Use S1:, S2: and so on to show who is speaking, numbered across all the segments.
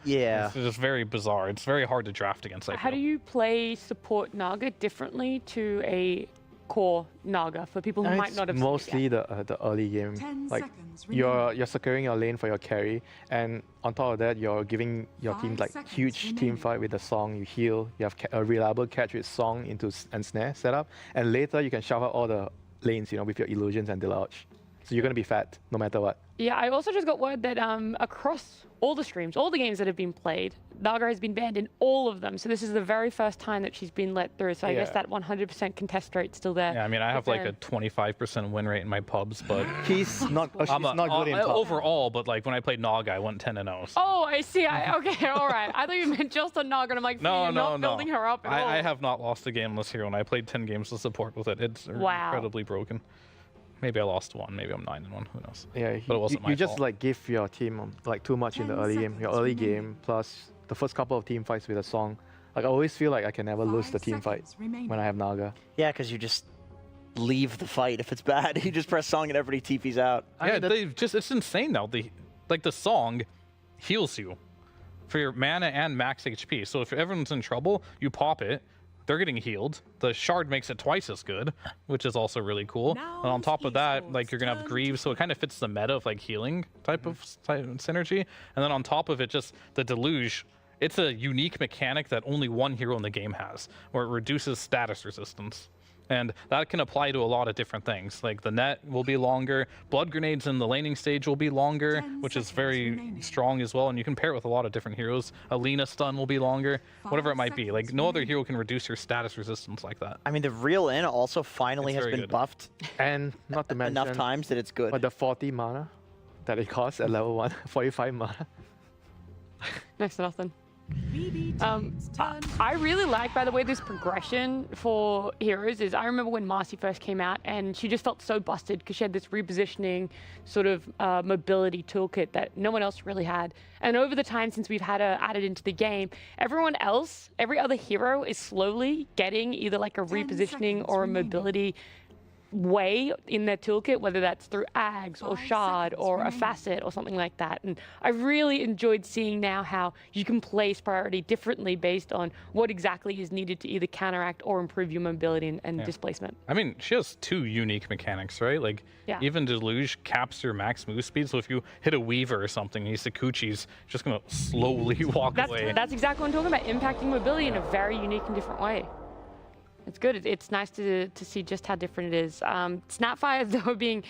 S1: Yeah.
S2: It's just very bizarre. It's very hard to draft against.
S3: How do you play support Naga differently to a core Naga for people who might not have
S4: mostly the early game. Like you're securing your lane for your carry, and on top of that, you're giving your team like huge team fight with the song. You heal. You have a reliable catch with song and snare setup, and later you can shove out all the lanes, with your illusions and deluge. So you're gonna be fat no matter what.
S3: Yeah, I also just got word that across all the streams, all the games that have been played, Naga has been banned in all of them. So this is the very first time that she's been let through. So I guess that 100% contest rate's still there.
S2: Yeah, I mean, I have like a 25% win rate in my pubs, but
S4: she's not good in pub.
S2: overall. But like when I played Naga, I went 10-0. So.
S3: Oh, I see. Okay, all right. I thought you meant just on Naga. And I'm like,
S2: no,
S3: you're not building her up at all.
S2: I have not lost a game on this hero, and I played 10 games to support with it. It's incredibly broken. Maybe I lost one. Maybe I'm 9-1. Who knows?
S4: Yeah,
S2: but it wasn't my
S4: you just
S2: fault.
S4: like give your team like too much in the early game. Your early game plus the first couple of team fights with a song. Like I always feel like I can never lose the team fight when I have Naga.
S1: Yeah, because you just leave the fight if it's bad. You just press song and everybody TP's out.
S2: Yeah, it's insane now. The song heals you for your mana and max HP. So if everyone's in trouble, you pop it. They're getting healed. The shard makes it twice as good, which is also really cool. And on top of that, like you're gonna have Greaves, so it kind of fits the meta of like healing type of synergy. And then on top of it, just the Deluge. It's a unique mechanic that only one hero in the game has, where it reduces status resistance. And that can apply to a lot of different things. Like the net will be longer, blood grenades in the laning stage will be longer, which is very strong as well. And you can pair it with a lot of different heroes. Alina stun will be longer, whatever it might be. Like no other hero can reduce your status resistance like that.
S1: I mean, the real in also finally has been buffed.
S4: And not to mention
S1: enough times that it's good.
S4: But the 40 mana that it costs at level 1, 45 mana.
S3: Next to nothing. I really like, by the way, this progression for heroes. I remember when Marcy first came out and she just felt so busted because she had this repositioning sort of mobility toolkit that no one else really had. And over the time since we've had her added into the game, everyone else, every other hero is slowly getting either like a repositioning or a mobility way in their toolkit, whether that's through Ags or Shard or a Facet or something like that. And I really enjoyed seeing now how you can place priority differently based on what exactly is needed to either counteract or improve your mobility and displacement.
S2: I mean, she has two unique mechanics, right? Like, even Deluge caps your max move speed, so if you hit a Weaver or something, he's Sakuchi's just gonna slowly walk away.
S3: That's exactly what I'm talking about, impacting mobility in a very unique and different way. It's good. It's nice to see just how different it is. Snapfire, though, being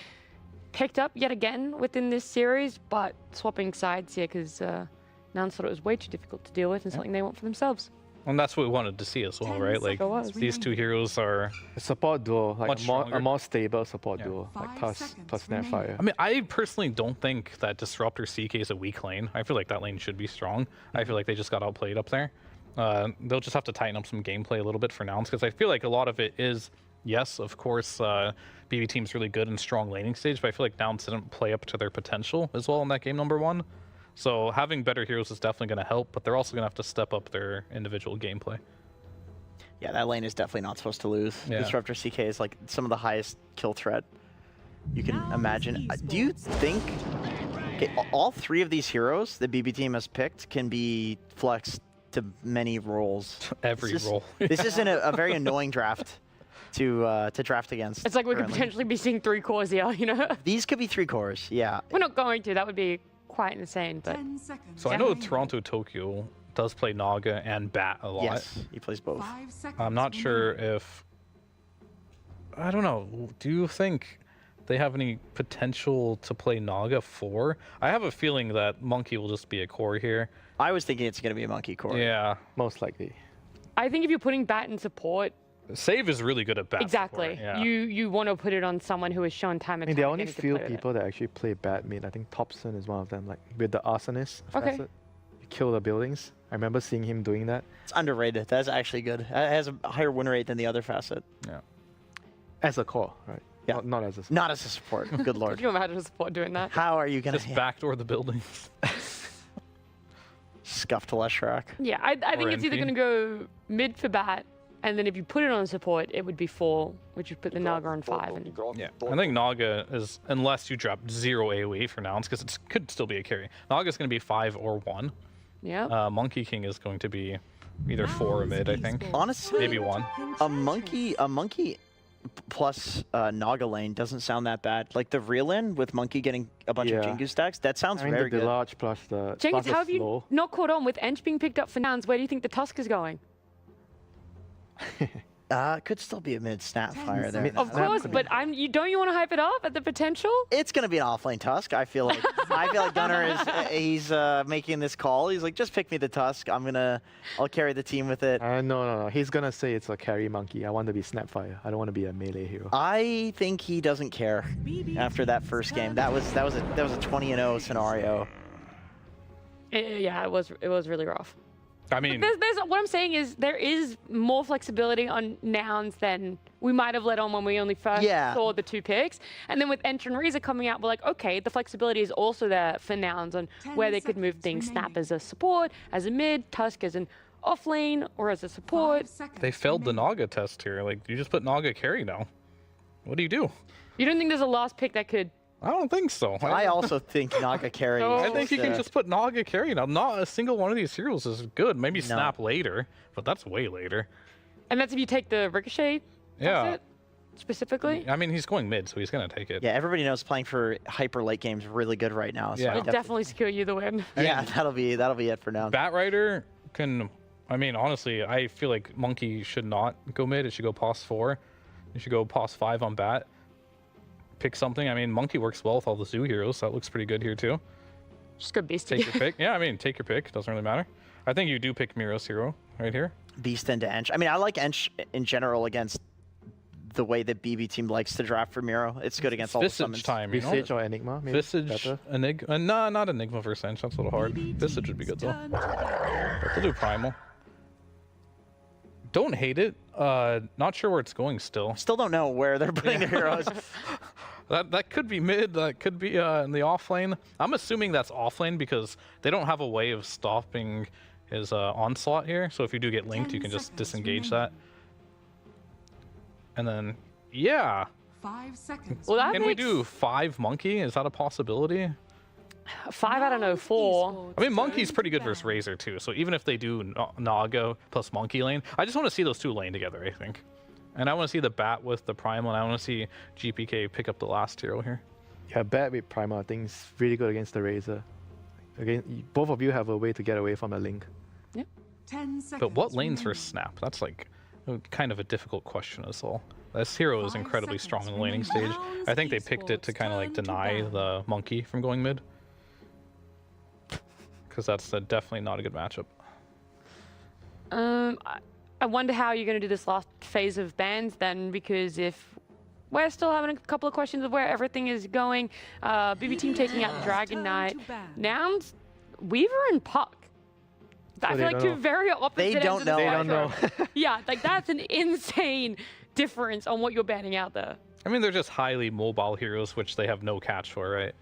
S3: picked up yet again within this series, but swapping sides here because Nouns thought it was way too difficult to deal with and something they want for themselves.
S2: And that's what we wanted to see as well, right? Like, these two heroes are
S4: a support duo, like
S2: a
S4: more stable support duo, like plus Snapfire.
S2: I mean, I personally don't think that Disruptor CK is a weak lane. I feel like that lane should be strong. I feel like they just got outplayed up there. They'll just have to tighten up some gameplay a little bit for Nouns, because I feel like a lot of it is, yes, of course, BB Team's really good in strong laning stage, but I feel like Nouns didn't play up to their potential as well in that game #1. So having better heroes is definitely going to help, but they're also going to have to step up their individual gameplay.
S1: Yeah, that lane is definitely not supposed to lose. Disruptor CK is like some of the highest kill threat you can imagine. Do you think all three of these heroes that BB Team has picked can be flexed to many roles?
S2: Every role.
S1: This isn't a very annoying draft to draft against.
S3: It's like we could potentially be seeing 3 cores here, you know?
S1: These could be 3 cores, yeah.
S3: We're not going to. That would be quite insane, but...
S2: So I know Toronto Tokyo does play Naga and Bat a lot.
S1: Yes, he plays both.
S2: I'm not sure if... I don't know. Do you think they have any potential to play Naga 4? I have a feeling that Monkey will just be a core here.
S1: I was thinking it's going to be a Monkey core.
S2: Yeah.
S4: Most likely.
S3: I think if you're putting Bat in support...
S2: Save is really good at Bat
S3: Exactly.
S2: support, yeah.
S3: You want to put it on someone who has shown time and time
S4: there are only
S3: again to
S4: few
S3: play with
S4: people that actually play Bat mid. I think Thompson is one of them, like with the Arsonist facet. You kill the buildings. I remember seeing him doing that.
S1: It's underrated. That's actually good. It has a higher win rate than the other facet.
S2: Yeah.
S4: As a core, right?
S1: Yeah.
S4: Not as a support.
S1: Not as a support. Good lord.
S3: Could you imagine a support doing that?
S1: How are you going to...
S2: Just backdoor the buildings.
S1: Scuff to Leshrac.
S3: Yeah, I think it's either going to go mid for Bat, and then if you put it on support, it would be 4, which would put the Naga on 5. And...
S2: Yeah, I think Naga is, unless you drop 0 AoE for Nouns, because it could still be a carry. Naga's going to be 5 or 1.
S3: Yeah.
S2: Monkey King is going to be either 4 or mid, I think.
S1: Honestly,
S2: Maybe 1.
S1: a monkey plus Naga lane doesn't sound that bad. Like the real in with monkey getting a bunch of Jingu stacks, that sounds
S4: I mean,
S1: very
S4: the
S1: good.
S4: large plus the
S3: Jenkins, how have you
S4: slow.
S3: not caught on with Ench being picked up for Nouns? Where do you think the Tusk is going?
S1: Could still be a mid Snapfire there.
S3: Of course, but don't you want to hype it up at the potential?
S1: It's gonna be an offlane Tusk. I feel like Gunnar is he's making this call. He's like, just pick me the Tusk. I'll carry the team with it.
S4: No. He's gonna say it's a carry monkey. I want to be Snapfire. I don't want to be a melee hero.
S1: I think he doesn't care after that first game. That was a 20-0 scenario.
S3: Yeah, it was really rough.
S2: I mean,
S3: There's what I'm saying is there is more flexibility on Nouns than we might have let on when we only first saw the 2 picks. And then with Ench and Reza coming out, we're like, okay, the flexibility is also there for Nouns on where they could move things. Snap as a support, as a mid, Tusk as an off lane, or as a support.
S2: they failed the Naga test here. Like, you just put Naga carry now. What do?
S3: You don't think there's a last pick that could...
S2: I don't think so.
S1: I also think Naga carry.
S3: No.
S2: I think you can just put Naga carry now. Not a single one of these heroes is good. Maybe Snap later, but that's way later.
S3: And that's if you take the Ricochet
S2: Yeah.
S3: specifically?
S2: I mean, he's going mid, so he's going to take it.
S1: Yeah, everybody knows playing for hyper late games really good right now. So
S2: Yeah.
S1: I
S3: It'll definitely secure you the win.
S1: Yeah, that'll be it for now.
S2: Batrider can... I mean, honestly, I feel like Monkey should not go mid. It should go pos 4. It should go pos 5 on Bat. Pick something. I mean, Monkey works well with all the Zoo heroes. So that looks pretty good here, too.
S3: Just go Beast.
S2: Take your pick. Yeah, I mean, take your pick. Doesn't really matter. I think you do pick Miro's hero right here.
S1: Beast into Ench. I mean, I like Ench in general against the way that BB team likes to draft for Miro. It's good against all the
S2: Visage
S1: summons.
S2: time, you know?
S4: Visage or Enigma? Maybe
S2: Visage,
S4: better.
S2: Enigma. No, not Enigma versus Ench. That's a little hard. Visage would be good, though. But they'll do Primal. Don't hate it. Not sure where it's going still.
S1: Still don't know where they're putting their heroes.
S2: That could be mid. That could be in the off lane. I'm assuming that's off lane because they don't have a way of stopping his onslaught here. So if you do get linked, you can just disengage that. And then, yeah.
S5: 5 seconds.
S3: Well, that
S2: Can we
S3: makes
S2: do 5 Monkey? Is that a possibility?
S3: 5 out of no 4.
S2: I mean, Monkey's pretty good versus Razor too. So even if they do Naga plus Monkey lane, I just want to see those 2 lane together, I think. And I want to see the Bat with the Primal, and I want to see GPK pick up the last hero here.
S4: Yeah, Bat with Primal I think is really good against the Razor. Again, both of you have a way to get away from the link.
S5: 10 seconds.
S2: But what lanes for Snap? That's like kind of a difficult question as well. This hero is
S5: 5
S2: incredibly
S5: seconds
S2: strong in the laning stage.
S5: remaining.
S2: I think they picked it to kind of like
S5: Esports, turn to
S2: deny
S5: ban.
S2: the Monkey from going mid. Because that's definitely not a good matchup.
S3: I wonder how you're going to do this last phase of bans then, because if we're still having a couple of questions of where everything is going, BB team taking out Dragon Knight, Nouns, Weaver and Puck. I
S4: So
S3: feel
S4: they
S3: like
S4: don't
S3: 2
S4: know.
S3: very opposite ends
S1: don't
S3: of the
S1: know. They
S4: don't know.
S3: spectrum. Yeah, like that's an insane difference on what you're banning out there.
S2: I mean, they're just highly mobile heroes, which they have no catch for, right?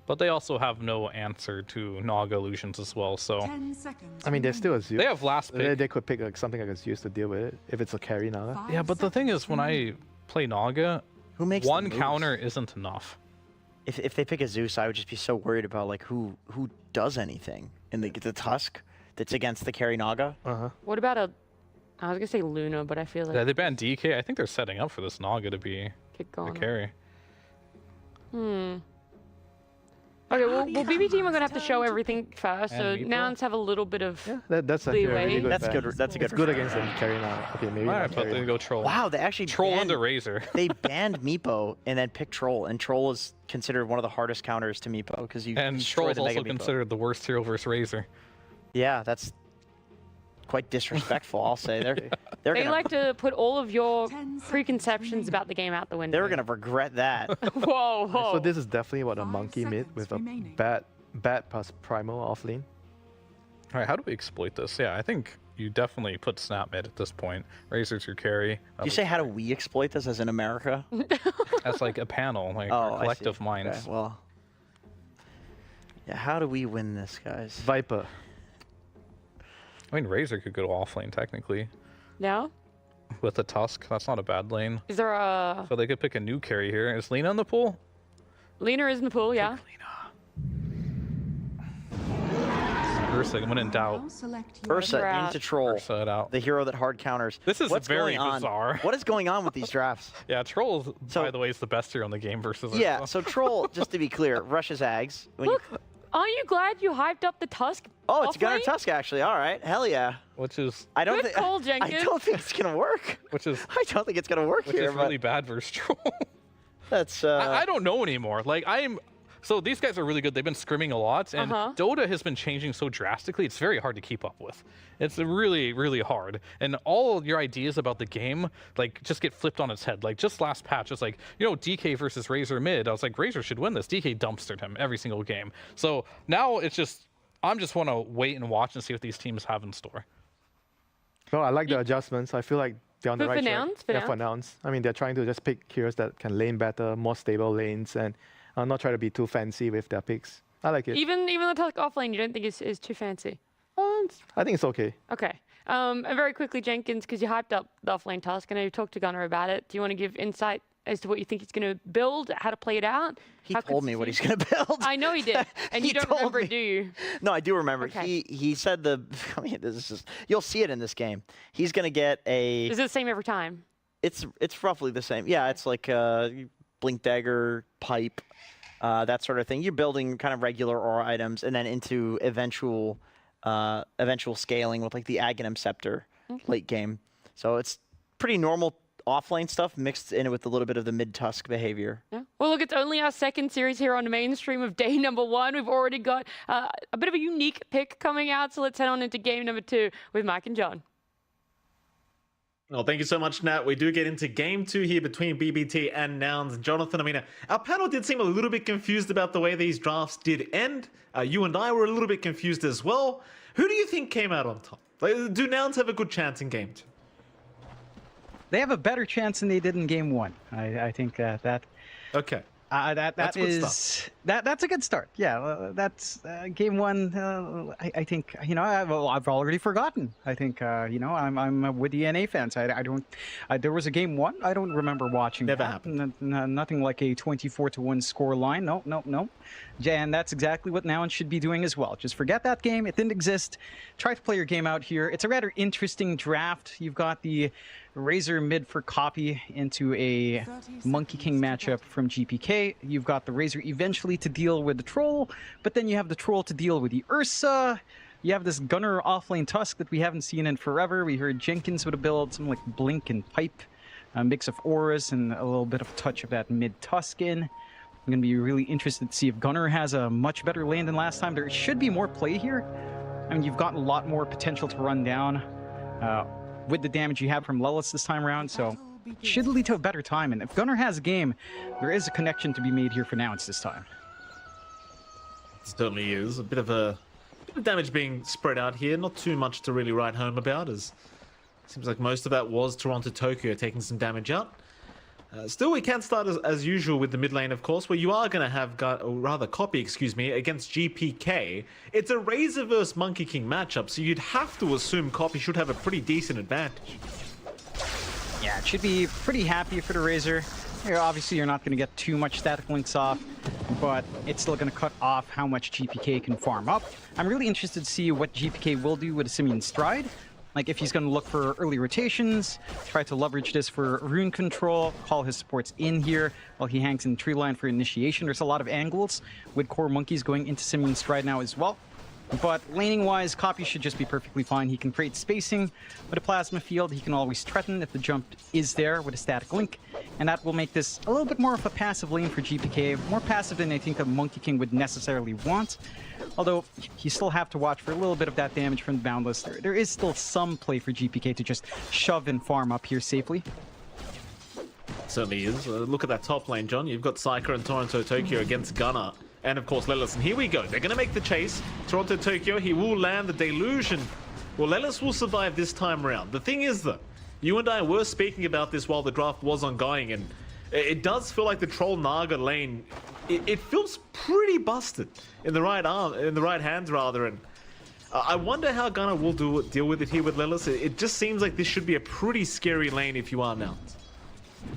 S2: But they also have no answer to Naga illusions as well, so
S5: 10 seconds.
S4: I mean, there's still a Zeus.
S2: they have last pick.
S4: They could pick like, something like a Zeus to deal with it if it's a carry now.
S5: 5
S2: Yeah, but the thing is, when I play Naga,
S1: Who makes the
S2: one
S1: moves?
S2: counter isn't enough.
S1: If they pick a Zeus, I would just be so worried about like who does anything in the Tusk that's against the carry Naga.
S3: What about I was going to say Luna, but I feel like
S2: Yeah, they banned DK. I think they're setting up for this Naga to be
S3: kick
S2: the
S3: going.
S2: carry.
S3: Okay, well, BB team are going to have to show everything first,
S2: And
S3: so
S2: Meatball.
S3: Nouns have a little bit of...
S4: Yeah, that's actually a
S3: Leeway.
S4: really good
S1: That's
S4: ban.
S1: good. That's a good.
S4: It's good against the carry now. Okay, maybe
S2: All right,
S4: not
S2: but
S4: carry.
S2: they go troll.
S1: Wow, they actually
S2: Troll
S1: banned,
S2: into Razor.
S1: They banned Meepo and then picked Troll, and Troll is considered one of the hardest counters to Meepo because you
S2: And
S1: destroy
S2: Troll is
S1: the Mega
S2: also
S1: Meepo.
S2: considered the worst hero versus Razor.
S1: Yeah, that's quite disrespectful. I'll say they're
S3: They
S1: gonna
S3: like to put all of your
S5: 10 seconds
S3: preconceptions
S5: remaining.
S3: about the game out the window.
S1: they're gonna regret that.
S3: Whoa, whoa.
S4: So this is definitely what a
S5: 5
S4: monkey mid
S5: seconds
S4: with a
S5: remaining.
S4: bat plus Primal off lane.
S2: All right, how do we exploit this? Yeah, I think you definitely put Snap mid at this point. Razor's your carry.
S1: Do you say how do we exploit this as in America?
S2: That's like a panel, like
S1: Oh,
S2: our
S1: I see.
S2: collective minds.
S1: Okay, well, yeah. How do we win this, guys?
S4: Viper.
S2: I mean, Razor could go off lane technically
S3: No?
S2: with a Tusk. That's not a bad lane.
S3: Is there a...
S2: So they could pick a new carry here. Is Lena in the pool?
S3: Lena is in the pool, yeah.
S2: Ursa when in doubt.
S5: Now select your
S1: Ursa
S3: Crap.
S1: into Troll,
S2: Ursa it out.
S1: the hero that hard counters.
S2: This is
S1: What's
S2: very
S1: going on?
S2: bizarre.
S1: What is going on with these drafts?
S2: Yeah, Troll,
S1: So-
S2: by the way, is the best hero in the game versus
S1: Yeah,
S2: Ursa.
S1: so Troll, just to be clear, rushes Ags. When you-
S3: Look, aren't you glad you hyped up the Tusk?
S1: oh, it's Gunner
S3: offlane?
S1: Tusk, actually. All right, hell yeah.
S2: which is
S1: I don't
S3: Good
S1: think
S3: call,
S1: I
S3: Jenkins.
S1: don't think it's gonna work.
S2: which is
S1: I don't think it's gonna work
S2: which
S1: here.
S2: is really
S1: but
S2: bad versus Troll.
S1: that's
S2: I don't know anymore. Like so these guys are really good. They've been scrimming a lot, and Dota has been changing so drastically. It's very hard to keep up with. It's really, really hard. And all your ideas about the game, like, just get flipped on its head. Like, just last patch, it's like, you know, DK versus Razor mid. I was like, Razor should win this. DK dumpstered him every single game. So now it's just, I'm just want to wait and watch and see what these teams have in store.
S4: No, I like the adjustments. I feel like they're on the
S3: For
S4: right track.
S3: Nouns? For
S4: Yeah, for Nouns. I mean, they're trying to just pick heroes that can lane better, more stable lanes, and not try to be too fancy with their picks. I like it.
S3: Even the Tusk offlane, you don't think is too fancy?
S4: I think it's okay.
S3: Okay. And very quickly, Jenkins, because you hyped up the offlane Tusk. I know you talked to Gunner about it. Do you want to give insight as to what you think he's going to build, how to play it out?
S1: he told me what he's gonna build.
S3: I know he did, and
S1: He
S3: you don't
S1: told
S3: remember
S1: me.
S3: it, do you?
S1: No, I do remember.
S3: Okay.
S1: He said I mean, this is you'll see it in this game. He's gonna get a.
S3: Is it the same every time?
S1: It's roughly the same. Yeah, it's like blink dagger, pipe, that sort of thing. You're building kind of regular aura items, and then into eventual scaling with like the Aghanim Scepter late game. So it's pretty normal offlane stuff mixed in with a little bit of the mid-tusk behavior.
S3: Yeah. Well, look, it's only our second series here on the mainstream of day number 1. We've already got a bit of a unique pick coming out, so let's head on into game number 2 with Mike and John.
S6: Well, thank you so much, Nat. We do get into game 2 here between BBT and Nouns. Jonathan, I mean, our panel did seem a little bit confused about the way these drafts did end. You and I were a little bit confused as well. Who do you think came out on top? Like, do Nouns have a good chance in game 2?
S7: They have a better chance than they did in game 1. I think that
S6: Okay.
S7: That's
S6: a good
S7: that's a good start. Yeah, that's game 1. I think I've already forgotten. I think I'm with the NA fans. I don't. There was a game 1. I don't remember watching.
S6: Never
S7: that.
S6: happened.
S7: Nothing like a 24-1 score line. No. And that's exactly what Nouns should be doing as well. Just forget that game. It didn't exist. Try to play your game out here. It's a rather interesting draft. You've got the Razor mid for copy into a Monkey King matchup from GPK. You've got the Razor eventually to deal with the Troll, but then you have the Troll to deal with the Ursa. You have this Gunner offlane Tusk that we haven't seen in forever. We heard Jenkins with a build, something like Blink and Pipe, a mix of auras and a little bit of a touch of that mid Tusk in. I'm going to be really interested to see if Gunner has a much better lane than last time. There should be more play here. I mean, you've got a lot more potential to run down with the damage you have from Lelis this time around, so it should lead to a better time. And if Gunner has a game, there is a connection to be made here for Nouns this time.
S6: It certainly is. A bit of damage being spread out here. Not too much to really write home about, as seems like most of that was Toronto Tokyo taking some damage out. Still, we can start as usual with the mid lane, of course, where you are going to have, or rather Copy, excuse me, against GPK. It's a Razor versus Monkey King matchup, so you'd have to assume Copy should have a pretty decent advantage.
S7: Yeah, it should be pretty happy for the Razor. Obviously, you're not going to get too much static links off, but it's still going to cut off how much GPK can farm up. I'm really interested to see what GPK will do with a Simian Stride. Like, if he's going to look for early rotations, try to leverage this for rune control, call his supports in here while he hangs in tree line for initiation. There's a lot of angles with core monkeys going into Simian Stride now as well. But laning-wise, Copy should just be perfectly fine. He can create spacing with a Plasma Field. He can always threaten if the jump is there with a static link. And that will make this a little bit more of a passive lane for GPK. More passive than I think a Monkey King would necessarily want. Although, you still have to watch for a little bit of that damage from the Boundless. There is still some play for GPK to just shove and farm up here safely.
S6: Certainly is. Look at that top lane, John. You've got Psyker and Toronto Tokyo against Gunner. And of course, Lelis. And here we go. They're going to make the chase. Toronto Tokyo, he will land the deluge. And, well, Lelis will survive this time around. The thing is, though, you and I were speaking about this while the draft was ongoing. And it does feel like the Troll Naga lane, it feels pretty busted in the right hands, rather. And I wonder how Gunner will deal with it here with Lelis. It just seems like this should be a pretty scary lane if you are Nouns.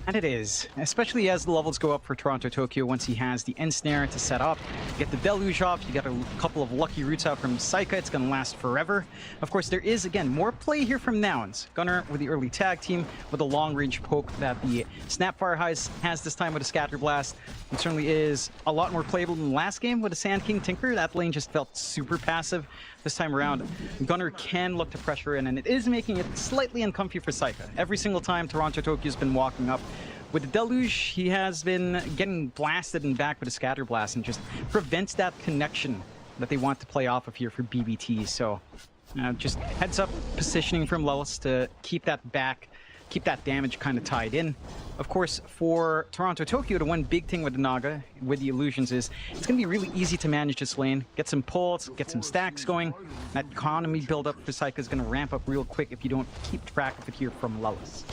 S7: And it is, especially as the levels go up for Toronto Tokyo once he has the ensnare to set up. Get the deluge off, you get a couple of lucky roots out from Saika, it's going to last forever. Of course, there is, again, more play here from Nouns. Gunnar with the early tag team, with a long-range poke that the Snapfire has this time with a Scatter Blast. It certainly is a lot more playable than last game with a Sand King Tinker. That lane just felt super passive. This time around, Gunnar can look to pressure in, and it is making it slightly uncomfy for Saika. Every single time Toronto Tokyo's been walking up, with the Deluge, he has been getting blasted and back with a Scatter Blast and just prevents that connection that they want to play off of here for BBT. So just heads up positioning from Lelis to keep that back, keep that damage kind of tied in. Of course, for Toronto Tokyo, the one big thing with the Naga, with the illusions, is it's going to be really easy to manage this lane. Get some pulls, get some stacks going. That economy build-up for Saika is going to ramp up real quick if you don't keep track of it here from Lelis.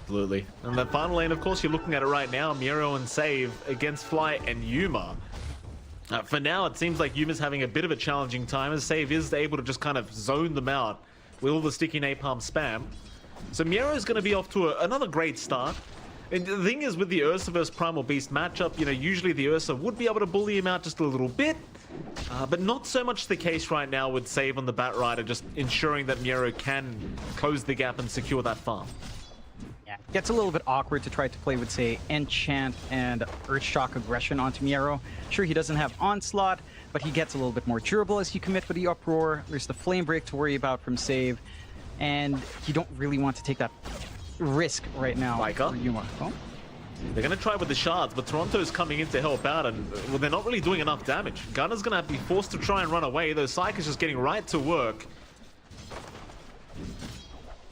S6: Absolutely. And the final lane, of course, you're looking at it right now. Miro and Save against Fly and Yuma. For now, it seems like Yuma's having a bit of a challenging time, as Save is able to just kind of zone them out with all the sticky napalm spam. So Miro is going to be off to another great start. And the thing is, with the Ursa versus Primal Beast matchup, you know, usually the Ursa would be able to bully him out just a little bit. But not so much the case right now with Save on the Bat Rider, just ensuring that Miro can close the gap and secure that farm.
S7: Yeah, it gets a little bit awkward to try to play with, say, Enchant and Earthshock Aggression onto Miro. Sure, he doesn't have Onslaught, but he gets a little bit more durable as you commit with the Uproar. There's the Flame Break to worry about from Save, and you don't really want to take that risk right now for Yuma. Oh.
S6: They're going to try with the shards, but Toronto's coming in to help out, and well, they're not really doing enough damage. Gunner's going to be forced to try and run away, though Psych is just getting right to work.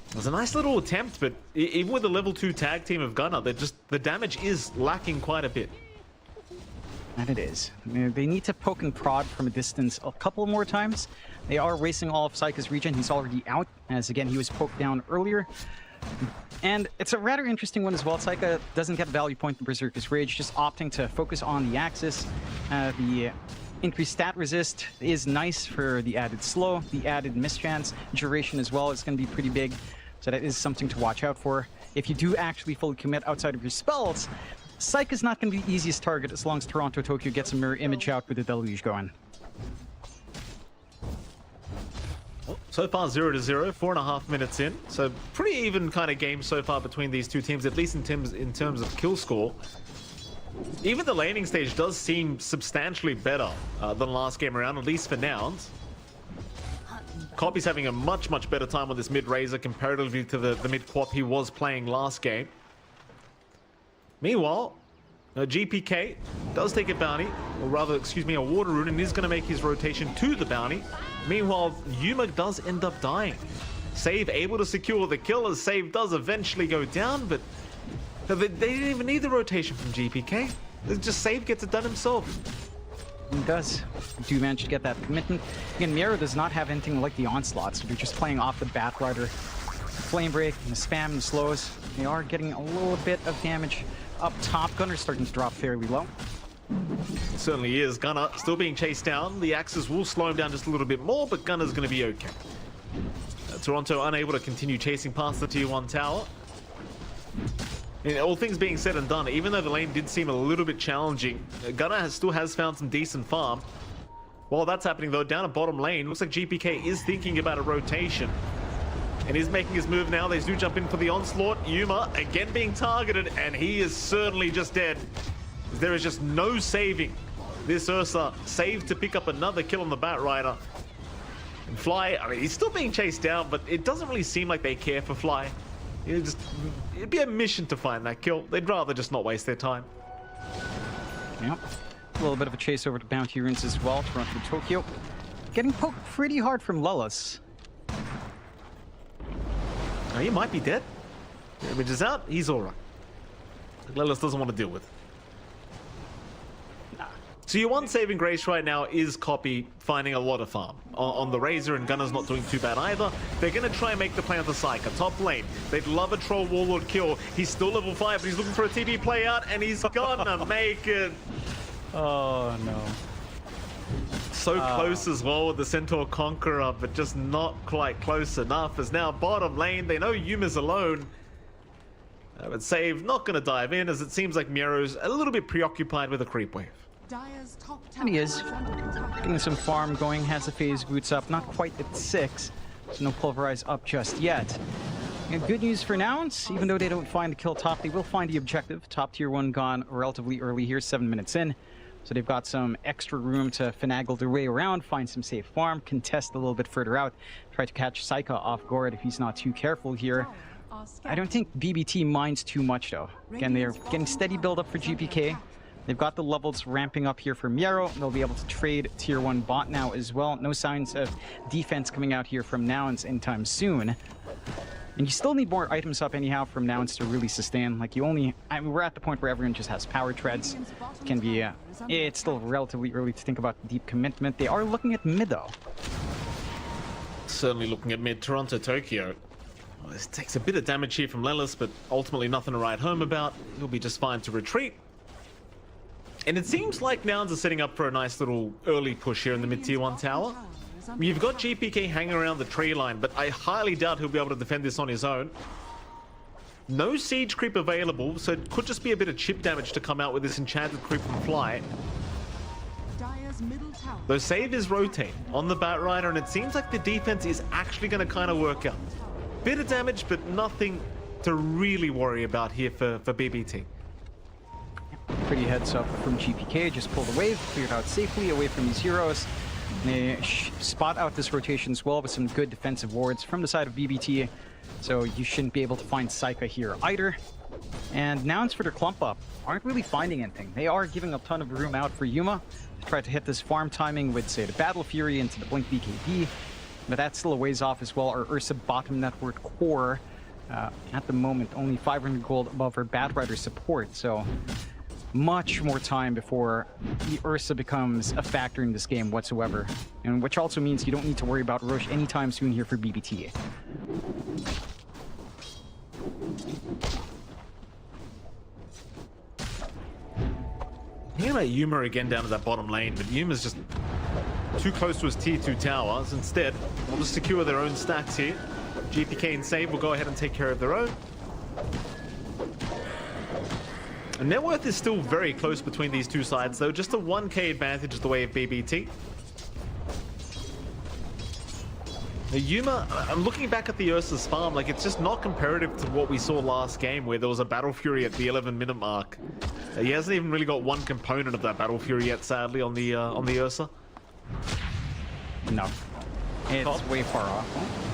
S6: It was a nice little attempt, but even with the level 2 tag team of Gunner, the damage is lacking quite a bit.
S7: And it is. They need to poke and prod from a distance a couple more times. They are wasting all of Saika's regen. He's already out, as again, he was poked down earlier. And it's a rather interesting one as well. Saika doesn't get value point in Berserker's Rage, just opting to focus on the Axis. The increased stat resist is nice for the added slow, the added mischance duration as well is going to be pretty big. So that is something to watch out for. If you do actually fully commit outside of your spells, Psych is not going to be the easiest target as long as Toronto Tokyo gets a mirror image out with the Deluge going.
S6: So far 0-0, 4.5 minutes in. So pretty even kind of game so far between these two teams, at least in terms of kill score. Even the laning stage does seem substantially better than last game around, at least for Nouns. Copy's having a much better time on this mid-Razor comparatively to the mid-Quap he was playing last game. Meanwhile, GPK does take a bounty, or rather, excuse me, a water rune, and is going to make his rotation to the bounty. Meanwhile, Yuma does end up dying. Save able to secure the kill, as Save does eventually go down, but they didn't even need the rotation from GPK. Just Save gets it done himself.
S7: He does. Do manage to get that commitment. Again, Miro does not have anything like the Onslaught, so they're just playing off the Bat Rider. Flame Break and the spam and slows. They are getting a little bit of damage up top. Gunner's starting to drop fairly low.
S6: It certainly is. Gunner still being chased down. The axes will slow him down just a little bit more, but Gunner's going to be okay. Toronto unable to continue chasing past the tier 1 tower. And all things being said and done, even though the lane did seem a little bit challenging, Gunner still has found some decent farm. While that's happening though, down at bottom lane, looks like GPK is thinking about a rotation. And he's making his move now. They do jump in for the onslaught. Yuma again being targeted, and he is certainly just dead. There is just no saving this Ursa. Save to pick up another kill on the Bat Rider. And Fly, I mean, he's still being chased down, but it doesn't really seem like they care for Fly. It'd be a mission to find that kill. They'd rather just not waste their time.
S7: Yep. A little bit of a chase over to Bounty Runes as well. Toronto Tokyo getting poked pretty hard from Lelis.
S6: Oh, he might be dead. The image is out. He's all right. Lelis doesn't want to deal with it. So your one saving grace right now is Copy finding a lot of farm. On the Razor, and Gunner's not doing too bad either. They're going to try and make the play on the Psyker. Top lane. They'd love a Troll Warlord kill. He's still level 5, but he's looking for a TB play out, and he's gonna make it.
S7: Oh, no.
S6: So close as well with the Centaur Conqueror, but just not quite close enough. As now bottom lane, they know Yuma's alone. But Save not going to dive in, as it seems like Miero's a little bit preoccupied with a creep wave.
S5: Dire's top
S7: And he
S5: tower
S7: is.
S5: under attack.
S7: Getting some farm going, has the phase boots up, not quite at 6. So no pulverize up just yet. And good news for Nouns, even though they don't find the kill top, they will find the objective. Top tier 1 gone relatively early here, 7 minutes in. So they've got some extra room to finagle their way around, find some safe farm, contest a little bit further out, try to catch Saika off guard if he's not too careful here. I don't think BBT minds too much though. Again, they're getting steady build up for GPK. They've got the levels ramping up here for Miero. They'll be able to trade tier 1 bot now as well. No signs of defense coming out here from Nouns anytime soon. And you still need more items up anyhow from Nouns to really sustain. Like you only, I mean, we're at the point where everyone just has power treads. It can be, it's still relatively early to think about deep commitment. They are looking at mid though.
S6: Certainly looking at mid. Toronto, Tokyo. Well, this takes a bit of damage here from Lelis, but ultimately nothing to write home about. He'll be just fine to retreat. And it seems like Nouns are setting up for a nice little early push here in the mid tier 1 tower. You've got GPK hanging around the tree line, but I highly doubt he'll be able to defend this on his own. No siege creep available, so it could just be a bit of chip damage to come out with this enchanted creep and fly.
S5: Dire's middle tower.
S6: Though Save is rotate on the Batrider, and it seems like the defense is actually going to kind of work out. Bit of damage, but nothing to really worry about here for BBT.
S7: Pretty heads up from GPK, just pulled the wave, cleared out safely away from these heroes. They spot out this rotation as well with some good defensive wards from the side of BBT, so you shouldn't be able to find Saika here either. And Nouns for their clump up aren't really finding anything. They are giving a ton of room out for Yuma to try to hit this farm timing with, say, the Battle Fury into the Blink BKB, but that's still a ways off as well. Our Ursa bottom network core, at the moment, only 500 gold above her Batrider support, so much more time before the Ursa becomes a factor in this game whatsoever. And which also means you don't need to worry about Roche anytime soon here for BBT.
S6: Thinking about Yuma again down to that bottom lane, but Yuma's just too close to his tier 2 towers. Instead, we'll just secure their own stacks here. GPK and Save will go ahead and take care of their own. And net worth is still very close between these two sides, though. Just a 1k advantage is the way of BBT. Now, Yuma, I'm looking back at the Ursa's farm, like it's just not comparative to what we saw last game, where there was a Battle Fury at the 11-minute mark. He hasn't even really got one component of that Battle Fury yet, sadly, on the Ursa.
S7: No, it's way far off.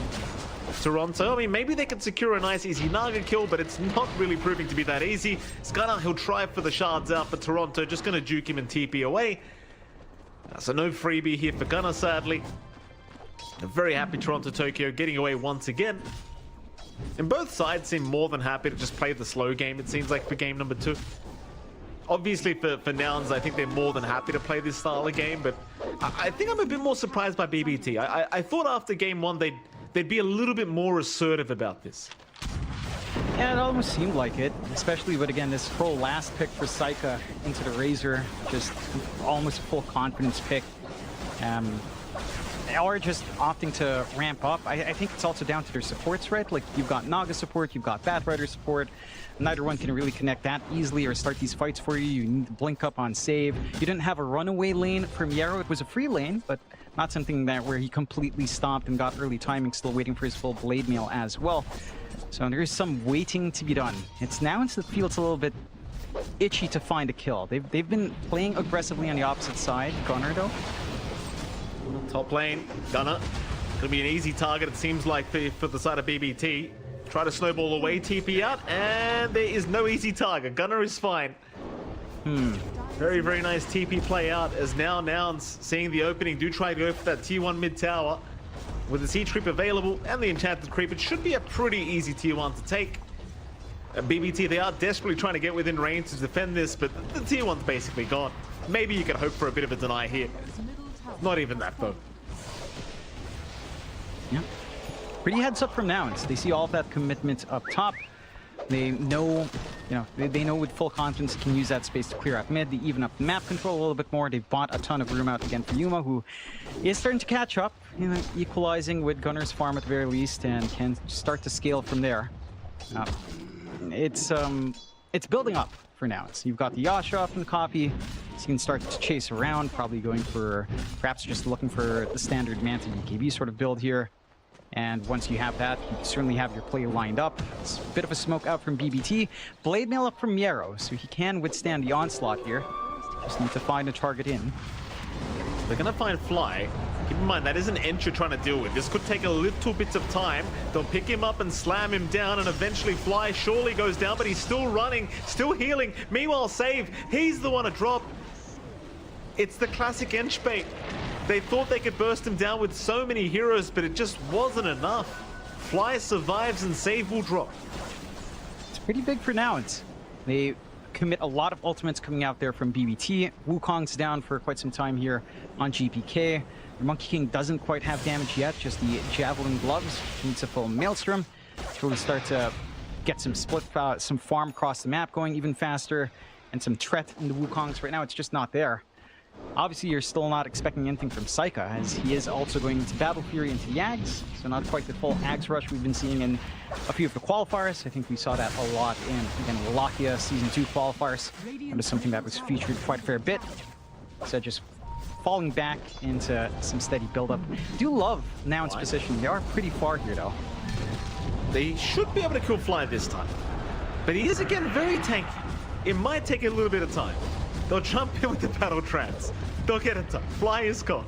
S6: Toronto, I mean, maybe they could secure a nice easy Naga kill, but it's not really proving to be that easy. Scanner, he'll try for the shards out, but Toronto just going to juke him and TP away. So no freebie here for Gunner, sadly. A very happy Toronto Tokyo getting away once again. And both sides seem more than happy to just play the slow game, it seems like, for game number 2. Obviously, for Nouns, I think they're more than happy to play this style of game, but I think I'm a bit more surprised by BBT. I thought after game 1 they'd be a little bit more assertive about this.
S7: Yeah, it almost seemed like it, especially with, again, this full last pick for Saika into the Razor, just almost a full confidence pick. Or just opting to ramp up. I think it's also down to their supports, right? Like, you've got Naga support, you've got Batrider support. Neither one can really connect that easily or start these fights for you. You need to blink up on Save. You didn't have a runaway lane for Miero. It was a free lane, but not something that where he completely stopped and got early timing, still waiting for his full blade meal as well. So there is some waiting to be done. It's now into the field, it's a little bit itchy to find a kill. They've been playing aggressively on the opposite side. Gunner, though.
S6: Top lane, Gunner. Gonna be an easy target, it seems like, for the side of BBT. Try to snowball away, TP out, and there is no easy target. Gunner is fine. Very, very nice TP play out, as now Nouns, seeing the opening, do try to go for that tier 1 mid tower. With the siege creep available and the enchanted creep, it should be a pretty easy tier 1 to take. BBT, they are desperately trying to get within range to defend this, but the tier 1's basically gone. Maybe you can hope for a bit of a deny here. Not even that, though.
S7: Yeah. Pretty heads up from Nouns. They see all of that commitment up top. They know, they know with full confidence they can use that space to clear out mid. They even up the map control a little bit more. They've bought a ton of room out again for Yuma, who is starting to catch up, equalizing with Gunner's farm at the very least, and can start to scale from there. it's building up for now. So you've got the Yasha up in the copy, so you can start to chase around, probably going for, perhaps just looking for the standard Manta BKB sort of build here. And once you have that, you certainly have your play lined up. It's a bit of a smoke out from BBT. Blade Mail up from Miero, so he can withstand the onslaught here. Just need to find a target in.
S6: They're going to find Fly. Keep in mind, that is an Ench you're trying to deal with. This could take a little bit of time. They'll pick him up and slam him down, and eventually Fly surely goes down, but he's still running, still healing. Meanwhile, Save, he's the one to drop. It's the classic Ench bait. They thought they could burst him down with so many heroes, but it just wasn't enough. Fly survives and Save will drop.
S7: It's pretty big for Nouns. They commit a lot of ultimates coming out there from BBT. Wukong's down for quite some time here on GPK. The Monkey King doesn't quite have damage yet, just the Javelin Gloves. Needs a full Maelstrom to really start to get some split, some farm across the map going even faster, and some threat in the Wukongs. Right now, it's just not there. Obviously, you're still not expecting anything from Saika, as he is also going into Battle Fury into the Ags, so not quite the full Ags rush we've been seeing in a few of the qualifiers. I think we saw that a lot in, again, Wallachia Season 2 qualifiers. That was something that was featured quite a fair bit. So just falling back into some steady build-up. Do love Nouns' position. They are pretty far here, though.
S6: They should be able to kill Fly this time. But he is, again, very tanky. It might take a little bit of time. They'll jump in with the battle trance. They'll get it done. Fly is gone.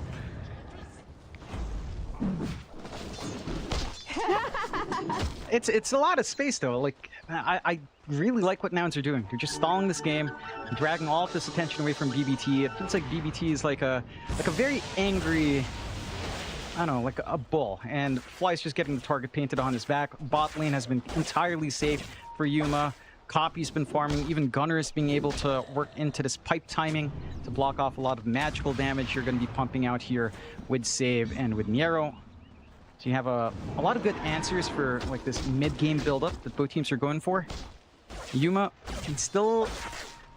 S7: It's a lot of space, though. Like, I really like what Nouns are doing. They're just stalling this game, dragging all of this attention away from BBT. It feels like BBT is like a very angry, I don't know, like a bull. And Fly's just getting the target painted on his back. Bot lane has been entirely safe for Yuma. Copy's been farming, even Gunner's being able to work into this pipe timing to block off a lot of magical damage you're going to be pumping out here with Save and with Miero. So you have a lot of good answers for like this mid-game build-up that both teams are going for. Yuma, he's still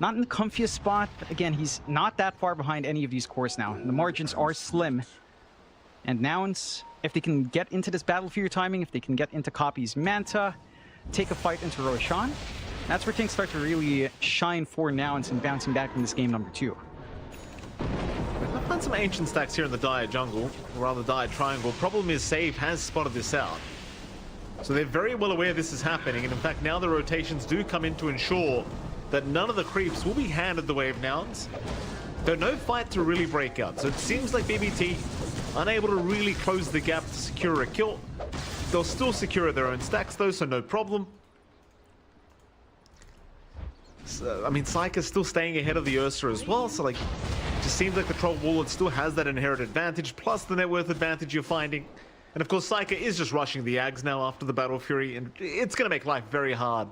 S7: not in the comfiest spot. Again, he's not that far behind any of these cores now. The margins are slim. And Nouns, if they can get into this Battle Fury timing, if they can get into Copy's Manta, take a fight into Roshan, that's where things start to really shine for Nouns and bouncing back in this game number 2.
S6: I find some ancient stacks here in the Dire jungle, or rather Dire triangle. Problem is Save has spotted this out. So they're very well aware this is happening, and in fact now the rotations do come in to ensure that none of the creeps will be handed the way of Nouns. Though no fight to really break out, so it seems like BBT unable to really close the gap to secure a kill. They'll still secure their own stacks though, so no problem. So, I mean, Saika's still staying ahead of the Ursa as well, so like, it just seems like the Troll Warlord still has that inherent advantage, plus the net worth advantage you're finding. And of course, Saika is just rushing the Ags now after the Battle Fury, and it's going to make life very hard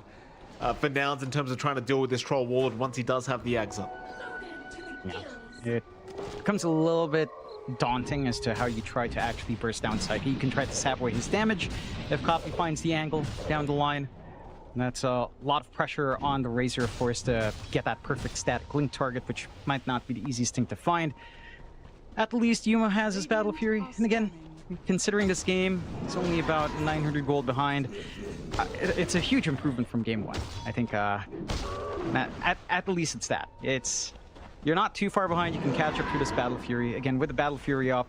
S6: for Nouns in terms of trying to deal with this Troll Warlord once he does have the Ags up.
S7: Yeah. It becomes a little bit daunting as to how you try to actually burst down Saika. You can try to sap away his damage if Copy finds the angle down the line. And that's a lot of pressure on the Razor, of course, to get that perfect static link target, which might not be the easiest thing to find. At least Yuma has his Battle Fury, and again, considering this game, it's only about 900 gold behind. It's a huge improvement from game 1. I think at least it's that. You're not too far behind. You can catch up through this Battle Fury. Again, with the Battle Fury up,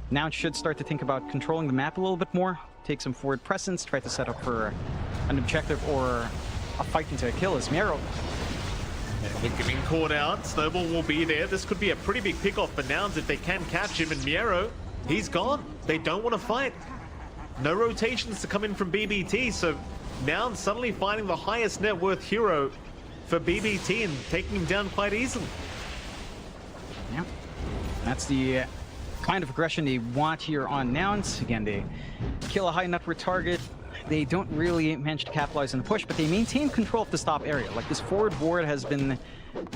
S7: now it should start to think about controlling the map a little bit more. Take some forward presence, try to set up for an objective or a fight into a kill as Miero.
S6: They're being caught out. Snowball will be there. This could be a pretty big pick-off for Nouns if they can catch him. And Miero, he's gone. They don't want to fight. No rotations to come in from BBT, so Nouns suddenly finding the highest net worth hero for BBT and taking him down quite easily.
S7: Yeah, that's the kind of aggression they want here on Nouns. Again, they kill a high net worth target. They don't really manage to capitalize on the push, but they maintain control of the stop area. Like, this forward ward has been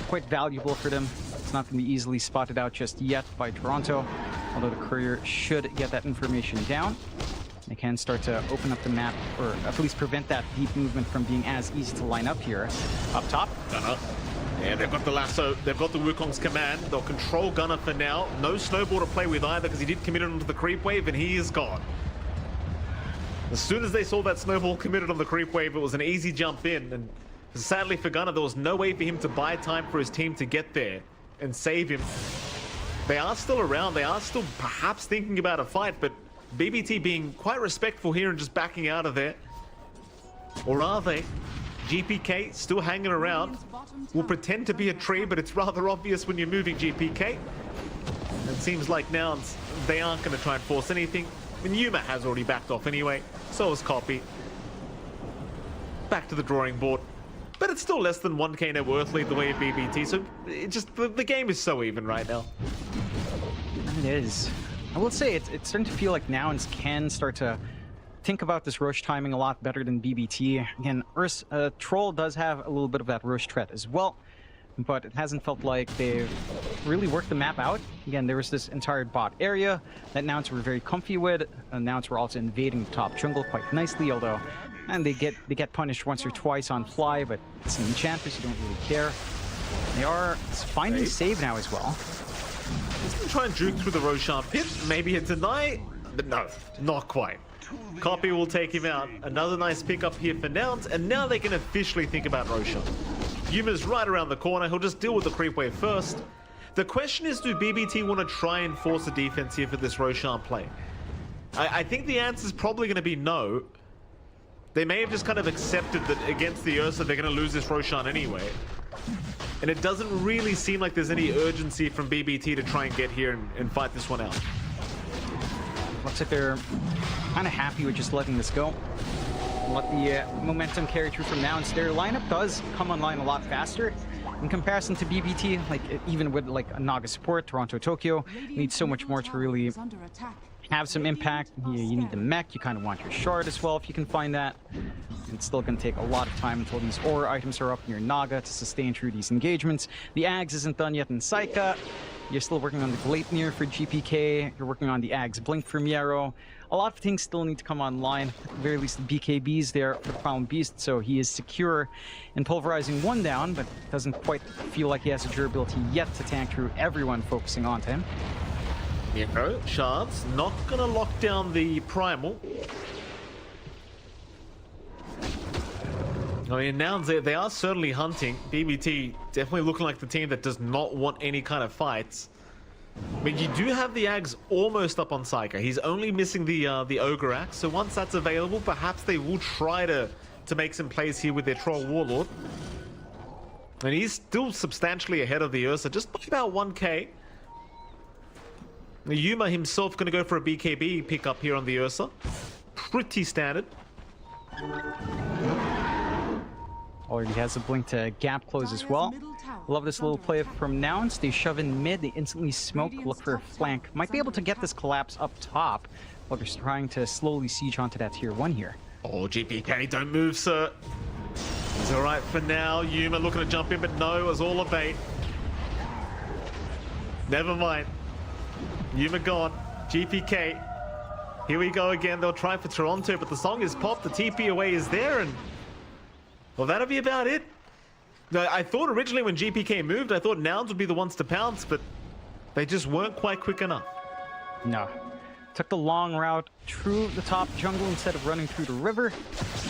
S7: quite valuable for them. It's not going to be easily spotted out just yet by Toronto, although the courier should get that information down. They can start to open up the map, or at least prevent that deep movement from being as easy to line up here. Up top.
S6: Gunner. Yeah, they've got the lasso. They've got the Wukong's command. They'll control Gunner for now. No Snowball to play with either, because he did commit it onto the creep wave, and he is gone. As soon as they saw that snowball committed on the creep wave, it was an easy jump in, and sadly for Gunnar, there was no way for him to buy time for his team to get there and save him. They are still around, they are still perhaps thinking about a fight, but BBT being quite respectful here and just backing out of there. Or are they? GPK still hanging around. Will pretend to be a tree, but it's rather obvious when you're moving GPK. It seems like Nouns, they aren't going to try and force anything. I mean, Yuma has already backed off anyway. So has Copy. Back to the drawing board. But it's still less than 1k net worth lead the way of BBT. So it just the game is so even right now.
S7: It is. I will say it's starting to feel like Nouns can start to think about this rush timing a lot better than BBT. Again, Troll does have a little bit of that rush threat as well, but it hasn't felt like they've really worked the map out. Again, there was this entire bot area that Nouns were very comfy with. Nouns were also invading the top jungle quite nicely, although and they get punished once or twice on fly, but it's an Enchantress, you don't really care. They are finding save now as well.
S6: He's going to try and juke through the Roshan pit, maybe a deny, but no, not quite. Copy will take him out. Another nice pickup here for Nouns, and now they can officially think about Roshan. Yuma's right around the corner, he'll just deal with the creep wave first. The question is, do BBT want to try and force a defense here for this Roshan play? I think the answer is probably going to be no. They may have just kind of accepted that against the Ursa they're going to lose this Roshan anyway. And it doesn't really seem like there's any urgency from BBT to try and get here and fight this one out.
S7: Looks like they're kind of happy with just letting this go. Let the momentum carry through from Nouns. Their lineup does come online a lot faster in comparison to BBT. Like even with like a Naga support, Toronto, Tokyo needs so much more to really have some impact. You need the mech. You kind of want your shard as well if you can find that. It's still going to take a lot of time until these ore items are up in your Naga to sustain through these engagements. The Ags isn't done yet in Saika. You're still working on the Gleipnir for GPK. You're working on the Ags Blink for Miero. A lot of things still need to come online. At the very least, the BKB's there for the Crown Beast, so he is secure in pulverizing one down, but doesn't quite feel like he has the durability yet to tank through everyone focusing onto him.
S6: Miero, shards, not gonna lock down the Primal. I mean, Nouns, they are certainly hunting. BBT definitely looking like the team that does not want any kind of fights. But you do have the Ags almost up on Saika. He's only missing the Ogre Axe, so once that's available, perhaps they will try to make some plays here with their Troll Warlord. And he's still substantially ahead of the Ursa, just by about 1k. Yuma himself going to go for a BKB pickup here on the Ursa. Pretty standard.
S7: Already has a blink to gap close as well. Love this little play from Nouns. They shove in mid, they instantly smoke, look for a flank. Might be able to get this collapse up top while they're trying to slowly siege onto that tier 1 here.
S6: Oh, GPK, don't move, sir. It's all right for now. Yuma looking to jump in, but no, it was all a bait. Never mind. Yuma gone. GPK. Here we go again. They'll try for Toronto, but the song is popped. The TP away is there, and well, that'll be about it. I thought originally when GPK moved, I thought Nouns would be the ones to pounce, but they just weren't quite quick enough.
S7: No. Took the long route through the top jungle instead of running through the river.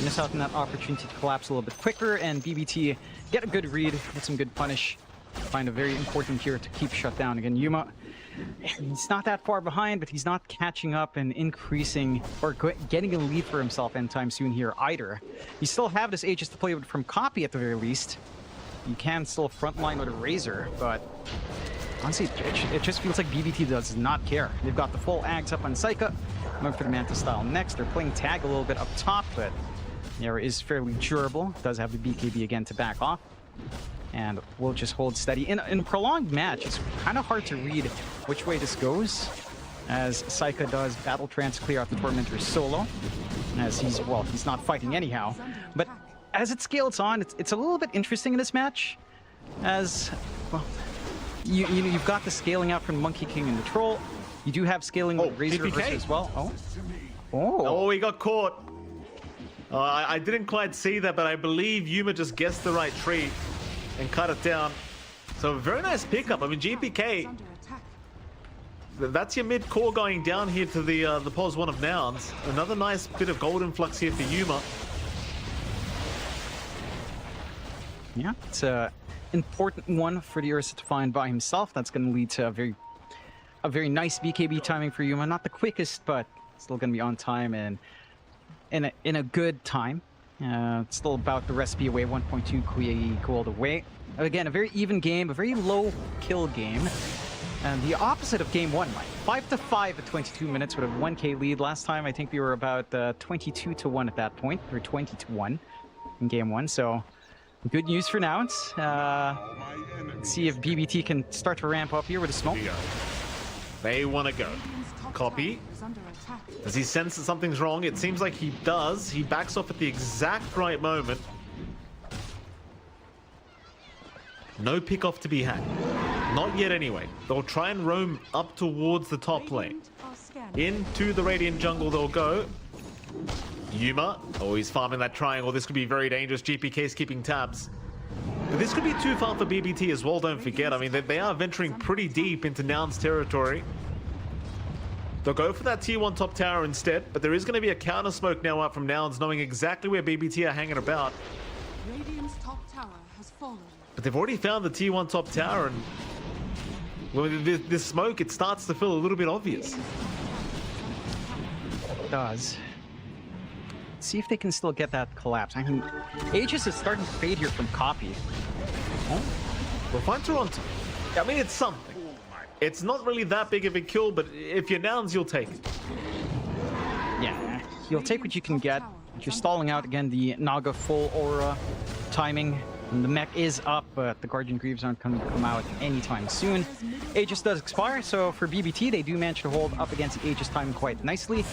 S7: Miss out on that opportunity to collapse a little bit quicker, and BBT get a good read, get some good punish. Find a very important here to keep shut down. Again, Yuma, he's not that far behind, but he's not catching up and increasing or getting a lead for himself anytime soon here either. You still have this Aegis to play with from Copy at the very least. You can still frontline with a Razor, but honestly, it just feels like BBT does not care. They've got the full Ags up on Saika. Going for the Manta style next. They're playing tag a little bit up top, but Yara is fairly durable. Does have the BKB again to back off. And we'll just hold steady. In a prolonged match, it's kind of hard to read which way this goes, as Saika does battle trance clear out the Tormentor solo, as he's not fighting anyhow. But as it scales on, it's a little bit interesting in this match, as, well, you've got the scaling out from Monkey King and the Troll. You do have scaling with Razor
S6: GPK
S7: as well.
S6: Oh, he got caught. I didn't quite see that, but I believe Yuma just guessed the right tree and cut it down. So very nice pickup. I mean, GPK, That's your mid core going down here to the pos 1 of Nouns. Another nice bit of gold influx here for Yuma.
S7: Yeah, it's a important one for the Ursa to find by himself. That's going to lead to a very nice BKB timing for Yuma. Not the quickest, but still going to be on time and in a good time. It's still about the recipe away, 1.2 QA gold away. Again, a very even game, a very low kill game. And the opposite of game 1, Mike. 5-5 at 22 minutes with a 1k lead. Last time, I think we were about 22-1 at that point, or 20-1 in game 1. So good news for Nouns. Let's see if BBT can start to ramp up here with a smoke.
S6: They want to go. Copy. Does he sense that something's wrong? It seems like he does. He backs off at the exact right moment. No pick off to be had. Not yet anyway. They'll try and roam up towards the top lane. Into the Radiant jungle they'll go. Yuma, oh, he's farming that triangle. This could be very dangerous. GPK's keeping tabs. But this could be too far for BBT as well, don't forget. I mean, they are venturing pretty deep into Nouns territory. They'll go for that tier 1 top tower instead, but there is going to be a counter smoke now out from Nouns, knowing exactly where BBT are hanging about.
S5: Radiant's top tower has fallen.
S6: But they've already found the tier 1 top tower, and well, this smoke, it starts to feel a little bit obvious.
S7: It does. See if they can still get that collapse. I mean, Aegis is starting to fade here from Copy.
S6: Oh, we'll find Toronto. I mean, it's something. It's not really that big of a kill, but if you're Nouns, you'll take it.
S7: Yeah, you'll take what you can get. But you're stalling out again the Naga full aura timing. And the mech is up, but the Guardian Greaves aren't going to come out anytime soon. Aegis does expire, so for BBT, they do manage to hold up against the Aegis timing quite nicely.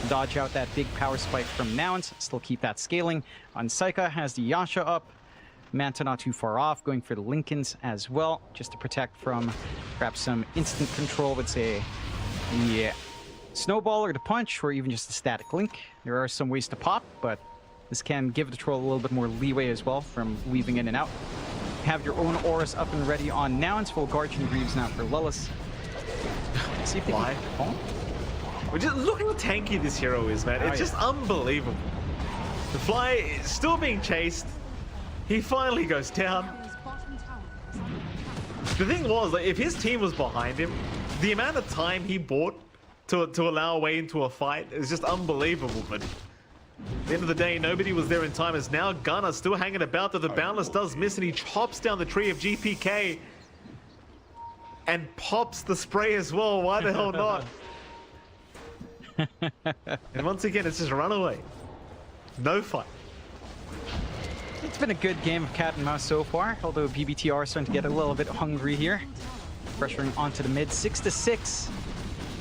S7: Dodge out that big power spike from Nouns, still keep that scaling. On Saika has the Yasha up. Manta not too far off, going for the Lincolns as well, just to protect from perhaps some instant control with, say, the Snowball or the Punch, or even just the Static Link. There are some ways to pop, but this can give the troll a little bit more leeway as well from weaving in and out. Have your own auras up and ready on Nouns, full Guardian Greaves now for Lilith. See if they can... Oh.
S6: Just look how tanky this hero is, man. It's just unbelievable. The Fly is still being chased. He finally goes down. The thing was, like, if his team was behind him, the amount of time he bought to allow a way into a fight is just unbelievable. But at the end of the day, nobody was there in time. As now Gunner still hanging about, though the Boundless does miss, and he chops down the tree of GPK and pops the spray as well. Why the hell not? And once again, it's just run away. No fight.
S7: It's been a good game of cat and mouse so far, although BBT are starting to get a little bit hungry here. Pressuring onto the mid, 6-6.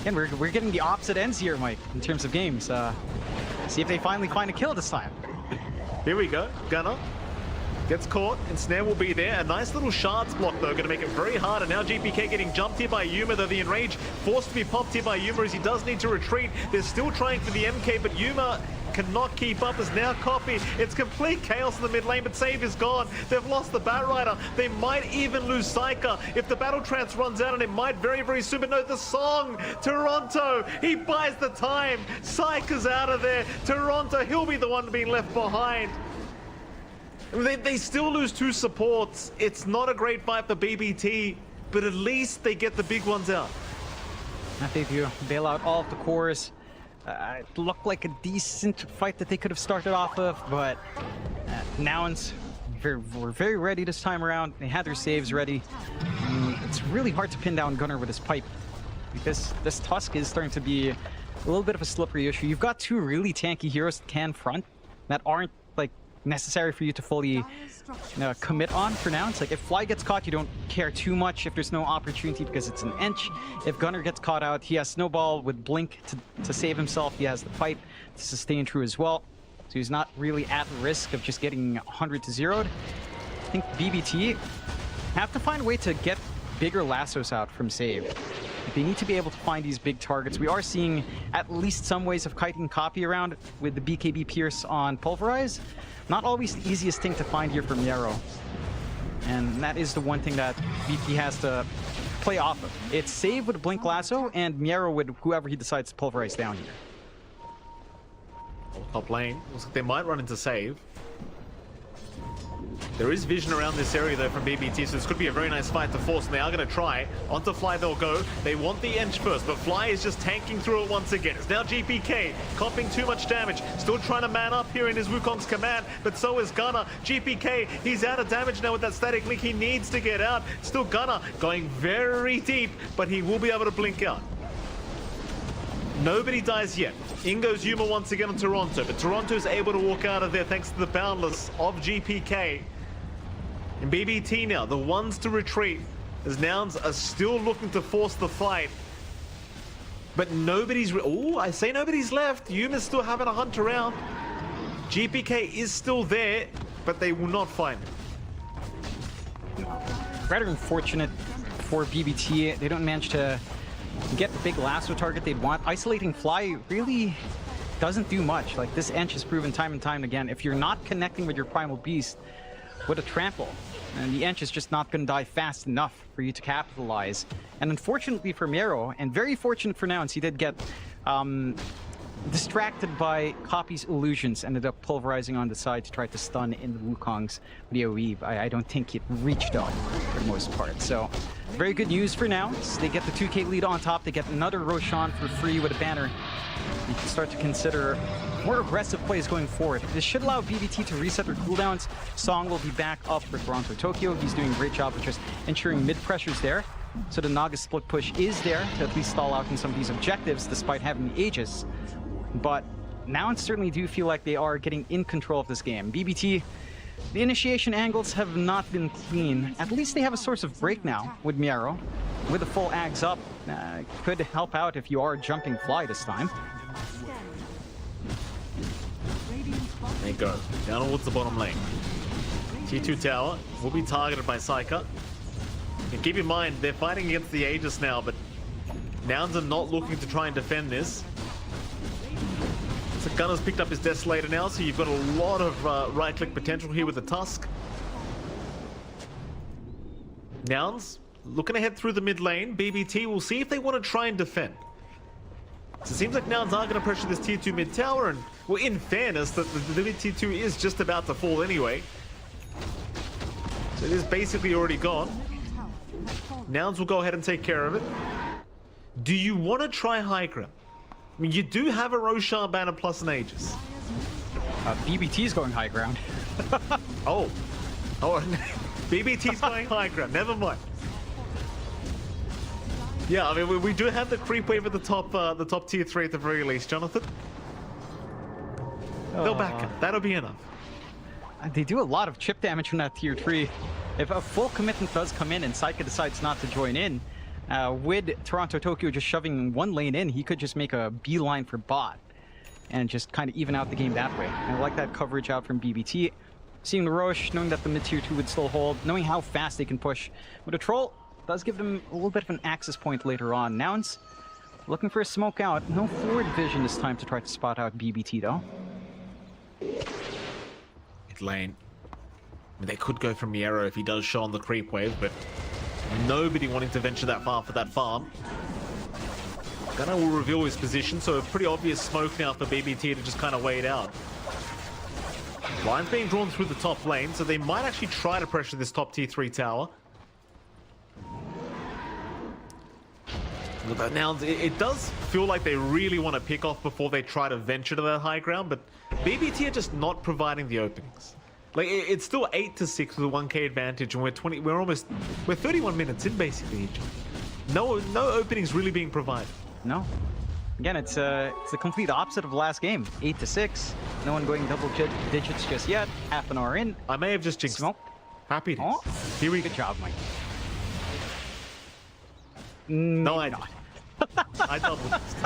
S7: And we're getting the opposite ends here, Mike, in terms of games. See if they finally find a kill this time.
S6: Here we go. Gunner gets caught, and Snare will be there. A nice little shards block, though, going to make it very hard. And now GPK getting jumped here by Yuma, though the Enrage forced to be popped here by Yuma as he does need to retreat. They're still trying for the MK, but Yuma cannot keep up as now Copy. It's complete chaos in the mid lane, but Save is gone. They've lost the Batrider. They might even lose Saika if the Battle Trance runs out, and it might very, very soon. But no, the song, Toronto, he buys the time. Saika's out of there. Toronto, he'll be the one being left behind. They still lose 2 supports. It's not a great fight for BBT, but at least they get the big ones out.
S7: I think you bail out all of the cores. It looked like a decent fight that they could have started off of, but Nouns were very ready this time around. They had their saves ready. It's really hard to pin down Gunner with his pipe, because this Tusk is starting to be a little bit of a slippery issue. You've got 2 really tanky heroes that can front, that aren't like necessary for you to fully commit on for now. It's like if Fly gets caught, you don't care too much if there's no opportunity because it's an inch. If Gunner gets caught out, he has Snowball with Blink to save himself. He has the pipe to sustain true as well. So he's not really at risk of just getting 100 to 0'd. I think BBT have to find a way to get bigger lassos out from Save. They need to be able to find these big targets. We are seeing at least some ways of kiting Copy around with the BKB Pierce on Pulverize. Not always the easiest thing to find here from Yarrow. And that is the one thing that BP has to play off of. It's save with Blink Lasso and Miero with whoever he decides to pulverize down here.
S6: Top lane. Looks like they might run into save. There is vision around this area though from BBT, so this could be a very nice fight to force, and they are going to try. Onto Fly they'll go. They want the Ench first, but Fly is just tanking through it once again. It's now GPK, copping too much damage. Still trying to man up here in his Wukong's command, but so is Gunnar. GPK, he's out of damage now with that static link. He needs to get out. Still Gunnar going very deep, but he will be able to blink out. Nobody dies yet. In goes Yuma once again on Toronto, but Toronto's able to walk out of there thanks to the Boundless of GPK. And BBT now, the ones to retreat, as Nouns are still looking to force the fight. But nobody's... Oh, I say nobody's left. Yuma's still having a hunt around. GPK is still there, but they will not find him.
S7: Rather unfortunate for BBT. They don't manage to get the big lasso target they'd want. Isolating Fly really doesn't do much. Like, this Ench has proven time and time again, if you're not connecting with your Primal Beast with a trample, and the Ench is just not going to die fast enough for you to capitalize. And unfortunately for Miero, and very fortunate for Nouns, he did get distracted by Copy's illusions, ended up pulverizing on the side to try to stun in the Wukong's AoE. I don't think it reached out for the most part. So very good news for Nouns. They get the 2k lead on top. They get another Roshan for free with a banner. You can start to consider more aggressive plays going forward. This should allow BBT to reset their cooldowns. Song will be back up for Toronto Tokyo. He's doing a great job of just ensuring mid pressures there. So the Naga split push is there to at least stall out in some of these objectives despite having the Aegis. But Nouns certainly do feel like they are getting in control of this game. BBT, the initiation angles have not been clean. At least they have a source of break now with Miero. With the full Ags up, could help out if you are jumping Fly this time.
S6: There you go. Down towards the bottom lane. T2 tower will be targeted by Psyker. And keep in mind, they're fighting against the Aegis now, but Nouns are not looking to try and defend this. So Gunner's picked up his Desolator now, so you've got a lot of right-click potential here with the Tusk. Nouns looking to head through the mid lane. BBT will see if they want to try and defend. So it seems like Nouns are going to pressure this tier 2 mid tower, and well, in fairness, the mid tier 2 is just about to fall anyway. So it is basically already gone. Nouns will go ahead and take care of it. Do you want to try high ground? I mean, you do have a Roshan banner plus an Aegis.
S7: BBT's going high ground.
S6: Oh, BBT's going high ground. Never mind. Yeah, I mean, we do have the creep wave at the top tier 3 at the very least, Jonathan. They'll back up. That'll be enough.
S7: They do a lot of chip damage from that tier 3. If a full commitment does come in and Psyka decides not to join in, with Toronto Tokyo just shoving one lane in, he could just make a beeline for bot and just kind of even out the game that way. I like that coverage out from BBT. Seeing the Roche, knowing that the mid tier 2 would still hold, knowing how fast they can push. With a Troll, does give them a little bit of an access point later on. Nouns looking for a smoke out. No forward vision this time to try to spot out BBT though.
S6: Mid lane. I mean, they could go for Miero if he does show on the creep wave, but nobody wanting to venture that far for that farm. Gunnar will reveal his position, so a pretty obvious smoke now for BBT to just kind of wait out. Line's being drawn through the top lane, so they might actually try to pressure this top tier 3 tower. But now it does feel like they really want to pick off before they try to venture to that high ground, but BBT are just not providing the openings. Like, it's still 8-6 with a 1k advantage, and we're 31 minutes in basically. No openings really being provided.
S7: No. Again, it's the complete opposite of last game. 8-6. No one going double digits just yet. Half an hour in.
S6: I may have just jinxed.
S7: Smoke.
S6: Happy days.
S7: Oh,
S6: here we go.
S7: Good job, Mike.
S6: No, I not. I double jinxed.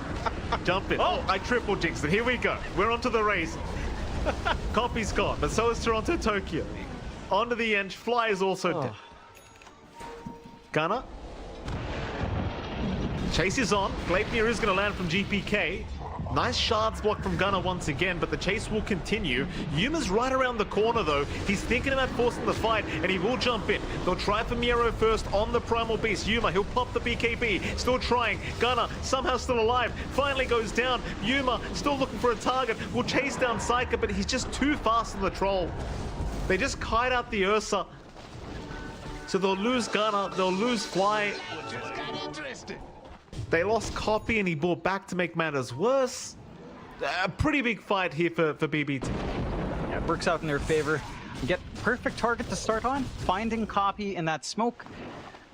S6: Jump in. Oh, I triple jinxed it. Here we go. We're onto the race. Copy's gone, but so is Toronto Tokyo. Onto the Ench. Fly is also dead. Gunner. Chase is on. Gleipnir is going to land from GPK. Nice shards block from Gunnar once again, but the chase will continue. Yuma's right around the corner though. He's thinking about forcing the fight, and he will jump in. They'll try for Miero first on the Primal Beast. Yuma, he'll pop the BKB. Still trying. Gunnar somehow still alive. Finally goes down. Yuma still looking for a target. Will chase down Psyker, but he's just too fast on the troll. They just kite out the Ursa. So they'll lose Gunnar, they'll lose Fly. They lost Copy and he brought back to make matters worse. A pretty big fight here for BBT.
S7: Yeah, it works out in their favor. You get perfect target to start on. Finding Copy in that smoke.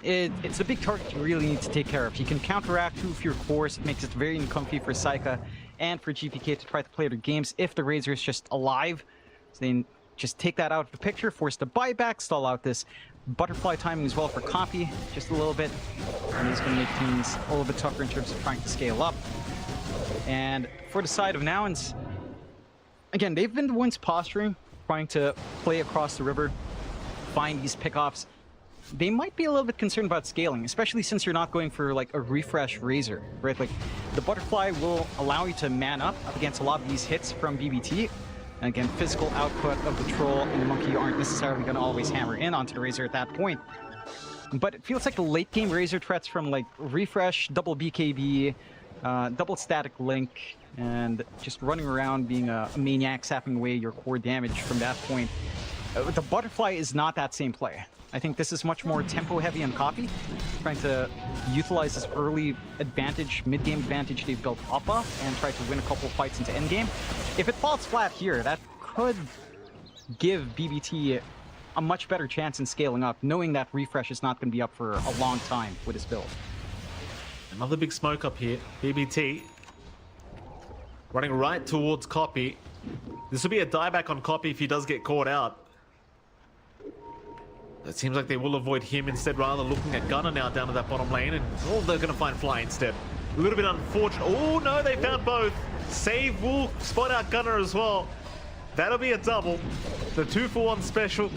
S7: It's a big target you really need to take care of. You can counteract two of your cores. It makes it very uncomfy for Saika and for GPK to try to play their games if the Razor is just alive. So they just take that out of the picture, force the buyback, stall out this butterfly timing as well for Copy, just a little bit. And he's going to make things a little bit tougher in terms of trying to scale up. And for the side of Nouns, again, they've been the ones posturing, trying to play across the river, find these pickoffs. They might be a little bit concerned about scaling, especially since you're not going for like a refresh Razor, right? Like the butterfly will allow you to man up against a lot of these hits from BBT. And again, physical output of the troll and the monkey aren't necessarily going to always hammer in onto the Razor at that point. But it feels like the late game Razor threats from like refresh, double BKB, double static link, and just running around being a maniac, sapping away your core damage from that point. The butterfly is not that same play. I think this is much more tempo heavy and Copy, trying to utilize this early advantage, mid-game advantage they've built up and try to win a couple of fights into endgame. If it falls flat here, that could give BBT a much better chance in scaling up, knowing that refresh is not going to be up for a long time with his build.
S6: Another big smoke up here. BBT running right towards Copy. This will be a dieback on Copy if he does get caught out. It seems like they will avoid him instead, rather looking at Gunnar now down to that bottom lane, and they're going to find Fly instead. A little bit unfortunate. Oh no, they found both. Save will spot out Gunnar as well. That'll be a double. The 2-for-1 special.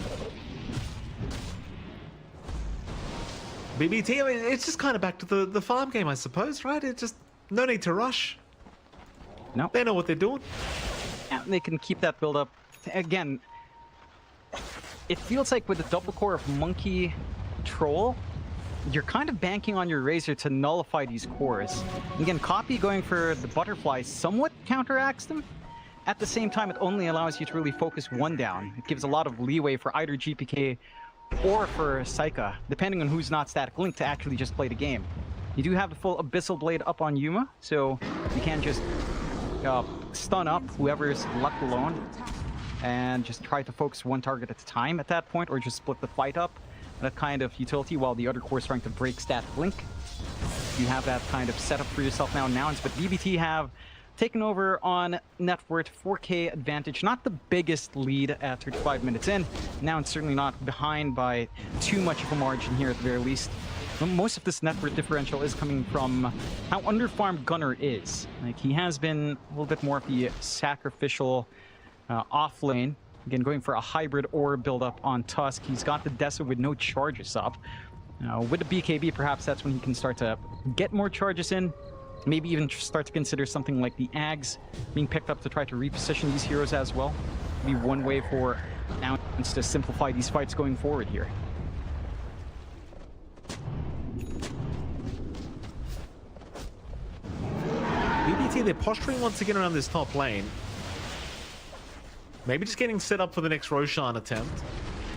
S6: BBT, I mean, it's just kind of back to the farm game, I suppose, right? It's just no need to rush.
S7: No.
S6: They know what they're doing.
S7: Yeah, they can keep that build up. Again, it feels like with the double core of Monkey Troll, you're kind of banking on your Razor to nullify these cores. Again, Copy going for the butterfly somewhat counteracts them. At the same time, it only allows you to really focus one down. It gives a lot of leeway for either GPK or for Saika, depending on who's not static linked, to actually just play the game. You do have the full Abyssal Blade up on Yuma, so you can just stun up whoever's left alone and just try to focus one target at a time at that point, or just split the fight up. That kind of utility while the other core is trying to break static link. You have that kind of setup for yourself now in Nouns, but BBT have taken over on net worth, 4K advantage. Not the biggest lead at 35 minutes in. Nouns certainly not behind by too much of a margin here at the very least. Most of this net worth differential is coming from how underfarmed Gunnar is. Like, he has been a little bit more of the sacrificial off lane. Again, going for a hybrid ore build-up on Tusk. He's got the Dessa with no charges up. With the BKB, perhaps that's when he can start to get more charges in. Maybe even start to consider something like the Ags being picked up to try to reposition these heroes as well. Be one way for Nouns to simplify these fights going forward here.
S6: BBT, they're posturing once again around this top lane. Maybe just getting set up for the next Roshan attempt.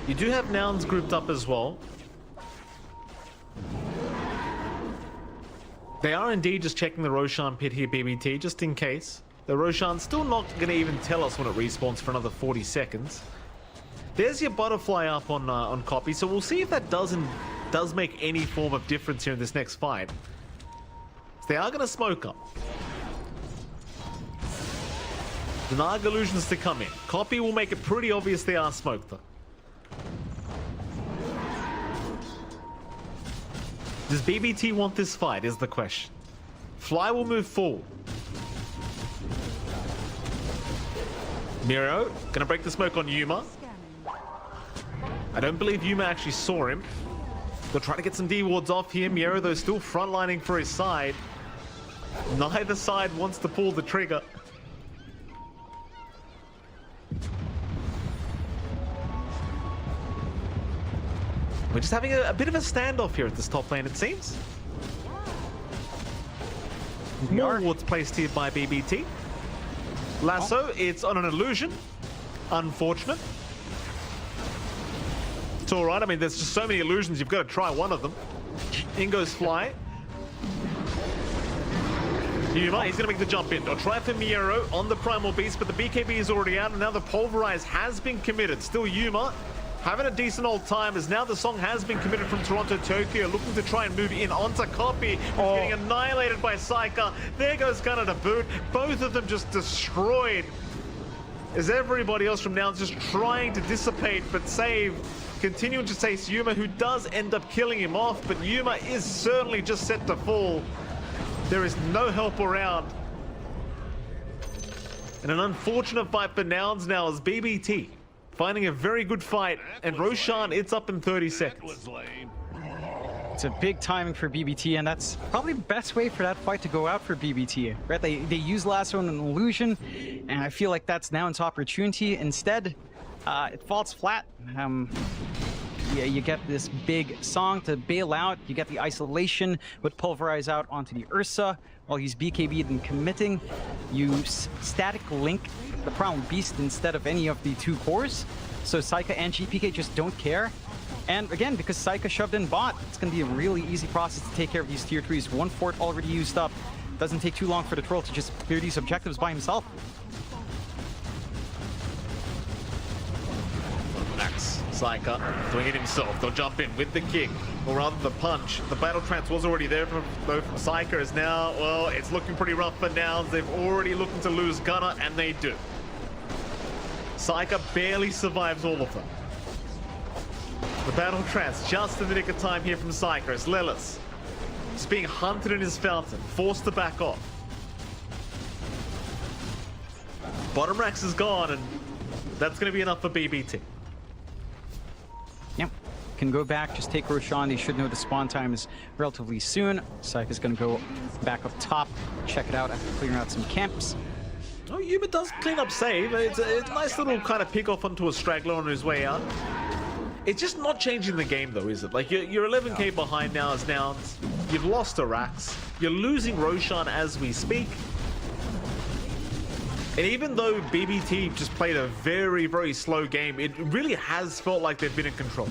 S6: You do have Nouns grouped up as well. They are indeed just checking the Roshan pit here, BBT, just in case. The Roshan's still not going to even tell us when it respawns for another 40 seconds. There's your butterfly up on Copy, so we'll see if that does make any form of difference here in this next fight. So they are going to smoke up. The Naga illusions to come in. Copy will make it pretty obvious they are smoked though. Does BBT want this fight is the question. Fly will move forward. Miro gonna break the smoke on Yuma. I don't believe Yuma actually saw him. They'll try to get some D wards off here. Miro though still frontlining for his side. Neither side wants to pull the trigger. We're just having a bit of a standoff here at this top lane, it seems. More wards placed here by BBT. Lasso, it's on an illusion. Unfortunate. It's all right. I mean, there's just so many illusions. You've got to try one of them. In goes Fly. Yuma, he's going to make the jump in. They'll try for Miero on the Primal Beast, but the BKB is already out, and now the Pulverize has been committed. Still Yuma having a decent old time, as now the song has been committed from Toronto Tokyo, looking to try and move in onto Copy, who's getting annihilated by Saika. There goes Gunner to boot. Both of them just destroyed, as everybody else from Nouns just trying to dissipate, but save. Continuing to chase Yuma, who does end up killing him off, but Yuma is certainly just set to fall. There is no help around. And an unfortunate fight for Nouns now as BBT finding a very good fight, and Roshan, it's up in 30 seconds.
S7: It's a big timing for BBT, and that's probably the best way for that fight to go out for BBT, right? They use Lasso and an illusion, and I feel like that's Nouns' opportunity. Instead, it falls flat. Yeah, you get this big song to bail out. You get the isolation with Pulverize out onto the Ursa while he's BKB'd and committing. You static link the Primal Beast instead of any of the two cores. So Saika and GPK just don't care. And again, because Saika shoved in bot, it's going to be a really easy process to take care of these tier 3s. One fort already used up. Doesn't take too long for the troll to just clear these objectives by himself.
S6: Saika doing it himself. They'll jump in with the kick, or rather the punch. The battle trance was already there from Saika, is now, well, it's looking pretty rough for Nouns. They've already looking to lose Gunner, and they do. Saika barely survives all of them. The battle trance just in the nick of time here from Saika as Lelis just being hunted in his fountain, forced to back off. Bottom racks is gone, and that's going to be enough for BBT.
S7: Yep. Can go back, just take Roshan. They should know the spawn time is relatively soon. Saika's going to go back up top, check it out after clearing out some camps.
S6: Oh, Yuma does clean up save. It's a nice little kind of pick off onto a straggler on his way out. It's just not changing the game though, is it? Like, you're 11k behind now as Nouns. You've lost to Rax. You're losing Roshan as we speak. And even though BBT just played a very, very slow game, it really has felt like they've been in control.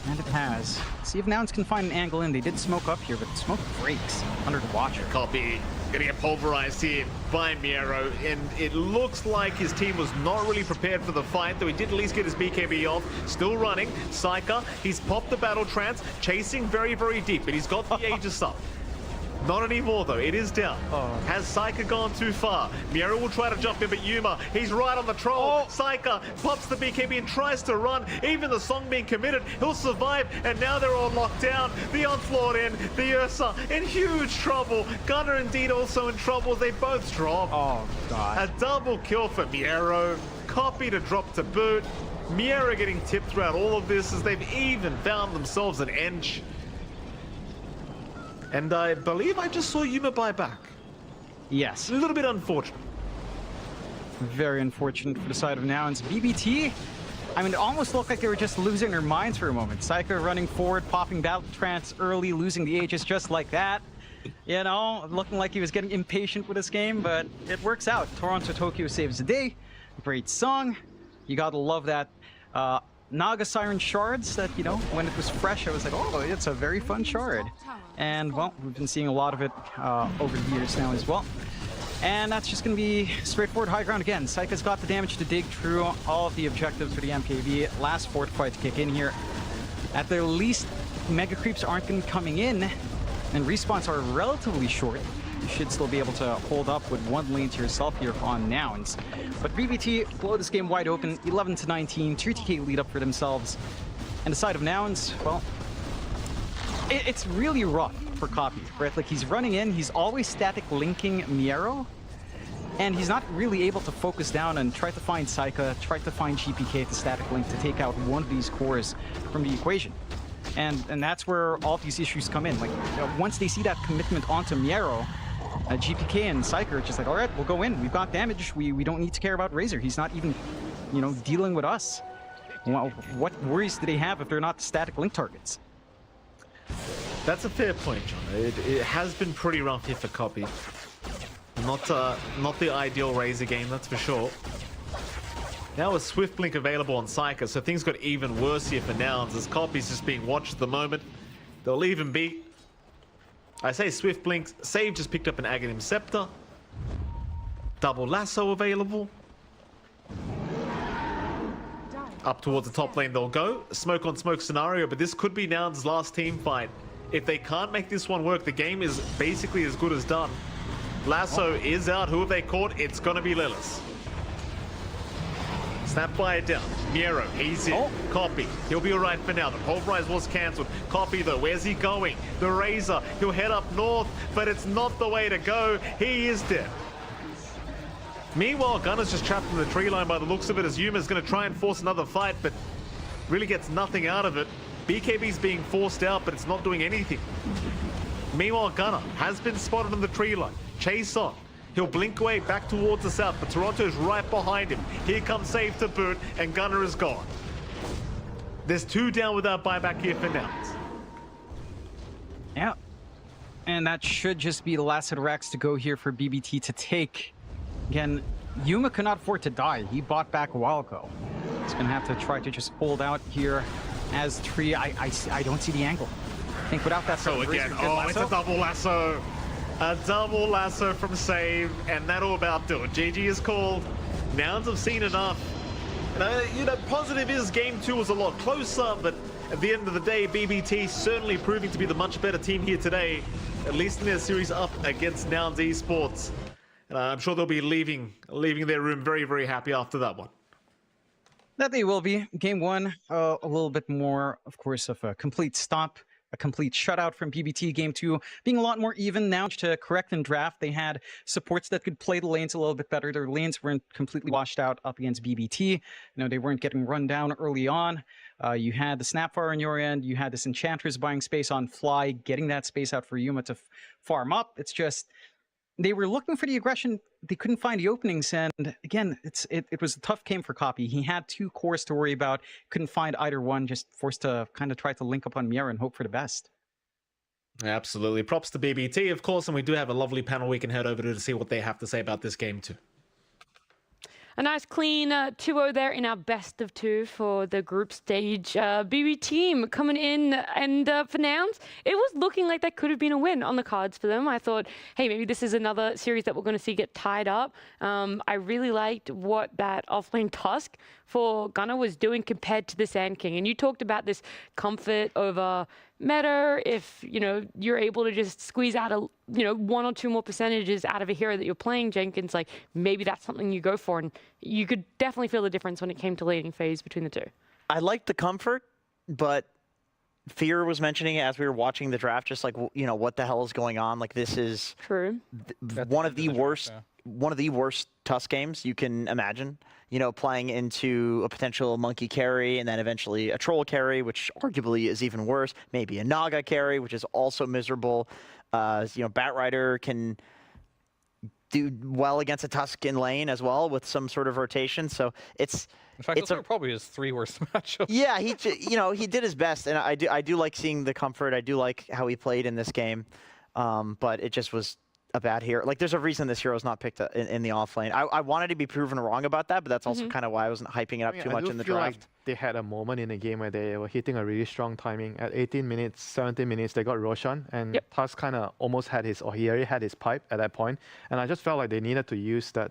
S7: And it has. See if Nouns can find an angle in. They did smoke up here, but the smoke breaks under the Watcher.
S6: Copy. Gonna get pulverized here by Miero, and it looks like his team was not really prepared for the fight, though he did at least get his BKB off. Still running. Saika, he's popped the battle trance, chasing very, very deep, but he's got the Aegis up. Not anymore though, it is down. Has Saika gone too far? Miero will try to jump in, but Yuma, he's right on the troll. Saika pops the BKB and tries to run. Even the song being committed, he'll survive, and now they're all locked down. The onslaught in, the Ursa in huge trouble. Gunner indeed also in trouble. They both drop.
S7: Oh god.
S6: A double kill for Miero. Copy to drop to boot. Miero getting tipped throughout all of this as they've even found themselves an Ench. And I believe I just saw Yuma buy back.
S7: Yes.
S6: A little bit unfortunate.
S7: Very unfortunate for the side of Nouns. BBT, I mean, it almost looked like they were just losing their minds for a moment. Saika running forward, popping battle trance early, losing the Aegis just like that. You know, looking like he was getting impatient with this game, but it works out. Toronto Tokyo saves the day. Great song. You gotta love that. Naga Siren shards that, you know, when it was fresh, I was like, oh, it's a very fun shard. And, well, we've been seeing a lot of it over the years now as well. And that's just going to be straightforward high ground again. Saika's got the damage to dig through all of the objectives for the MKB. Last fort fight to kick in here. At the least, mega creeps aren't going to be coming in, and respawns are relatively short. You should still be able to hold up with one lane to yourself here on Nouns. But BBT blow this game wide open, 11-19, 3TK lead up for themselves. And the side of Nouns, well, it's really rough for Copy, right? Like, he's running in, he's always static linking Miero, and he's not really able to focus down and try to find Saika, try to find GPK to static link to take out one of these cores from the equation. And that's where all these issues come in. Like, once they see that commitment onto Miero, GPK and Psyker are just like, all right, we'll go in. We've got damage. We don't need to care about Razor. He's not even, dealing with us. Well, what worries do they have if they're not static link targets?
S6: That's a fair point, John. It has been pretty rough here for Copy. Not the ideal Razor game, that's for sure. Now a Swift Blink available on Psyker, so things got even worse here for Nouns as Copy's just being watched at the moment. They'll leave him be. I say Swift Blink. Save just picked up an Aghanim Scepter. Double Lasso available. Up towards the top lane they'll go. Smoke on smoke scenario, but this could be Nouns' last team fight. If they can't make this one work, the game is basically as good as done. Lasso is out. Who have they caught? It's going to be Lilith. Snap fire down. Miero, he's in. Copy. He'll be alright for now. The Pulverize was cancelled. Copy though, where's he going? The Razor, he'll head up north, but it's not the way to go. He is dead. Meanwhile, Gunner's just trapped in the tree line by the looks of it as Yuma's going to try and force another fight, but really gets nothing out of it. BKB's being forced out, but it's not doing anything. Meanwhile, Gunner has been spotted on the tree line. Chase on. He'll blink away back towards the south, but Toronto's right behind him. Here comes Save to boot, and Gunner is gone. There's 2 down without buyback here for Nouns.
S7: Yeah. And that should just be the last of Rex to go here for BBT to take. Again, Yuma cannot afford to die. He bought back a while ago. He's going to have to try to just hold out here as Tree. I don't see the angle. I think without that...
S6: So again, it's a double lasso. A double lasso from Save, and that'll about do it. GG is called. Nouns have seen enough. Positive is Game 2 was a lot closer, but at the end of the day, BBT certainly proving to be the much better team here today, at least in their series up against Nouns Esports. And I'm sure they'll be leaving their room very, very happy after that one.
S7: That they will be. Game 1, a little bit more, of course, of a complete stop. A complete shutout from BBT. Game 2 being a lot more even now to correct and draft. They had supports that could play the lanes a little bit better. Their lanes weren't completely washed out up against BBT. They weren't getting run down early on. You had the Snapfire on your end. You had this Enchantress buying space on Fly, getting that space out for Yuma to farm up. It's just... they were looking for the aggression. They couldn't find the openings. And again, it was a tough game for Copy. He had 2 cores to worry about. Couldn't find either one. Just forced to kind of try to link up on Miera and hope for the best.
S6: Absolutely. Props to BBT, of course. And we do have a lovely panel we can head over to see what they have to say about this game too.
S3: A nice clean 2-0 there in our best of 2 for the group stage. BB team coming in, and for Nouns, it was looking like that could have been a win on the cards for them. I thought, hey, maybe this is another series that we're going to see get tied up. I really liked what that offlane Tusk for Gunner was doing compared to the Sand King. And you talked about this comfort over meta. If you're able to just squeeze out a 1 or 2 more percentages out of a hero that you're playing, Jenkins, like maybe that's something you go for, and you could definitely feel the difference when it came to laning phase between the 2.
S1: I liked the comfort, but Fear was mentioning it as we were watching the draft, just like what the hell is going on? Like this is
S3: true.
S1: One of the worst Tusk games you can imagine. Playing into a potential monkey carry and then eventually a troll carry, which arguably is even worse. Maybe a Naga carry, which is also miserable. Batrider can do well against a Tusk in lane as well with some sort of rotation. So it's...
S2: in fact, those are probably his 3 worst matchups.
S1: Yeah, he did his best, and I do like seeing the comfort. I do like how he played in this game, but it just was a bad hero. Like, there's a reason this hero is not picked in the offlane. I wanted to be proven wrong about that, but that's also kind of why I wasn't hyping it up too much in the draft.
S4: Like they had a moment in the game where they were hitting a really strong timing. At 18 minutes, 17 minutes, they got Roshan, and Tusk kind of almost had he already had his pipe at that point. And I just felt like they needed to use that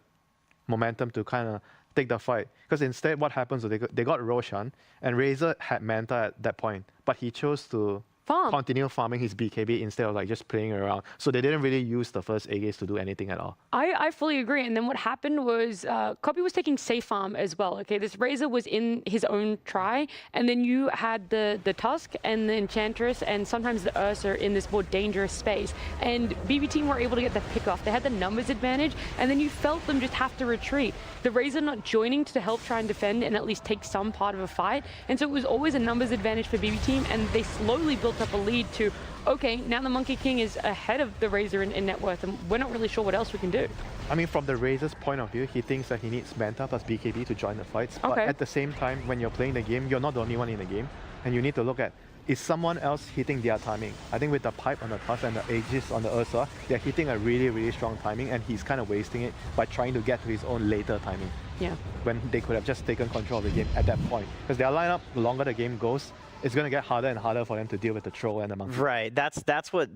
S4: momentum to kind of take the fight. Because instead, what happens is they got Roshan, and Razor had Manta at that point, but he chose to continue farming his BKB instead of like just playing around. So they didn't really use the first 8 games to do anything at all.
S3: I fully agree. And then what happened was Copy was taking safe farm as well. Okay, this Razor was in his own try, and then you had the Tusk and the Enchantress and sometimes the Ursa in this more dangerous space. And BB team were able to get the pick off. They had the numbers advantage, and then you felt them just have to retreat. The Razor not joining to help try and defend and at least take some part of a fight. And so it was always a numbers advantage for BB team, and they slowly built up a lead to, okay, now the Monkey King is ahead of the Razor in net worth, and we're not really sure what else we can do.
S4: I mean, from the Razor's point of view, he thinks that he needs Manta plus BKB to join the fights. But at the same time, when you're playing the game, you're not the only one in the game, and you need to look at, is someone else hitting their timing? I think with the pipe on the Tusk and the Aegis on the Ursa, they're hitting a really, really strong timing, and he's kind of wasting it by trying to get to his own later timing.
S3: Yeah.
S4: When they could have just taken control of the game at that point. Because their lineup, the longer the game goes, it's going to get harder and harder for them to deal with the troll and the monkey.
S1: Right. That's what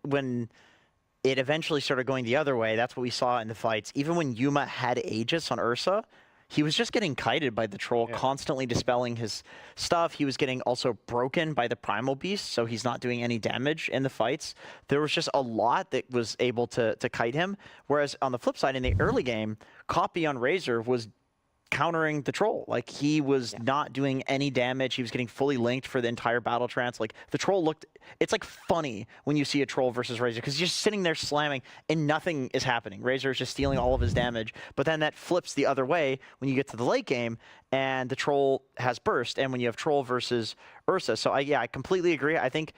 S1: when it eventually started going the other way, that's what we saw in the fights. Even when Yuma had Aegis on Ursa, he was just getting kited by the troll, constantly dispelling his stuff. He was getting also broken by the Primal Beast, so he's not doing any damage in the fights. There was just a lot that was able to kite him. Whereas on the flip side, in the early game, Copy on Razor was countering the troll. Like, he was not doing any damage. He was getting fully linked for the entire battle trance. Like, the troll looked, it's like funny when you see a troll versus Razor, because he's just sitting there slamming and nothing is happening. Razor is just stealing all of his damage. But then that flips the other way when you get to the late game and the troll has burst, and when you have troll versus Ursa. So I completely agree. I think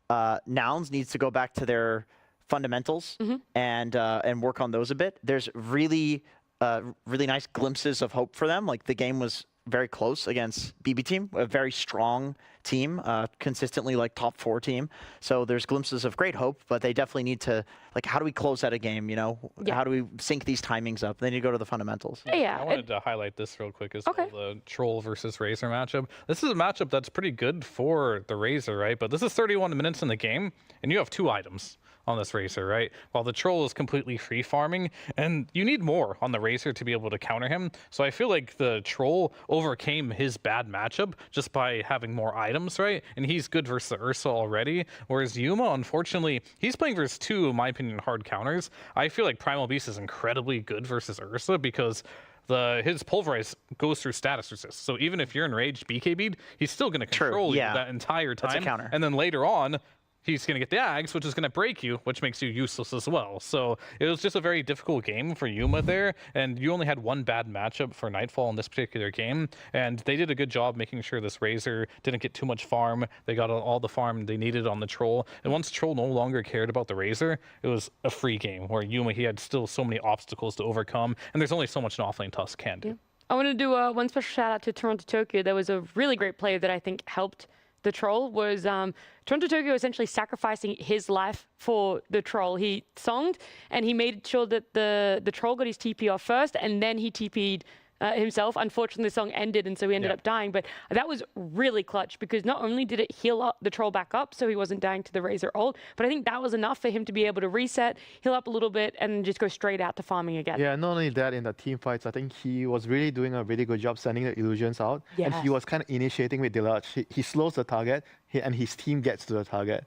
S1: Nouns needs to go back to their fundamentals and work on those a bit. There's really nice glimpses of hope for them. Like, the game was very close against BB team, a very strong team, consistently like top 4 team. So there's glimpses of great hope, but they definitely need to, like, how do we close out a game, you know? How do we sync these timings up? They need to go to the fundamentals.
S2: I wanted to highlight this real quick as well, the Troll versus Razor matchup. This is a matchup that's pretty good for the Razor, right? But this is 31 minutes in the game, and you have 2 items on this Razor, right? While the troll is completely free farming, and you need more on the Razor to be able to counter him. So I feel like the troll overcame his bad matchup just by having more items, right? And he's good versus the Ursa already. Whereas Yuma, unfortunately, he's playing versus 2, in my opinion, hard counters. I feel like Primal Beast is incredibly good versus Ursa because his pulverize goes through status resist. So even if you're enraged BKB'd, he's still going to control you that entire time.
S1: That's a counter.
S2: And then later on, he's going to get the Ags, which is going to break you, which makes you useless as well. So it was just a very difficult game for Yuma there, and you only had 1 bad matchup for Nightfall in this particular game, and they did a good job making sure this Razor didn't get too much farm. They got all the farm they needed on the Troll, and once Troll no longer cared about the Razor, it was a free game, where Yuma, he had still so many obstacles to overcome, and there's only so much an offlane Tusk can do.
S3: I want to do one special shout out to Toronto Tokyo. There was a really great play that I think helped the troll. Was Toronto Tokyo essentially sacrificing his life for the troll. He songed and he made sure that the troll got his TP off first, and then he TP'd himself. Unfortunately, the song ended, and so he ended up dying. But that was really clutch, because not only did it heal up the troll back up so he wasn't dying to the Razor ult, but I think that was enough for him to be able to reset, heal up a little bit, and just go straight out to farming again.
S4: Yeah, not only that, in the team fights, I think he was really doing a really good job sending the illusions out. And he was kind of initiating with Deluge. He slows the target, and his team gets to the target.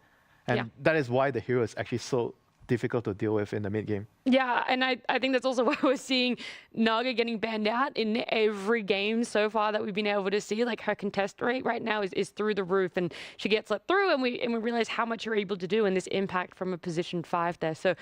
S4: And that is why the hero is actually so difficult to deal with in the mid game.
S3: Yeah, and I think that's also why we're seeing Naga getting banned out in every game so far that we've been able to see. Like, her contest rate right now is through the roof, and she gets let through, and we realize how much you're able to do in this impact from a position 5 there. So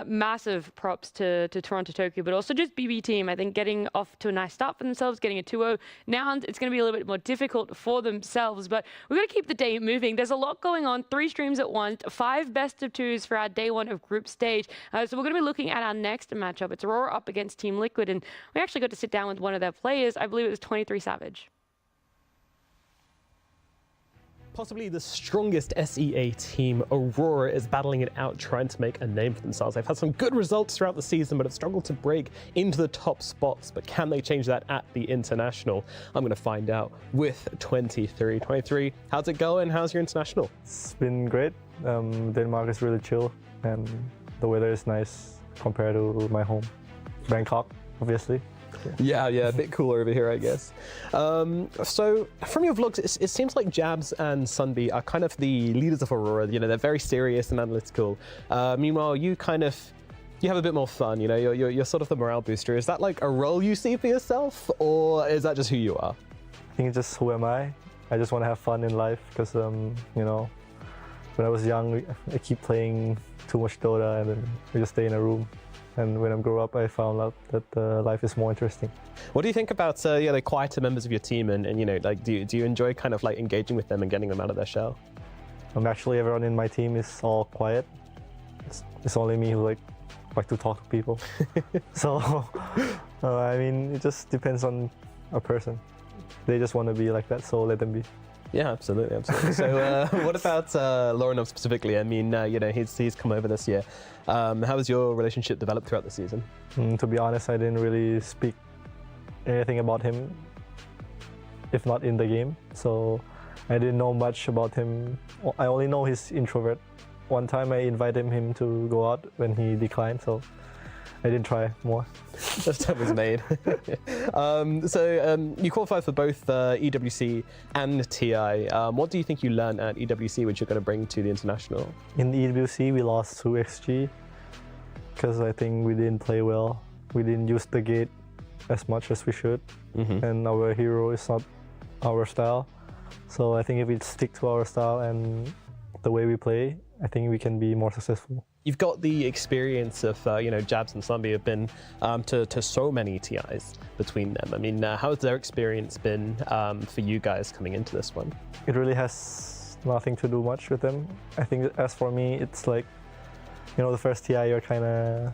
S3: massive props to Toronto Tokyo, but also just BB team. I think getting off to a nice start for themselves, getting a 2-0. Now it's going to be a little bit more difficult for themselves, but we're going to keep the day moving. There's a lot going on, 3 streams at once, 5 best of 2s for our day 1 of group stage. So we're going to be looking at our next matchup. It's Aurora up against Team Liquid, and we actually got to sit down with one of their players. I believe it was 23 Savage.
S8: Possibly the strongest SEA team, Aurora, is battling it out, trying to make a name for themselves. They've had some good results throughout the season, but have struggled to break into the top spots. But can they change that at the International? I'm going to find out with 23. 23, how's it going? How's your International?
S9: It's been great. Denmark is really chill, and the weather is nice compared to my home, Bangkok, obviously.
S8: Yeah, a bit cooler over here, I guess. So from your vlogs, it seems like Jabs and Sunby are kind of the leaders of Aurora. You know, they're very serious and analytical. Meanwhile, you have a bit more fun. You know, you're sort of the morale booster. Is that like a role you see for yourself, or is that just who you are?
S9: I think it's just who am I. I just want to have fun in life because, you know, when I was young, I keep playing too much Dota and then we just stay in a room. And when I grew up, I found out that life is more interesting.
S8: What do you think about the quieter members of your team, and you know, like, do you enjoy kind of like engaging with them and getting them out of their shell?
S9: Actually, everyone in my team is all quiet. It's only me who like to talk to people. So, I mean, it just depends on a person. They just want to be like that, so let them be.
S8: Yeah, absolutely. So, what about Laurenov specifically? I mean, you know, he's come over this year. How has your relationship developed throughout the season?
S9: To be honest, I didn't really speak anything about him, if not in the game. So I didn't know much about him. I only know he's introvert. One time I invited him to go out when he declined, so I didn't try more.
S8: That time was made. So you qualified for both EWC and TI. What do you think you learned at EWC which you're going to bring to the International?
S9: In the EWC, we lost 2 XG because I think we didn't play well. We didn't use the gate as much as we should, and our hero is not our style. So I think if we stick to our style and the way we play, I think we can be more successful.
S8: You've got the experience of, you know, Jabs and Sunby have been to so many TIs between them. I mean, how has their experience been for you guys coming into this one?
S9: It really has nothing to do much with them. I think as for me, it's like, you know, the first TI you're kind of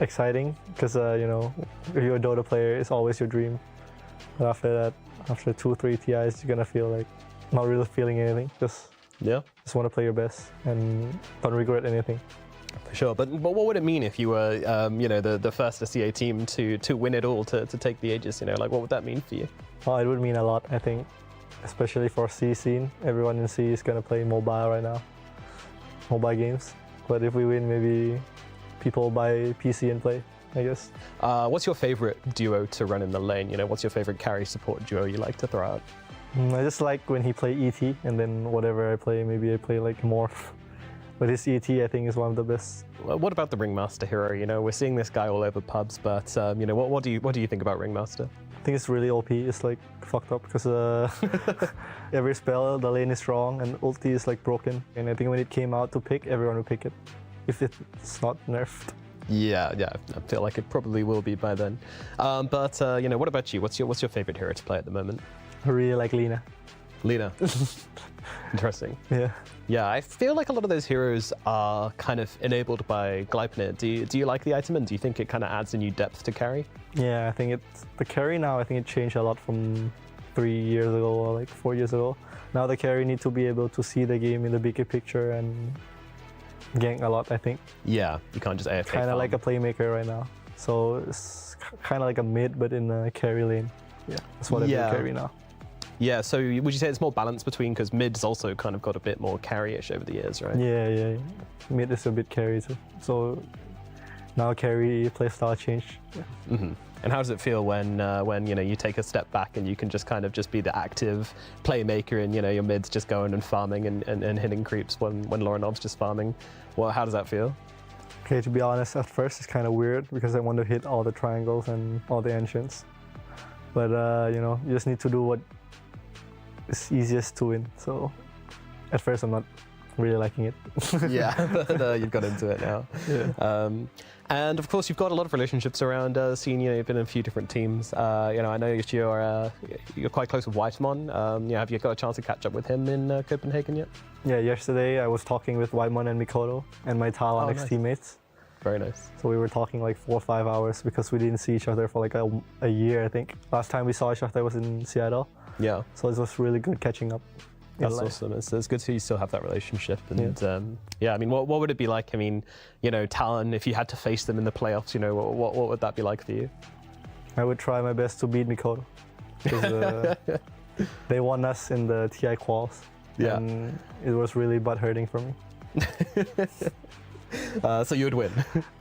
S9: exciting because, you know, if you're a Dota player, it's always your dream. But after that, after 2-3 TIs, you're gonna feel like not really feeling anything. Just want to play your best and don't regret anything.
S8: For sure, but what would it mean if you were, you know, the first SEA team to win it all, to take the Aegis? You know, like, what would that mean for you?
S9: Well, it would mean a lot, I think, especially for C scene. Everyone in C is gonna play mobile right now, mobile games. But if we win, maybe people buy PC and play, I guess.
S8: What's your favorite duo to run in the lane? You know, what's your favorite carry support duo you like to throw out?
S9: I just like when he play ET, and then whatever I play, maybe I play like Morph. But his ET, I think, is one of the best.
S8: Well, what about the Ringmaster hero? You know, we're seeing this guy all over pubs, but you know, what do you think about Ringmaster?
S9: I think it's really OP. It's like fucked up because every spell the lane is strong and ulti is like broken. And I think when it came out to pick, everyone would pick it, if it's not nerfed.
S8: Yeah, I feel like it probably will be by then. But you know, what about you? What's your favorite hero to play at the moment?
S9: I really like Lina.
S8: Lina. Interesting.
S9: Yeah.
S8: Yeah, I feel like a lot of those heroes are kind of enabled by Glypnir. Do you like the item, and do you think it kind of adds a new depth to carry?
S9: Yeah, I think it's the carry now. I think it changed a lot from 3 years ago or like 4 years ago. Now the carry need to be able to see the game in the bigger picture and gank a lot, I think.
S8: Yeah, you can't just AFK.
S9: Kind of like a playmaker right now. So it's kind of like a mid, but in a carry lane. Yeah, that's what I do carry now.
S8: Yeah, so would you say it's more balanced between, because mid's also kind of got a bit more carry-ish over the years, right?
S9: Yeah. Mid is a bit carry too. So now carry playstyle changed. Yeah.
S8: And how does it feel when you know, you take a step back and you can just kind of just be the active playmaker, and you know, your mid's just going and farming and hitting creeps when Laurenov's just farming? Well, how does that feel?
S9: Okay, to be honest, at first it's kind of weird because I want to hit all the triangles and all the ancients. But you know, you just need to do what is easiest to win. So at first I'm not really liking it.
S8: Yeah, but you've got into it now.
S9: Yeah.
S8: And of course, you've got a lot of relationships around scene. You know, you've been in a few different teams. You know, I know you're quite close with Whitemon. You know, have you got a chance to catch up with him in Copenhagen yet?
S9: Yeah, yesterday I was talking with Whitemon and Mikoto and my Talon ex-teammates.
S8: Very nice.
S9: So we were talking like 4 or 5 hours because we didn't see each other for like a year, I think. Last time we saw each other was in Seattle.
S8: Yeah.
S9: So it was really good catching up.
S8: That's awesome. It's good to still have that relationship. And yeah, I mean, what would it be like? I mean, you know, Talon, if you had to face them in the playoffs, you know, what would that be like for you?
S9: I would try my best to beat Mikoto. Because they won us in the TI quals.
S8: Yeah.
S9: And it was really butt hurting for me.
S8: So you would win.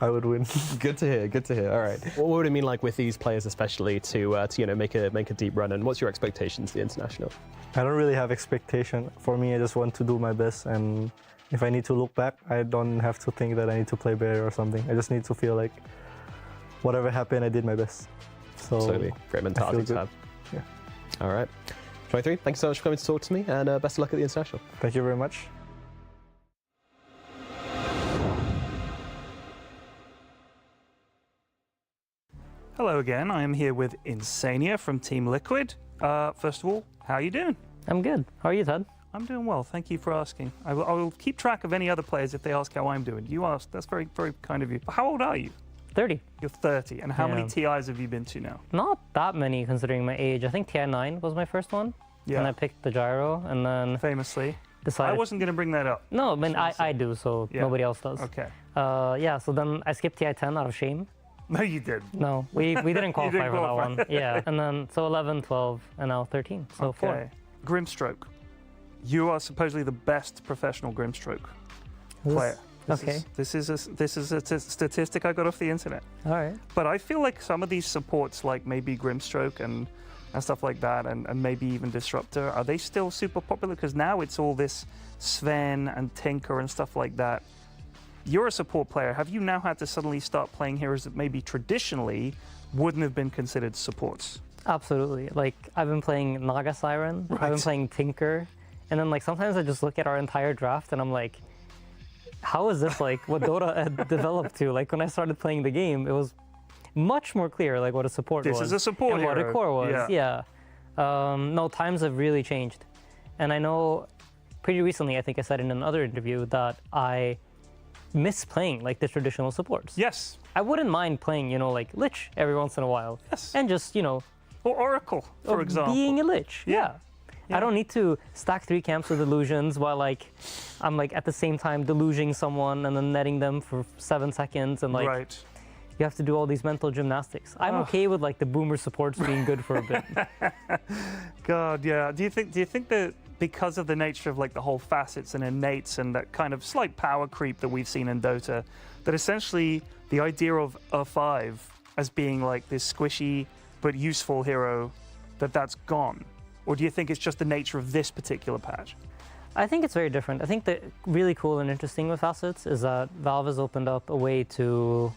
S9: I would win.
S8: Good to hear. Good to hear. All right. What would it mean like with these players, especially to you know make a deep run? And what's your expectations for the international?
S9: I don't really have expectation. For me, I just want to do my best, and if I need to look back, I don't have to think that I need to play better or something. I just need to feel like whatever happened, I did my best. So
S8: absolutely. Great mentality to have.
S9: Yeah.
S8: All right. 23, thank you so much for coming to talk to me, and best of luck at the international.
S9: Thank you very much.
S10: Hello again, I am here with Insania from Team Liquid. First of all, how are you doing?
S11: I'm good. How are you, Todd?
S10: I'm doing well, thank you for asking. I will keep track of any other players if they ask how I'm doing. You asked, that's very, very kind of you. How old are you?
S11: 30.
S10: You're 30, and how many TIs have you been to now?
S11: Not that many considering my age. I think TI 9 was my first one.
S10: Yeah.
S11: And I picked the gyro, and then
S10: famously.
S11: Decided...
S10: I wasn't going to bring that up.
S11: No, I mean, I do, so nobody else does.
S10: Okay.
S11: Yeah, so then I skipped TI 10 out of shame.
S10: No, you did.
S11: No, we didn't qualify for that one. Yeah, and then so 11, 12, and now 13, so 4.
S10: Grimstroke. You are supposedly the best professional Grimstroke player. This is a statistic I got off the internet.
S11: All right.
S10: But I feel like some of these supports, like maybe Grimstroke and stuff like that, and maybe even Disruptor, are they still super popular? Because now it's all this Sven and Tinker and stuff like that. You're a support player. Have you now had to suddenly start playing heroes that maybe traditionally wouldn't have been considered supports?
S11: Absolutely. Like, I've been playing Naga Siren, I've been playing Tinker, and then like sometimes I just look at our entire draft and I'm like, how is this like what Dota had developed to? Like when I started playing the game, it was much more clear like what a support was.
S10: This is a support
S11: and
S10: hero.
S11: what a core was. Yeah. No, times have really changed. And I know pretty recently, I think I said in another interview that I miss playing like the traditional supports.
S10: Yes.
S11: I wouldn't mind playing, you know, like Lich every once in a while.
S10: Yes.
S11: And just, you know.
S10: Or Oracle, for example.
S11: Being a Lich. Yeah. I don't need to stack 3 camps with illusions while like I'm like at the same time deluging someone and then netting them for 7 seconds and like you have to do all these mental gymnastics. I'm okay with like the boomer supports being good for a bit.
S10: God, yeah. Do you think that because of the nature of like the whole facets and innates and that kind of slight power creep that we've seen in Dota, that essentially the idea of a 5 as being like this squishy but useful hero, that's gone? Or do you think it's just the nature of this particular patch?
S11: I think it's very different. I think that really cool and interesting with facets is that Valve has opened up a way to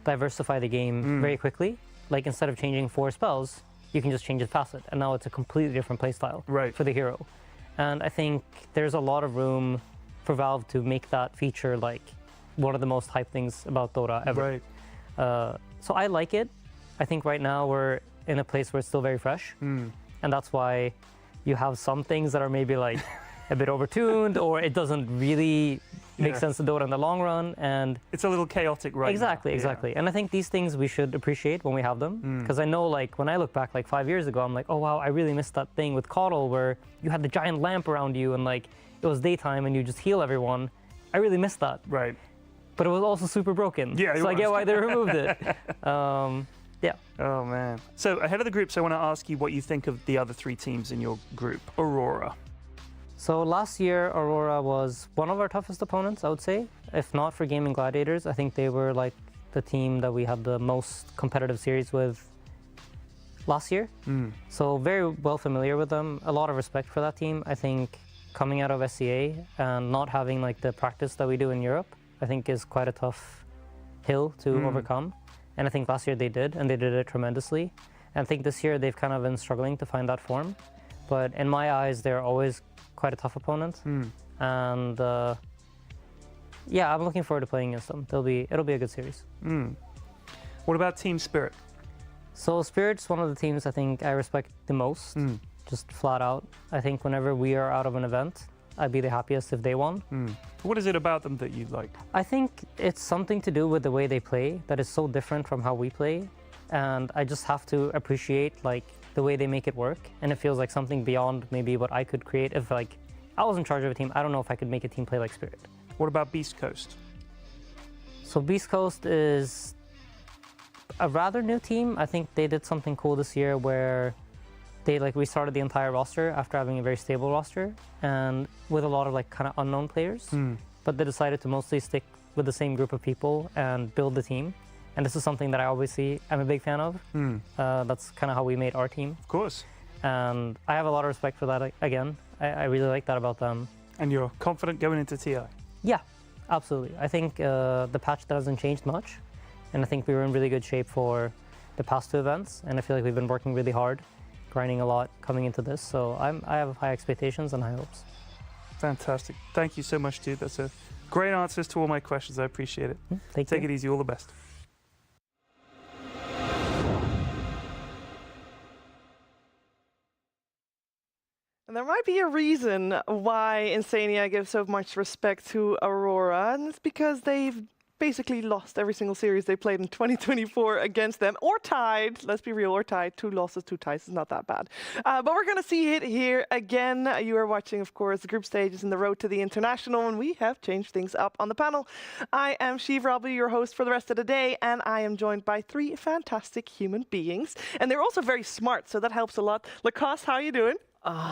S11: diversify the game very quickly. Like instead of changing 4 spells, you can just change a facet, and now it's a completely different playstyle for the hero. And I think there's a lot of room for Valve to make that feature like one of the most hyped things about Dota ever. So I like it. I think right now we're in a place where it's still very fresh. And that's why you have some things that are maybe like a bit overtuned, or it doesn't really make sense to Dota in the long run. And
S10: it's a little chaotic right now.
S11: Exactly. And I think these things we should appreciate when we have them. Because I know like when I look back like 5 years ago, I'm like, oh wow, I really missed that thing with Coddle where you had the giant lamp around you and like it was daytime and you just heal everyone. I really missed that.
S10: Right.
S11: But it was also super broken. Yeah. So I get why they removed it. Yeah.
S10: Oh man. So ahead of the groups, I want to ask you what you think of the other 3 teams in your group. Aurora.
S11: So last year, Aurora was one of our toughest opponents, I would say. If not for Gaming Gladiators, I think they were like the team that we had the most competitive series with last year. So very well familiar with them. A lot of respect for that team. I think coming out of SCA and not having like the practice that we do in Europe, I think is quite a tough hill to overcome. And I think last year they did, and they did it tremendously. And I think this year they've kind of been struggling to find that form. But in my eyes, they're always quite a tough opponent. And yeah, I'm looking forward to playing against them. It'll be a good series.
S10: What about Team Spirit?
S11: So Spirit's one of the teams I think I respect the most, just flat out. I think whenever we are out of an event, I'd be the happiest if they won.
S10: What is it about them that you like?
S11: I think it's something to do with the way they play that is so different from how we play. And I just have to appreciate like the way they make it work. And it feels like something beyond maybe what I could create. If like I was in charge of a team, I don't know if I could make a team play like Spirit.
S10: What about Beast Coast?
S11: So Beast Coast is a rather new team. I think they did something cool this year where they like restarted the entire roster after having a very stable roster and with a lot of like kind of unknown players. But they decided to mostly stick with the same group of people and build the team. And this is something that I obviously am a big fan of. That's kind of how we made our team.
S10: Of course.
S11: And I have a lot of respect for that again. I really like that about them.
S10: And you're confident going into TI?
S11: Yeah, absolutely. I think the patch hasn't changed much. And I think we were in really good shape for the past 2 events. And I feel like we've been working really hard, grinding a lot coming into this. So I have high expectations and high hopes.
S10: Fantastic. Thank you so much, dude. That's a great answers to all my questions. I appreciate it.
S11: Thank you.
S10: Take it easy. All the best.
S12: And there might be a reason why Insania gives so much respect to Aurora, and it's because they've basically lost every single series they played in 2024 against them, or tied. Let's be real, or tied. 2 losses, 2 ties is not that bad. But we're going to see it here again. You are watching, of course, the group stages in the road to the international, and we have changed things up on the panel. I am Shiva, I'll be your host for the rest of the day, and I am joined by 3 fantastic human beings. And they're also very smart, so that helps a lot. Lacoste, how are you doing?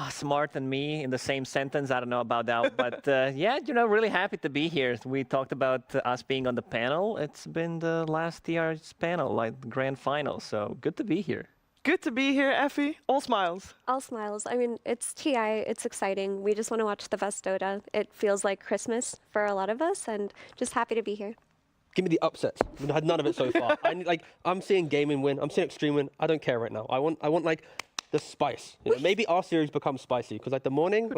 S13: Smart than me in the same sentence. I don't know about that. But yeah, really happy to be here. We talked about us being on the panel. It's been the last TR's panel, like the grand final. So good to be here.
S12: Good to be here, Effie. All smiles.
S14: All smiles. I mean, it's TI. It's exciting. We just want to watch the best Dota. It feels like Christmas for a lot of us, and just happy to be here.
S15: Give me the upsets. We've had none of it so far. I'm seeing gaming win. I'm seeing extreme win. I don't care right now. I want like the spice. Maybe our series becomes spicy because like the morning,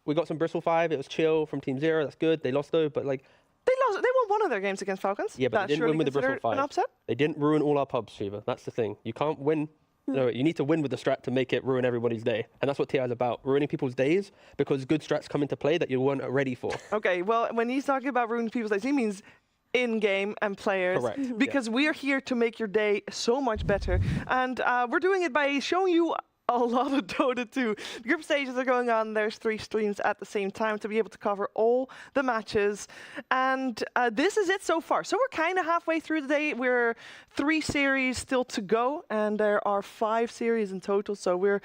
S15: we got some Bristol 5. It was chill from Team 0. That's good. They lost though, but like
S12: they won one of their games against Falcons.
S15: Yeah, but they didn't win with the Bristol 5.
S12: An upset?
S15: They didn't ruin all our pubs, Shiva. That's the thing. You can't win. No, you need to win with the strat to make it ruin everybody's day. And that's what TI is about, ruining people's days because good strats come into play that you weren't ready for.
S12: Okay, well, when he's talking about ruining people's days, he means in-game and players.
S15: Correct.
S12: Because we're here to make your day so much better. And we're doing it by showing you a lot of Dota 2. The group stages are going on. There's 3 streams at the same time to be able to cover all the matches. And this is it so far. So we're kind of halfway through the day. We're 3 series still to go, and there are 5 series in total. So we're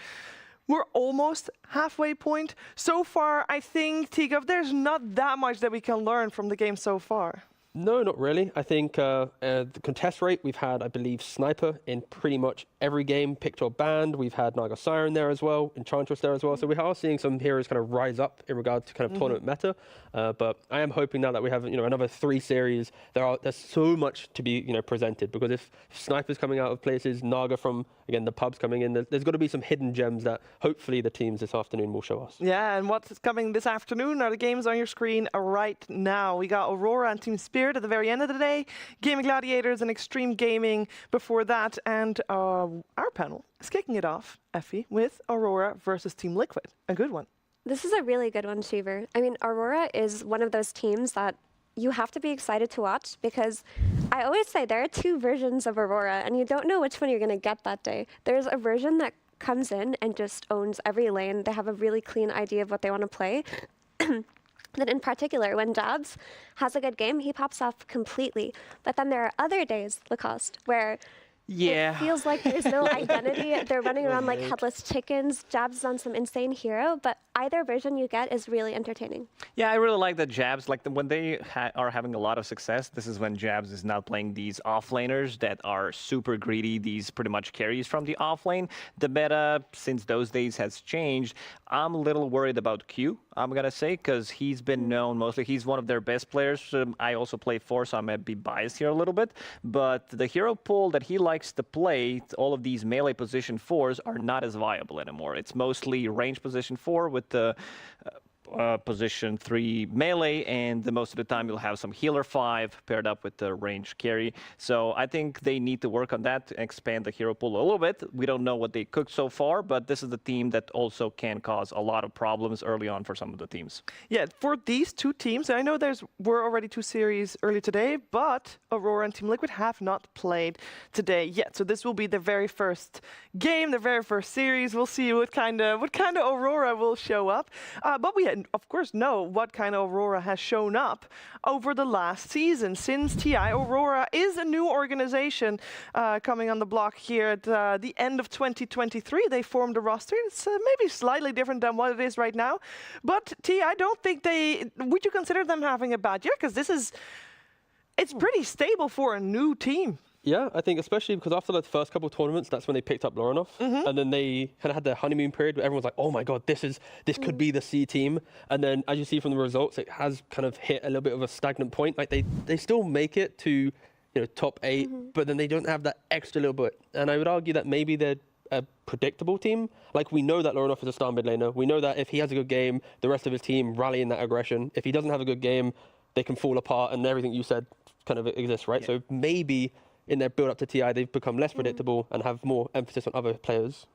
S12: almost halfway point. So far, I think, Tigov, there's not that much that we can learn from the game so far.
S15: No, not really. I think the contest rate, we've had, I believe, Sniper in pretty much every game, picked or banned. We've had Naga Siren there as well, Enchantress there as well. So we are seeing some heroes kind of rise up in regard to kind of tournament meta. But I am hoping now that we have another 3 series. There's so much to be presented because if Sniper's coming out of places, Naga from again the pubs coming in, there's got to be some hidden gems that hopefully the teams this afternoon will show us.
S12: Yeah, and what's coming this afternoon are the games on your screen right now. We got Aurora and Team Spirit at the very end of the day, Gaming Gladiators and Extreme Gaming before that, and our panel is kicking it off, Effie, with Aurora versus Team Liquid. A good one.
S14: This is a really good one, Shiver. I mean, Aurora is one of those teams that you have to be excited to watch because I always say there are 2 versions of Aurora and you don't know which one you're going to get that day. There's a version that comes in and just owns every lane. They have a really clean idea of what they want to play. Then in particular, when Jabs has a good game, he pops off completely. But then there are other days, Lacoste, where it feels like there's no identity. They're running around like headless chickens. Jabs is on some insane hero, but either version you get is really entertaining.
S13: Yeah, I really like the Jabs. Like when they are having a lot of success, this is when Jabs is now playing these offlaners that are super greedy. These pretty much carries from the offlane. The meta since those days has changed. I'm a little worried about Q, I'm gonna say, because he's been known mostly. He's one of their best players. I also play 4, so I might be biased here a little bit. But the hero pool that he likes to play, all of these melee position 4s are not as viable anymore. It's mostly range position 4 with the position 3 melee, and most of the time you'll have some healer 5 paired up with the range carry. So I think they need to work on that to expand the hero pool a little bit. We don't know what they cooked so far, but this is the team that also can cause a lot of problems early on for some of the teams.
S12: Yeah, for these 2 teams, I know were already 2 series early today, but Aurora and Team Liquid have not played today yet. So this will be the very first game, the very first series. We'll see what kind of Aurora will show up. But we of course know what kind of Aurora has shown up over the last season. Since TI, Aurora is a new organization coming on the block here at the end of 2023. They formed a roster. It's maybe slightly different than what it is right now. But TI, I don't think would you consider them having a bad year? Because this is it's pretty stable for a new team.
S15: Yeah, I think especially because after the first couple of tournaments, that's when they picked up Lorinov, and then they kind of had their honeymoon period where everyone's like, "Oh my God, this could be the C team." And then, as you see from the results, it has kind of hit a little bit of a stagnant point. Like they still make it to top 8, but then they don't have that extra little bit. And I would argue that maybe they're a predictable team. Like we know that Lorinov is a star mid laner. We know that if he has a good game, the rest of his team rally in that aggression. If he doesn't have a good game, they can fall apart, and everything you said kind of exists, right? Yeah. So maybe in their build up to TI, they've become less predictable and have more emphasis on other players.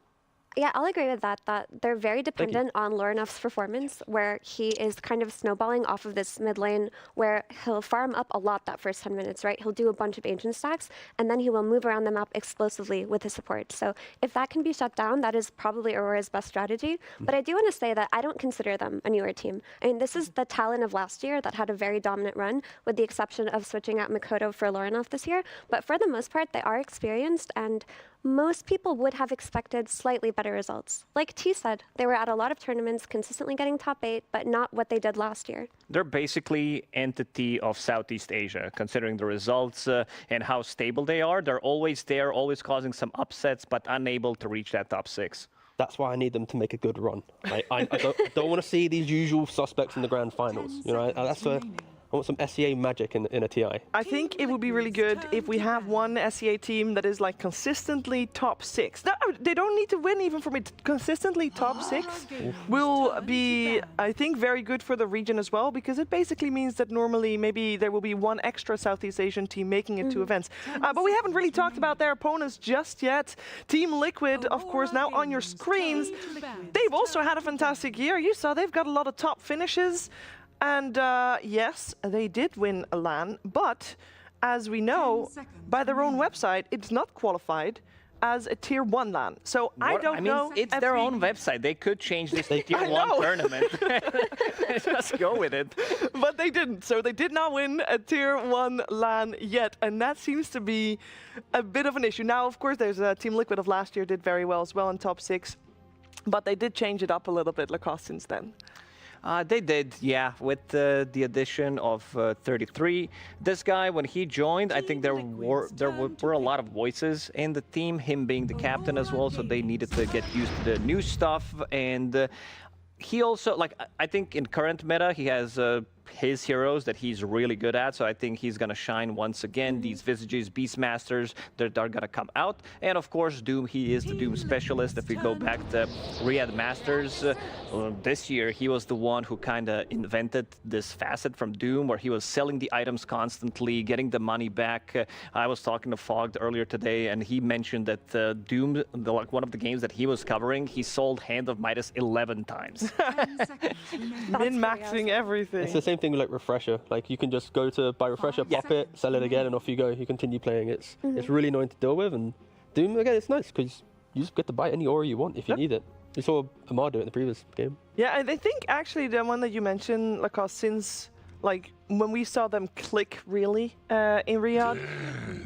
S14: Yeah, I'll agree with that, that they're very dependent on Lorinov's performance, where he is kind of snowballing off of this mid lane, where he'll farm up a lot that first 10 minutes, right? He'll do a bunch of ancient stacks, and then he will move around the map explosively with his support. So if that can be shut down, that is probably Aurora's best strategy. But I do want to say that I don't consider them a newer team. I mean, this is the Talon of last year that had a very dominant run, with the exception of switching out Mikoto for Lorinov this year. But for the most part, they are experienced, and most people would have expected slightly better results. Like T said, they were at a lot of tournaments, consistently getting top 8, but not what they did last year.
S13: They're basically entity of Southeast Asia, considering the results and how stable they are. They're always there, always causing some upsets, but unable to reach that top 6.
S15: That's why I need them to make a good run. I don't want to see these usual suspects in the grand finals. I want some SEA magic in a TI. I
S12: think it would be really good if we have one SEA team that is like consistently top 6. No, they don't need to win even from it. Consistently top 6 will be, I think, very good for the region as well, because it basically means that normally maybe there will be one extra Southeast Asian team making it to events. But we haven't really talked about their opponents just yet. Team Liquid, of course, now on your screens. They've also had a fantastic year. You saw they've got a lot of top finishes. And yes, they did win a LAN, but as we know, by their own website, it's not qualified as a tier 1 LAN. So I don't know.
S13: It's their own website. They could change this to tier 1 tournament. Just go with it.
S12: But they didn't. So they did not win a tier 1 LAN yet. And that seems to be a bit of an issue. Now, of course, there's a Team Liquid of last year did very well as well in top 6. But they did change it up a little bit, Lacoste, since then.
S13: They did, yeah, with the addition of 33. This guy, when he joined, I think there were a lot of voices in the team, him being the captain as well, so they needed to get used to the new stuff. And he also, I think in current meta, he has his heroes that he's really good at, so I think he's gonna shine once again. These Visages, Beastmasters, they're gonna come out. And of course, Doom, he is the Doom specialist. If we go back to Riyadh Masters, this year, he was the one who kind of invented this facet from Doom, where he was selling the items constantly, getting the money back. I was talking to Fogged earlier today, and he mentioned that Doom, one of the games that he was covering, he sold Hand of Midas 11 times.
S12: Min-maxing everything.
S15: It's the same thing with like Refresher. Like you can just go to buy Refresher, pop it, sell it again, and off you go. You continue playing. It's really annoying to deal with. And Doom, again, it's nice because you just get to buy any aura you want if you need it. You saw Amar do it in the previous game.
S12: Yeah, and I think actually the one that you mentioned, Lacoste, since like when we saw them click really in Riyadh,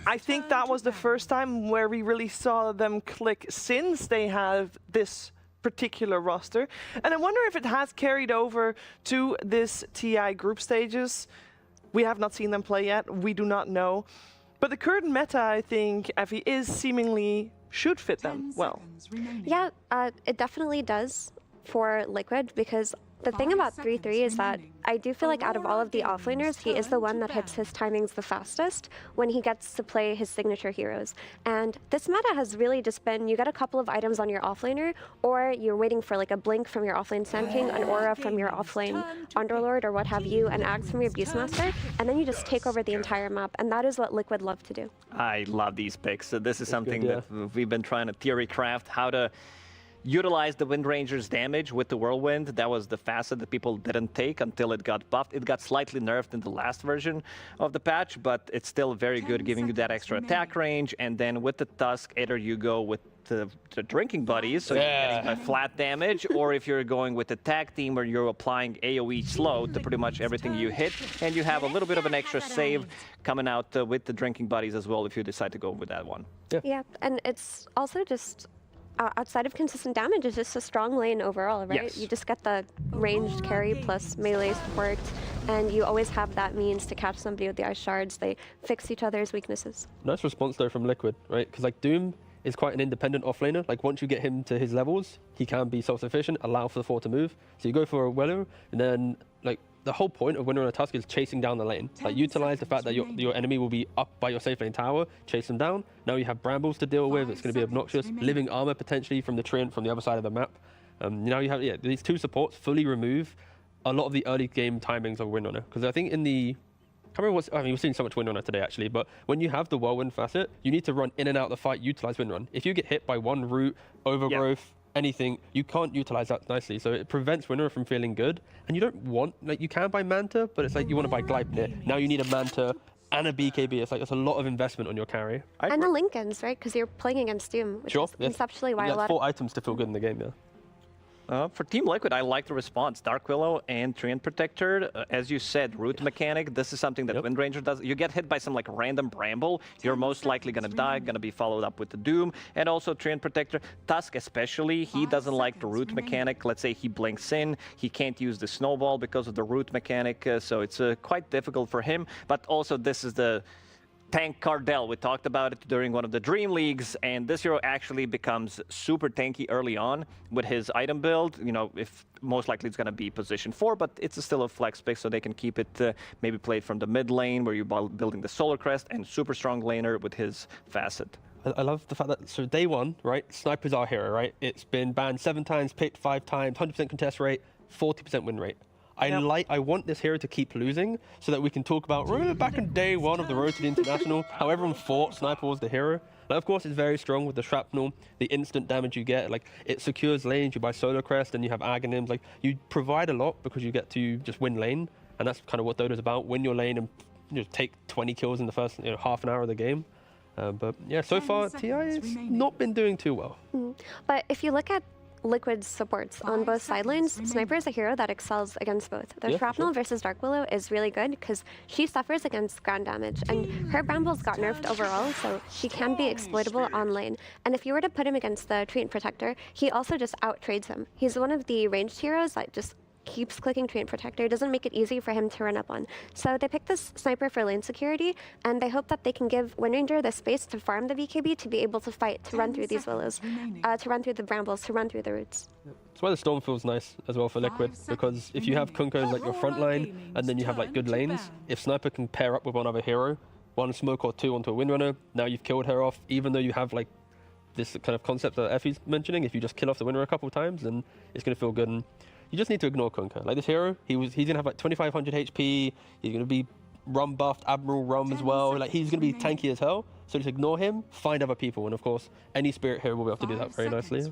S12: I think that was the first time where we really saw them click since they have this particular roster. And I wonder if it has carried over to this TI group stages. We have not seen them play yet. We do not know. But the current meta, I think, Effie, is seemingly should fit them well.
S14: Yeah, it definitely does for Liquid, because the thing about 3-3 is that I do feel like out of all of the offlaners, he is the one that hits his timings the fastest when he gets to play his signature heroes. And this meta has really just been, you get a couple of items on your offlaner, or you're waiting for like a blink from your offlane Sand King, an aura from your offlane Underlord, or what have you, an Axe from your Beastmaster, and then you just take over the entire map. And that is what Liquid love to do.
S13: I love these picks. So this is something that we've been trying to theory craft, how to utilize the Wind Ranger's damage with the Whirlwind. That was the facet that people didn't take until it got buffed. It got slightly nerfed in the last version of the patch, but it's still very good, giving you that extra attack range. And then with the Tusk, either you go with the drinking buddies, so you're getting a flat damage, or if you're going with the tag team where you're applying AoE slow to pretty much everything you hit, and you have a little bit of an extra save coming out with the drinking buddies as well if you decide to go with that one.
S14: Yeah, and it's also just outside of consistent damage, it's just a strong lane overall, right?
S13: Yes.
S14: You just get the ranged carry plus melee support, and you always have that means to catch somebody with the ice shards. They fix each other's weaknesses.
S15: Nice response though from Liquid, right? Because like Doom is quite an independent offlaner. Like once you get him to his levels, he can be self-sufficient, allow for the 4 to move. So you go for a Willow, and then like the whole point of Windrunner Tusk is chasing down the lane. Like utilize the fact that your enemy will be up by your safe lane tower, chase them down. Now you have brambles to deal with. It's going to be obnoxious. Living armor potentially from the Treant from the other side of the map. Now you have these 2 supports fully remove a lot of the early game timings of Windrunner. Because I think in the I remember we've seen so much Windrunner today actually, but when you have the Whirlwind facet, you need to run in and out of the fight, utilize Windrun. If you get hit by one root, overgrowth, anything, you can't utilize that nicely. So it prevents Windrunner from feeling good. And you don't want, like you can buy Manta, but it's like you want to buy Gleipnir. Now you need a Manta and a BKB. It's like it's a lot of investment on your carry.
S14: And the Lincolns, right? Because you're playing against Doom, which is conceptually why a lot
S15: 4 items to feel good in the game, yeah.
S13: For Team Liquid, I like the response. Dark Willow and Treant Protector, as you said, root mechanic. This is something that Windranger does. You get hit by some like random bramble, you're most likely gonna die, gonna be followed up with the Doom, and also Treant Protector. Tusk especially, he doesn't like the root mechanic. Let's say he blinks in, he can't use the snowball because of the root mechanic, so it's quite difficult for him. But also this is the tank Cardell. We talked about it during one of the Dream Leagues, and this hero actually becomes super tanky early on with his item build. You know, if most likely it's going to be position 4, but it's still a flex pick, so they can keep it maybe played from the mid lane where you're building the Solar Crest, and super strong laner with his facet.
S15: I love the fact that, so day 1, right, Sniper's our hero, right? It's been banned 7 times, picked 5 times, 100% contest rate, 40% win rate. I want this hero to keep losing so that we can talk about, remember back in day 1 of the road to the International, how everyone thought Sniper was the hero? Like, of course, it's very strong with the shrapnel, the instant damage you get, like it secures lanes, you buy Solar Crest and you have Aghanims, like you provide a lot because you get to just win lane, and that's kind of what Dota's about, win your lane and take 20 kills in the first half an hour of the game. But yeah, so far TI has not been doing too well.
S14: But if you look at Liquid's supports on both sidelines, Sniper is a hero that excels against both. Their Shrapnel versus Dark Willow is really good because she suffers against ground damage, and her Brambles got nerfed overall, so she can be exploitable on lane. And if you were to put him against the Treant Protector, he also just out-trades him. He's one of the ranged heroes that just keeps clicking Treant Protector, doesn't make it easy for him to run up on. So they picked this Sniper for lane security, and they hope that they can give Windranger the space to farm the BKB to be able to fight, to run through these Willows, to run through the Brambles, to run through the roots.
S15: That's why the Storm feels nice as well for Liquid, because if you have Kunko as like your front line, and then you have like good lanes, if Sniper can pair up with one other hero, 1 smoke or 2 onto a Windrunner, now you've killed her off, even though you have like this kind of concept that Effie's mentioning, if you just kill off the Windrunner a couple of times, then it's going to feel good. And you just need to ignore Kunka. Like this hero, he's gonna have like 2500 HP. He's gonna be Rum buffed, Admiral Rum as well. Like he's gonna be tanky as hell. So just ignore him, find other people, and of course, any Spirit hero will be able to do that very nicely.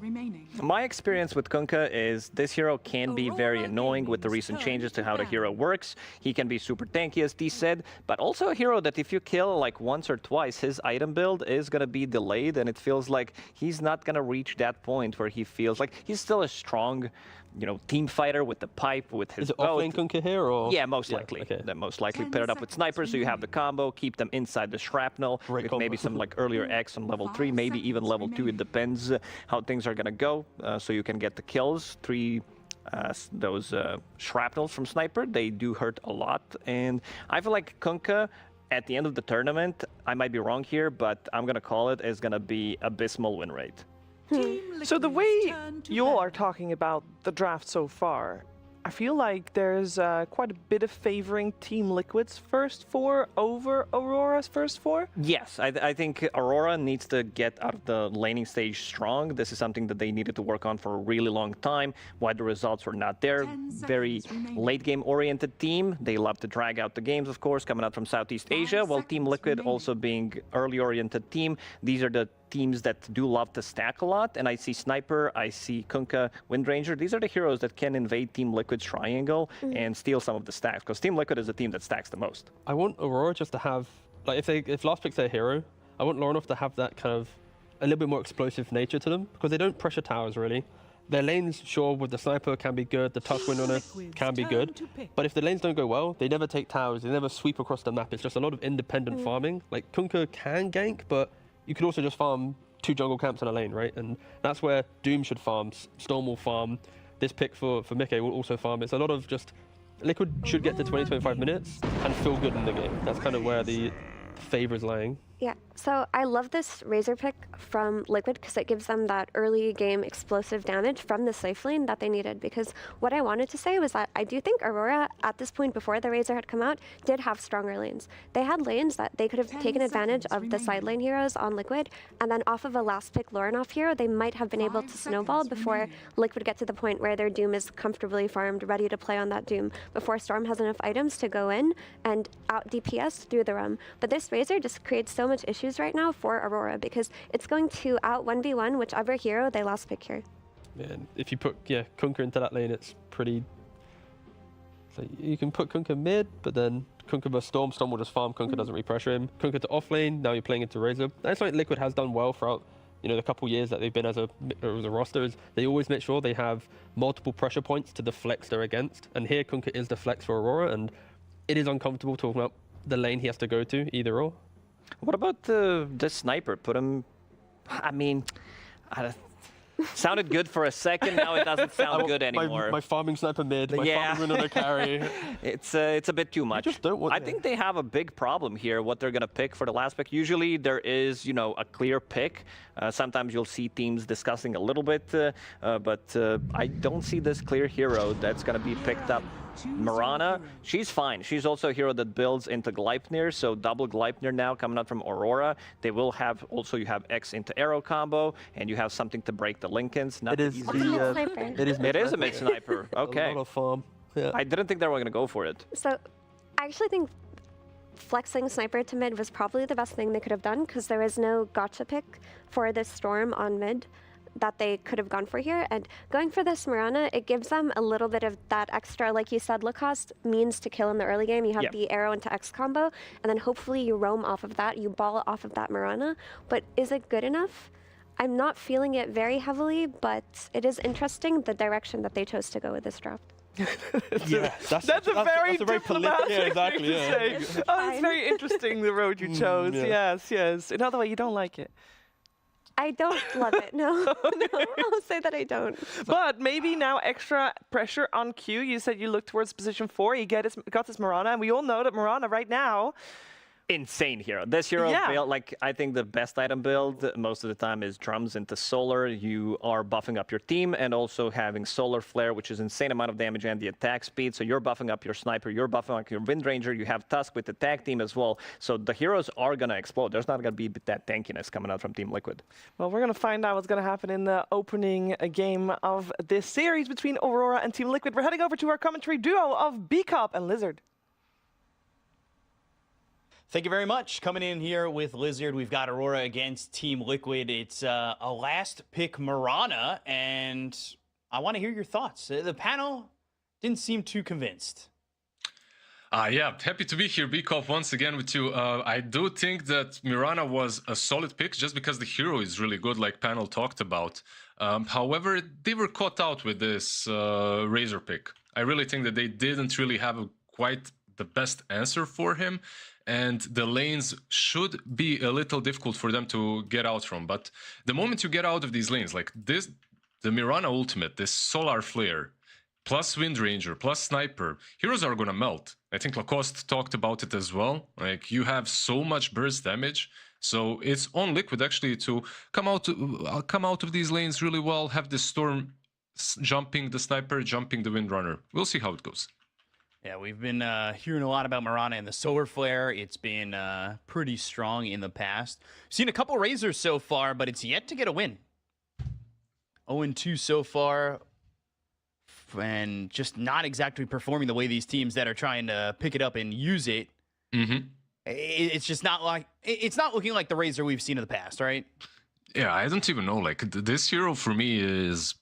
S13: My experience with Kunkka is this hero can be very annoying with the recent changes to how the hero works. He can be super tanky, as T said, but also a hero that if you kill like once or twice, his item build is gonna be delayed, and it feels like he's not gonna reach that point where he feels like he's still a strong, you know, team fighter with the pipe, with his bow.
S15: Is it offlane Kunkka here, or?
S13: Yeah, most likely. Okay. Then most likely pair it up with snipers, so you have the combo, keep them inside the shrapnel, with maybe some like earlier X on level 3, maybe even level 2. It depends how things are gonna go, so you can get the kills. Those shrapnels from sniper, they do hurt a lot, and I feel like Kunkka at the end of the tournament, I might be wrong here, but I'm gonna call it, is gonna be abysmal win rate.
S12: So the way you all are talking about the draft so far, I feel like there's quite a bit of favoring Team Liquid's first 4 over Aurora's first 4.
S13: Yes, I think Aurora needs to get out of the laning stage strong. This is something that they needed to work on for a really long time. Why the results were not there. Very late game oriented team. They love to drag out the games, of course, coming out from Southeast Asia. While Team Liquid also being early oriented team. These are the teams that do love to stack a lot, and I see Sniper, I see Kunkka, Windranger. These are the heroes that can invade Team Liquid's triangle and steal some of the stacks, because Team Liquid is a team that stacks the most.
S15: I want Aurora just to have, like if last pick's their hero, I want Lorinov to have that kind of a little bit more explosive nature to them, because they don't pressure towers really. Their lanes, sure, with the Sniper can be good, the Tusk Windrunner can be good, but if the lanes don't go well, they never take towers, they never sweep across the map. It's just a lot of independent farming. Like Kunkka can gank, but you could also just farm 2 jungle camps and a lane, right? And that's where Doom should farm, Storm will farm. This pick for Mike will also farm. It's a lot of just Liquid should get to 20-25 minutes and feel good in the game. That's kind of where the favor is lying.
S14: Yeah, so I love this Razor pick from Liquid because it gives them that early game explosive damage from the safe lane that they needed. Because what I wanted to say was that I do think Aurora, at this point before the Razor had come out, did have stronger lanes. They had lanes that they could have taken advantage of the side lane heroes on Liquid, and then off of a last pick Lauren off hero, they might have been able to snowball before Liquid get to the point where their Doom is comfortably farmed, ready to play on that Doom, before Storm has enough items to go in and out DPS through the roam. But this Razor just creates so much issues right now for Aurora because it's going to out 1v1 whichever hero they last pick here.
S15: And if you put Kunkka into that lane, it's pretty. So you can put Kunkka mid, but then Kunkka vs Storm. Storm will just farm. Kunkka doesn't re-pressure him. Kunkka to off lane. Now you're playing into Razor. That's something Liquid has done well throughout the couple years that they've been as a roster. Is they always make sure they have multiple pressure points to the flex they're against. And here Kunkka is the flex for Aurora, and it is uncomfortable talking about the lane he has to go to, either or.
S13: What about the sniper? Put him. I mean, sounded good for a second. Now it doesn't sound good anymore.
S15: My farming sniper mid. My farming winner carry.
S13: It's a bit too much. I think they have a big problem here. What they're gonna pick for the last pick. Usually there is a clear pick. Sometimes you'll see teams discussing a little bit, but I don't see this clear hero that's gonna be picked up. Mirana, she's fine. She's also a hero that builds into Gleipnir, so double Gleipnir now coming out from Aurora. They will have also, you have X into arrow combo, and you have something to break the Lincolns. Not
S15: it is
S13: a mid sniper. Okay.
S15: A lot of farm. Yeah.
S13: I didn't think they were going to go for it.
S14: So I actually think flexing sniper to mid was probably the best thing they could have done because there is no gotcha pick for this Storm on mid that they could have gone for here. And going for this Mirana, it gives them a little bit of that extra, like you said, Lacoste, means to kill in the early game. You have the arrow into X combo, and then hopefully you roam off of that, you ball off of that Mirana. But is it good enough? I'm not feeling it very heavily, but it is interesting the direction that they chose to go with this draft.
S12: That's a very diplomatic thing to say. Oh, it's very interesting the road you chose. Yes. Another way, you don't like it.
S14: I don't love it, no. I'll say that I don't.
S12: But maybe now extra pressure on Q. You said you look towards position 4. He got this Mirana, and we all know that Mirana right now...
S13: Insane hero. This hero build, I think the best item build most of the time is drums into solar. You are buffing up your team and also having solar flare, which is insane amount of damage and the attack speed. So you're buffing up your sniper, you're buffing up your wind ranger, you have Tusk with the tag team as well. So the heroes are gonna explode. There's not gonna be that tankiness coming out from Team Liquid.
S12: Well, we're gonna find out what's gonna happen in the opening game of this series between Aurora and Team Liquid. We're heading over to our commentary duo of B-Cop and Lizard.
S16: Thank you very much. Coming in here with Lizard, we've got Aurora against Team Liquid. It's a last pick Mirana, and I want to hear your thoughts. The panel didn't seem too convinced.
S17: Yeah, happy to be here, Bikov, once again with you. I do think that Mirana was a solid pick just because the hero is really good, like panel talked about. However, they were caught out with this Razor pick. I really think that they didn't really have quite the best answer for him. And the lanes should be a little difficult for them to get out from. But the moment you get out of these lanes, like this, the Mirana ultimate, this Solar Flare, plus Wind Ranger, plus Sniper, heroes are gonna melt. I think Lacoste talked about it as well. Like, you have so much burst damage. So it's on Liquid actually to come out of these lanes really well, have the Storm jumping the Sniper, jumping the Windrunner. We'll see how it goes.
S16: Yeah, we've been hearing a lot about Mirana and the Solar Flare. It's been pretty strong in the past. Seen a couple Razors so far, but it's yet to get a win. 0-2 so far, and just not exactly performing the way these teams that are trying to pick it up and use it. It's just not like it's not looking like the Razor we've seen in the past, right?
S17: Yeah, I don't even know. Like, this hero for me is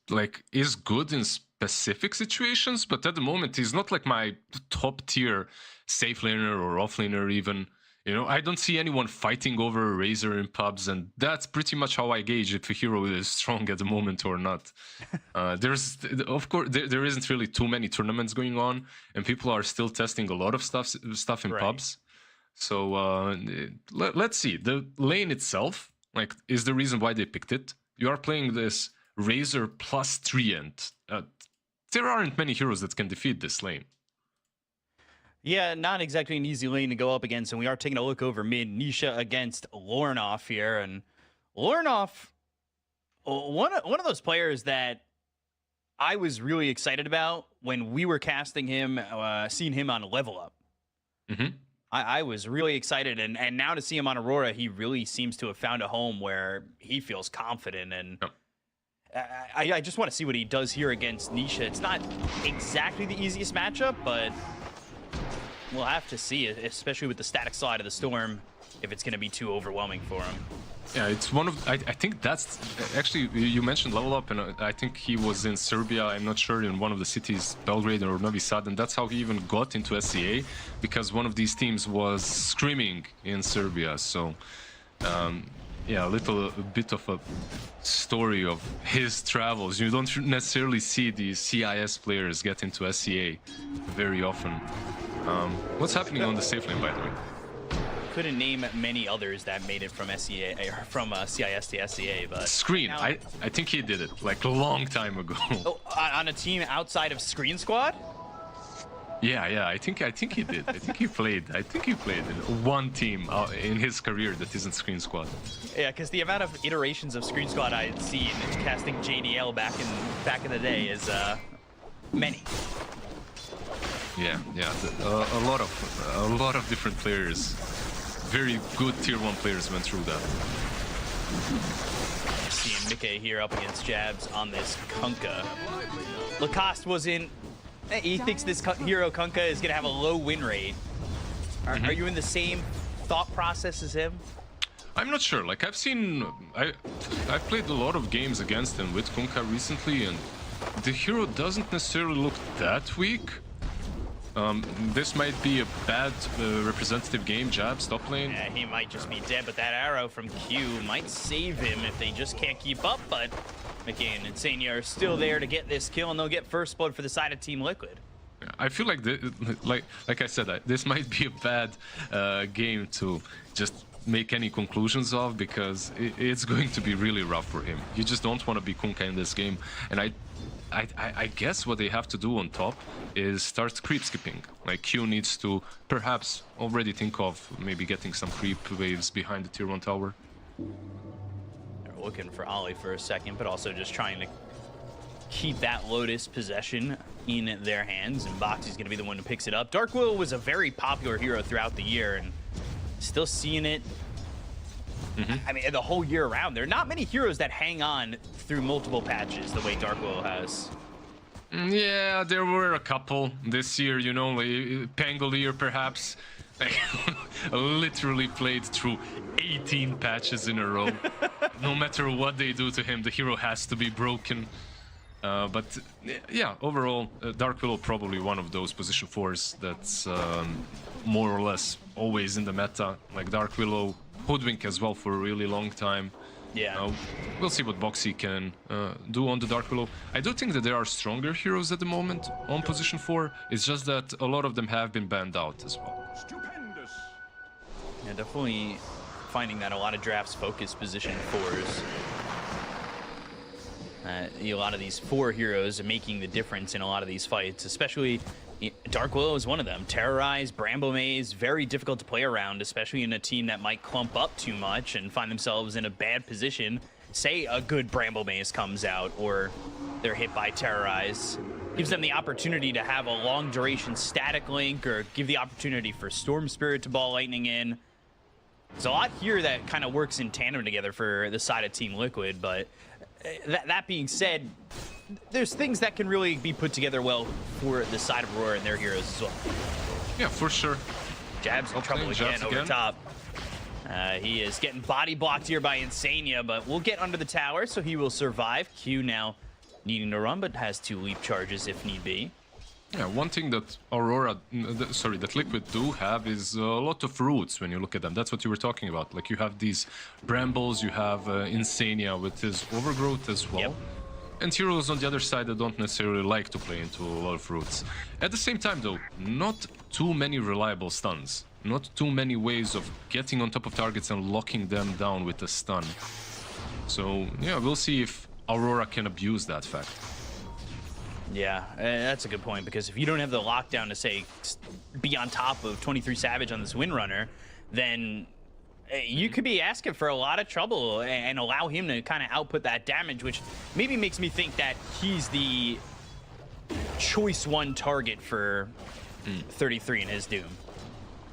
S17: good in specific situations, but at the moment he's not like my top tier safe laner or off laner even. You know, I don't see anyone fighting over a Razor in pubs, and that's pretty much how I gauge if a hero is strong at the moment or not. Of course, there isn't really too many tournaments going on, and people are still testing a lot of stuff in pubs. So let's see. The lane itself Like, is the reason why they picked it. You are playing this Razor plus 3 and there aren't many heroes that can defeat this lane.
S16: Yeah, not exactly an easy lane to go up against, and we are taking a look over mid. Nisha against Lornoff here, and Lornoff, one of those players that I was really excited about when we were casting him, seeing him on Level Up. I was really excited, and now to see him on Aurora, he really seems to have found a home where he feels confident, and I just want to see what he does here against Nisha. It's not exactly the easiest matchup, but we'll have to see, especially with the static side of the Storm, if it's going to be too overwhelming for him.
S17: Yeah, it's one of... I think that's... Actually, you mentioned Level Up, and I think he was in Serbia, I'm not sure, in one of the cities, Belgrade or Novi Sad, and that's how he even got into SCA, because one of these teams was screaming in Serbia, so... yeah, a bit of a story of his travels. You don't necessarily see these CIS players get into SCA very often. What's happening on the safe lane, by the way?
S16: Couldn't name many others that made it from SCA or from CIS to SCA, but
S17: Screen.
S16: now,
S17: I think he did it like a long time ago.
S16: Oh, on a team outside of Screen Squad?
S17: Yeah, I think he did. I think he played in one team in his career that isn't Screen Squad.
S16: Yeah, because the amount of iterations of Screen Squad I had seen casting JDL back in the day is many.
S17: Yeah, a lot of different players, very good tier 1 players went through that.
S16: Seeing Mickey here up against Jabs on this Kunkka. Lacoste was in. He thinks this hero Kunkka is gonna have a low win rate. Are you in the same thought process as him?
S17: I'm not sure. Like I've played a lot of games against him with Kunkka recently, and the hero doesn't necessarily look that weak. This might be a bad representative game. Jabs, top lane.
S16: Yeah, he might just be dead, but that arrow from Q might save him if they just can't keep up, but Mickey and Insania are still there to get this kill, and they'll get first blood for the side of Team Liquid.
S17: I feel like, like I said, this might be a bad game to just make any conclusions of, because it's going to be really rough for him. You just don't want to be Kunkka in this game, and I guess what they have to do on top is start creep skipping. Like Q needs to perhaps already think of maybe getting some creep waves behind the tier 1 tower.
S16: They're looking for Ollie for a second, but also just trying to keep that Lotus possession in their hands, and Boxy's going to be the one who picks it up. Dark Willow was a very popular hero throughout the year, and still seeing it. I mean, the whole year around. There are not many heroes that hang on through multiple patches the way Dark Willow has.
S17: Yeah, there were a couple this year, you know, Pangolier perhaps. Literally played through 18 patches in a row. No matter what they do to him, the hero has to be broken. But yeah, overall, Dark Willow probably one of those position 4s that's more or less always in the meta. Like Dark Willow, Hoodwink as well for a really long time.
S16: Yeah.
S17: We'll see what Boxy can do on the Dark Willow. I do think that there are stronger heroes at the moment on position 4. It's just that a lot of them have been banned out as well.
S16: Yeah, definitely finding that a lot of drafts focus position 4s. A lot of these 4 heroes are making the difference in a lot of these fights, especially Dark Willow is one of them. Terrorize, Bramble Maze, very difficult to play around, especially in a team that might clump up too much and find themselves in a bad position. Say a good Bramble Maze comes out or they're hit by Terrorize. Gives them the opportunity to have a long duration static link or give the opportunity for Storm Spirit to ball lightning in. There's a lot here that kind of works in tandem together for the side of Team Liquid, but that being said, there's things that can really be put together well for the side of Aurora and their heroes as well.
S17: Yeah, for sure.
S16: Jabs in trouble again over top. He is getting body blocked here by Insania, but we'll get under the tower, so he will survive. Q now needing to run, but has 2 leap charges if need be.
S17: Yeah, one thing that that Liquid do have is a lot of roots when you look at them. That's what you were talking about. Like you have these Brambles, you have Insania with his Overgrowth as well.
S16: Yep.
S17: And heroes on the other side that don't necessarily like to play into a lot of roots. At the same time though, not too many reliable stuns. not too many ways of getting on top of targets and locking them down with a stun. So yeah, we'll see if Aurora can abuse that fact.
S16: Yeah, that's a good point, because if you don't have the lockdown to, say, be on top of 23 Savage on this Windrunner, then you could be asking for a lot of trouble and allow him to kind of output that damage, which maybe makes me think that he's the choice one target for 33 in his Doom.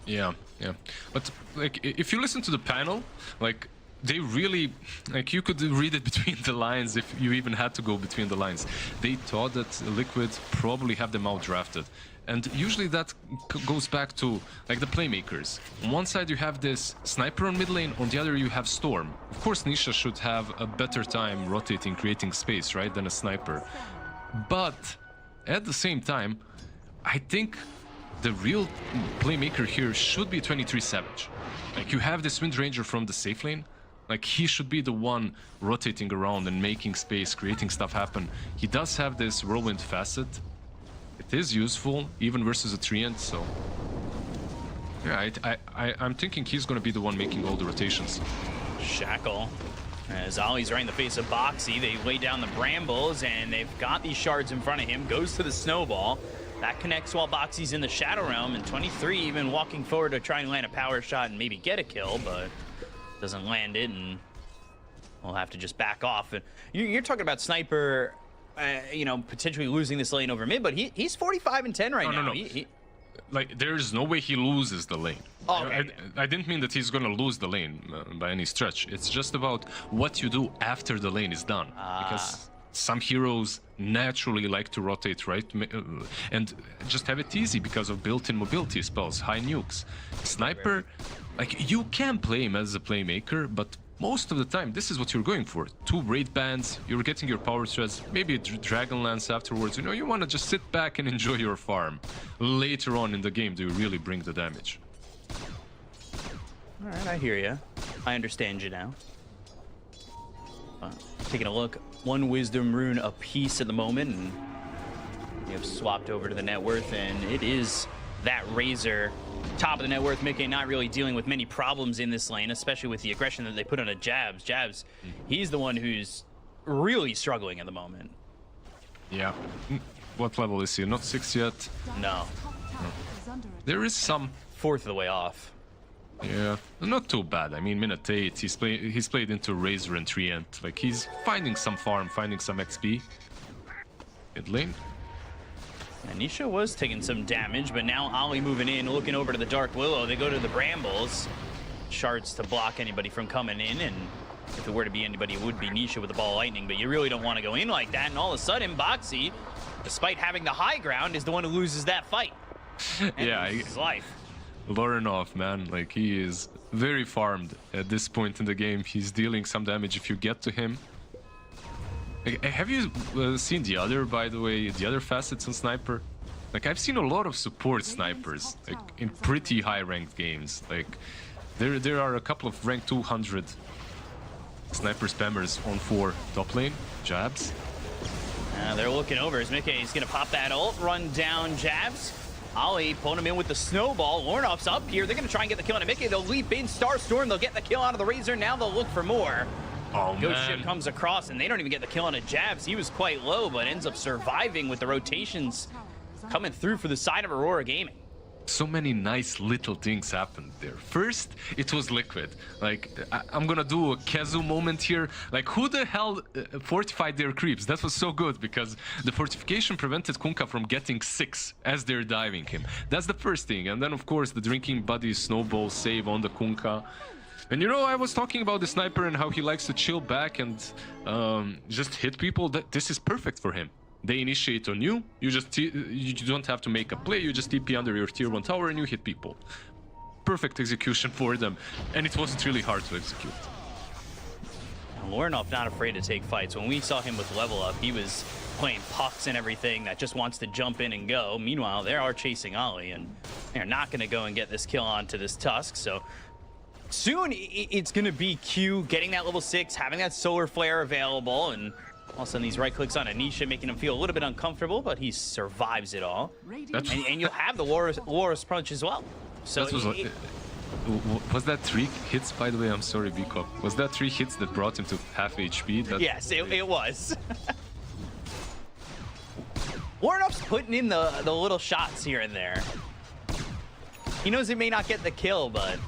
S17: Yeah, yeah. But like, if you listen to the panel, like, they really, like, you could read it between the lines if you even had to go between the lines. They thought that Liquid probably have them outdrafted. And usually that goes back to, like, the playmakers. On one side you have this Sniper on mid lane, on the other you have Storm. Of course Nisha should have a better time rotating, creating space, right, than a Sniper. But at the same time, I think the real playmaker here should be 23 Savage. Like, you have this Wind Ranger from the safe lane. Like, he should be the one rotating around and making space, creating stuff happen. He does have this Whirlwind facet. It is useful, even versus a Treant, so... Yeah, I'm thinking he's gonna be the one making all the rotations.
S16: Shackle. As Ollie's right in the face of Boxy, they lay down the Brambles, and they've got these shards in front of him. Goes to the Snowball. That connects while Boxy's in the Shadow Realm, and 23 even walking forward to try and land a power shot and maybe get a kill, but doesn't land it, and we'll have to just back off. And you're talking about Sniper, you know, potentially losing this lane over mid, but he's 45 and 10 right now.
S17: No. Like, there's no way he loses the lane.
S16: Oh, okay.
S17: I didn't mean that he's gonna lose the lane by any stretch. It's just about what you do after the lane is done. Because some heroes naturally like to rotate, right? And just have it easy because of built-in mobility spells, high nukes. Sniper, like, you can play him as a playmaker, but most of the time, this is what you're going for. 2 raid bands, you're getting your power threads, maybe a Dragon Lance afterwards. You know, you want to just sit back and enjoy your farm. Later on in the game, do you really bring the damage?
S16: All right, I hear you. I understand you now. Taking a look, 1 Wisdom Rune apiece at the moment, and we have swapped over to the net worth, and it is that Razor. Top of the net worth, Mickey not really dealing with many problems in this lane, especially with the aggression that they put on a Jabs. Jabs, he's the one who's really struggling at the moment.
S17: Yeah. What level is he? Not 6 yet?
S16: No.
S17: There is some...
S16: 4th of the way off.
S17: Yeah, not too bad. I mean, minute 8, he's played into Razor and Treant. Like, he's finding some farm, finding some XP. Mid lane.
S16: Anisha was taking some damage, but now Ollie moving in, looking over to the Dark Willow. They go to the Brambles. Shards to block anybody from coming in, and if it were to be anybody, it would be Nisha with the Ball of Lightning, but you really don't want to go in like that, and all of a sudden, Boxy, despite having the high ground, is the one who loses that fight.
S17: Yeah,
S16: his life.
S17: Lorenov, man, like, he is very farmed at this point in the game. He's dealing some damage if you get to him. Have you seen the other, by the way, the other facets on Sniper? Like, I've seen a lot of support snipers, like, in pretty high-ranked games. Like, there are a couple of rank 200 sniper spammers on 4 top lane, Jabs.
S16: They're looking over as Mickey is going to pop that ult, run down Jabs. Ollie pulling him in with the Snowball. Lornov's up here. They're going to try and get the kill on Mickey. They'll leap in Starstorm. They'll get the kill out of the Razor. Now they'll look for more.
S17: Oh,
S16: Ghost Ship comes across, and they don't even get the kill on a Jabs. He was quite low, but ends up surviving with the rotations coming through for the side of Aurora Gaming.
S17: So many nice little things happened there. First, it was Liquid. Like, I'm gonna do a Kazu moment here. Like, who the hell fortified their creeps? That was so good, because the fortification prevented Kunkka from getting 6 as they're diving him. That's the first thing. And then, of course, the Drinking Buddy Snowball save on the Kunkka. And you know, I was talking about the Sniper and how he likes to chill back and just hit people. This is perfect for him. They initiate on you, you don't have to make a play, you just TP under your tier 1 tower and you hit people. Perfect execution for them, and it wasn't really hard to execute.
S16: Lorenov not afraid to take fights. When we saw him with level up, he was playing pucks and everything that just wants to jump in and go. Meanwhile, they are chasing Ollie, and they're not going to go and get this kill onto this Tusk, so soon it's going to be Q getting that level 6, having that Solar Flare available, and all of a sudden these right clicks on Anisha, making him feel a little bit uncomfortable, but he survives it all. And you'll have the Loris Punch as well. So
S17: that was that 3 hits, by the way? I'm sorry, Bcop. Was that 3 hits that brought him to half HP?
S16: Yes, it was. Warnoff's putting in the little shots here and there. He knows he may not get the kill, but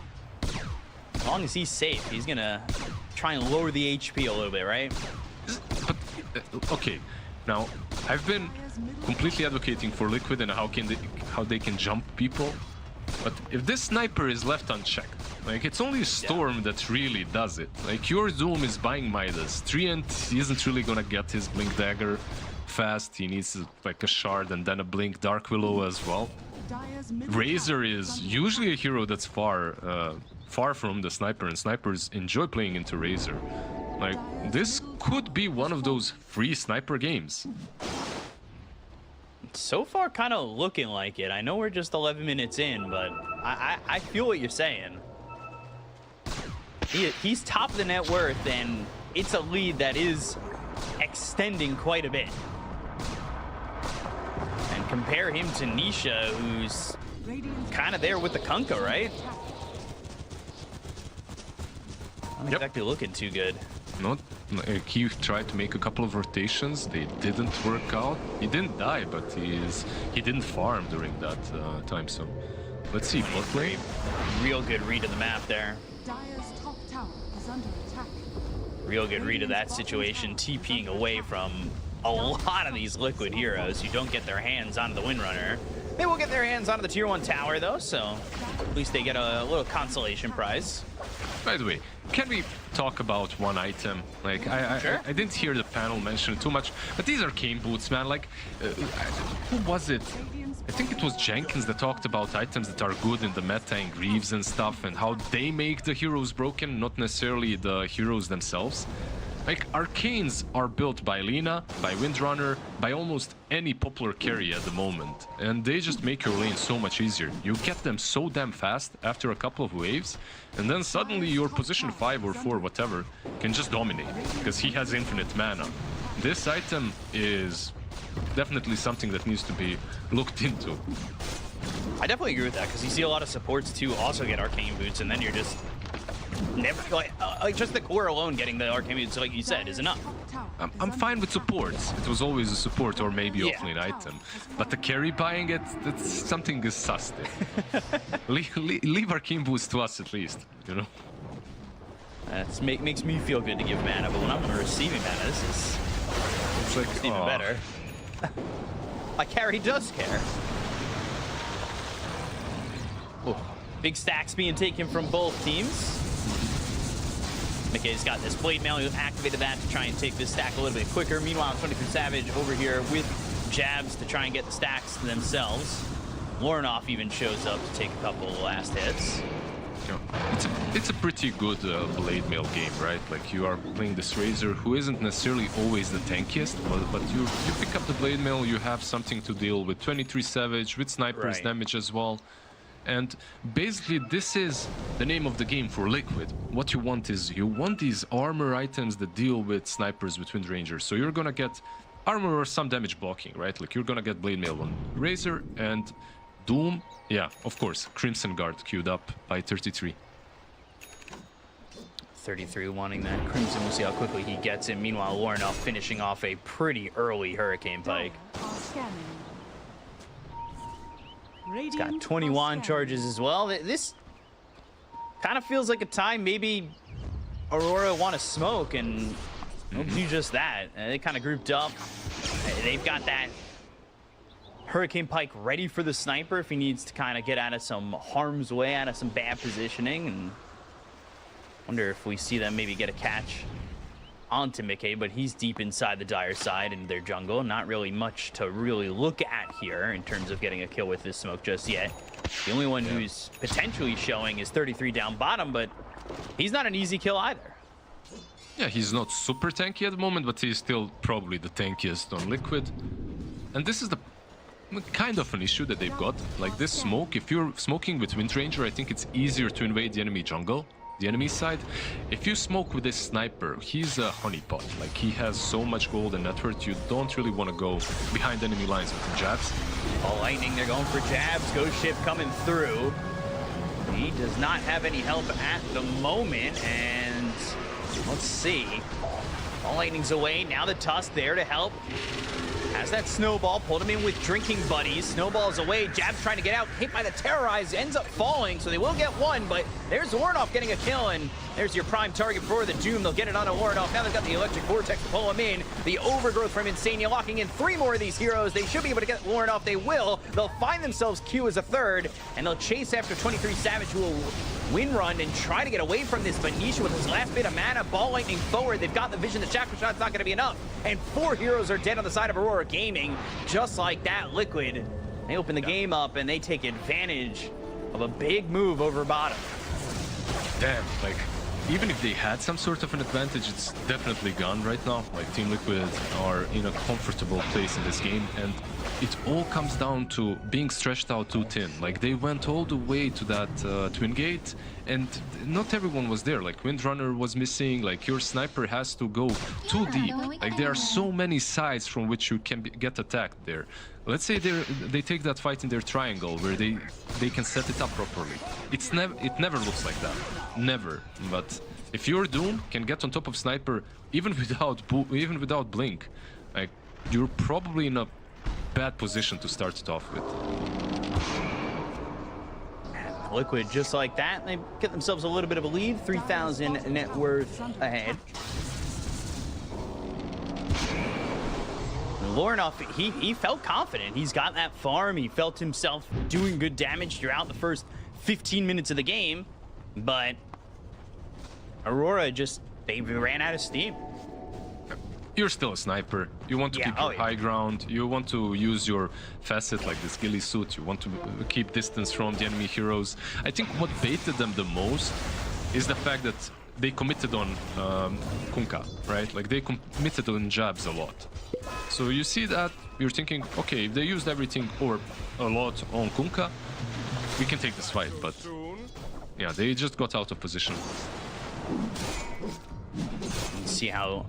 S16: as long as he's safe, he's gonna try and lower the HP a little bit, right?
S17: But okay, now I've been completely advocating for Liquid and how they can jump people. But if this sniper is left unchecked, like it's only Storm that really does it. Like your Doom is buying Midas. Treant isn't really gonna get his Blink Dagger fast. He needs like a shard and then a Blink Dark Willow as well. Razor is usually a hero that's far from the sniper, and snipers enjoy playing into Razor. Like this could be one of those free sniper games.
S16: So far, kind of looking like it. I know we're just 11 minutes in, but I feel what you're saying. He's top of the net worth, and it's a lead that is extending quite a bit. And compare him to Nisha, who's kind of there with the Kunkka, right? Not exactly looking too good.
S17: He tried to make a couple of rotations. They didn't work out. He didn't die, but he didn't farm during that time. So let's see. Bot lane.
S16: Real good read of the map there.
S5: Dire's top tower is under attack.
S16: Real good read of that situation. TPing away from a lot of these Liquid heroes who don't get their hands onto the Windrunner. They will get their hands onto the tier 1 tower though, so at least they get a little consolation prize.
S17: By the way, can we talk about one item? Like, I didn't hear the panel mention it too much, but these arcane boots, man. Like, who was it? I think it was Jenkins that talked about items that are good in the meta and Greaves and stuff, and how they make the heroes broken, not necessarily the heroes themselves. Like, arcanes are built by Lina, by Windrunner, by almost any popular carry at the moment. And they just make your lane so much easier. You get them so damn fast after a couple of waves, and then suddenly your position 5 or 4, whatever, can just dominate, because he has infinite mana. This item is definitely something that needs to be looked into.
S16: I definitely agree with that, because you see a lot of supports too also get arcane boots, and then you're just never like just the core alone getting the arcane boots, like you said, is enough.
S17: I'm fine with supports. It was always a support or maybe offlane item, but the carry buying it, that's something is sus there. leave arcane boots to us at least, you know.
S16: That makes me feel good to give mana, but when I'm receiving mana, it's like even better. My carry does care. Ooh. Big stacks being taken from both teams. McKay's got this blade mail. He activated that to try and take this stack a little bit quicker. Meanwhile, 23 Savage over here with jabs to try and get the stacks themselves. Lornoff even shows up to take a couple of last hits.
S17: It's a pretty good blade mail game, right? Like you are playing this Razor who isn't necessarily always the tankiest, but you pick up the blade mail, you have something to deal with 23 Savage, with Sniper's damage as well. And basically this is the name of the game for Liquid. What you want is you want these armor items that deal with snipers, with Wind Rangers. So you're gonna get armor or some damage blocking, right? Like you're gonna get blade mail on Razor and Doom. Yeah, of course, Crimson Guard queued up by 33.
S16: 33 wanting that Crimson. We'll see how quickly he gets it. Meanwhile, Lornoff finishing off a pretty early Hurricane Pike. He's got 21 charges as well. This kind of feels like a time maybe Aurora want to smoke and do just that. They kind of grouped up. They've got that Hurricane Pike ready for the sniper if he needs to kind of get out of some harm's way, out of some bad positioning. And wonder if we see them maybe get a catch onto McKay, but he's deep inside the Dire side in their jungle. Not really much to really look at here in terms of getting a kill with this smoke just yet. The only one who's potentially showing is 33 down bottom, but he's not an easy kill either.
S17: Yeah, he's not super tanky at the moment, but he's still probably the tankiest on Liquid. And this is the kind of an issue that they've got. Like this smoke, if you're smoking with Wind Ranger, I think it's easier to invade the enemy jungle, the enemy side. If you smoke with this sniper, he's a honeypot. Like he has so much gold and net worth, you don't really want to go behind enemy lines with the jabs.
S16: All lightning, they're going for jabs. Ghost Ship coming through. He does not have any help at the moment, and let's see. All Lightning's away, now the Tusk there to help. Has that Snowball, pulled him in with drinking buddies. Snowball's away, Jab's trying to get out, hit by the Terrorize, ends up falling, so they will get one, but there's Warnoff getting a kill, and there's your prime target for the Doom. They'll get it on a Warnoff. Now they've got the Electric Vortex to pull him in. The Overgrowth from Insania locking in 3 more of these heroes. They should be able to get Warnoff. They will. They'll find themselves Q as a third, and they'll chase after 23 Savage, who will win run and try to get away from this Benicia with his last bit of mana. Ball Lightning forward. They've got the vision. The Chakra Shot's not going to be enough, and 4 heroes are dead on the side of Aurora Gaming. Just like that, Liquid, they open the game up and they take advantage of a big move over bottom.
S17: Damn, like, even if they had some sort of an advantage, it's definitely gone right now. Like, Team Liquid are in a comfortable place in this game, and it all comes down to being stretched out too thin. Like, they went all the way to that Twin Gate, and not everyone was there. Like, Windrunner was missing, like, your sniper has to go too deep. Like, there are so many sides from which you can get attacked there. Let's say they take that fight in their triangle where they can set it up properly. It never looks like that, never. But if your Doom can get on top of Sniper even without Blink, like, you're probably in a bad position to start it off with.
S16: Liquid, just like that, they get themselves a little bit of a lead, 3,000 net worth ahead. Lornoff, he felt confident. He's got that farm. He felt himself doing good damage throughout the first 15 minutes of the game. But Aurora just, they ran out of steam.
S17: You're still a sniper. You want to keep your high ground. You want to use your facet like this ghillie suit. You want to keep distance from the enemy heroes. I think what baited them the most is the fact that they committed on Kunkka, right? Like, they committed on jabs a lot. So you see that, you're thinking, okay, if they used everything or a lot on Kunkka, we can take this fight, but yeah, they just got out of position.
S16: See how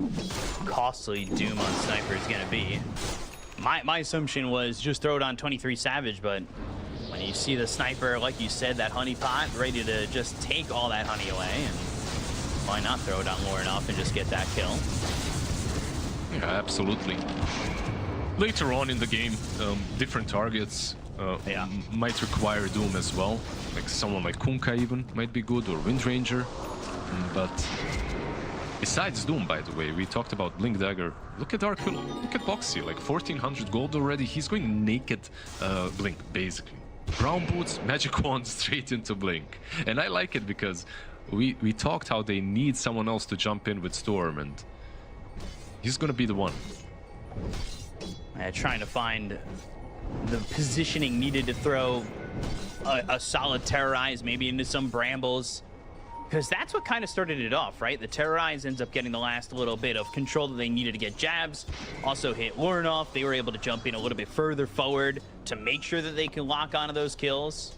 S16: costly Doom on Sniper is gonna be. My assumption was just throw it on 23 Savage, but when you see the Sniper, like you said, that honey pot, ready to just take all that honey away, and why not throw it on Lornoff and just get that kill?
S17: Yeah, absolutely. Later on in the game, different targets might require Doom as well. Like someone like Kunkka even might be good, or Windranger. But besides Doom, by the way, we talked about Blink Dagger. Look at Dark Willow, look at Boxy, like 1,400 gold already. He's going naked Blink, basically. Brown boots, magic wand, straight into Blink. And I like it because we talked how they need someone else to jump in with Storm, and he's gonna be the one.
S16: Trying to find the positioning needed to throw a solid Terrorize, maybe into some Brambles. Because that's what kind of started it off, right? The Terrorize ends up getting the last little bit of control that they needed to get jabs. Also hit Lornoff. They were able to jump in a little bit further forward to make sure that they can lock onto those kills.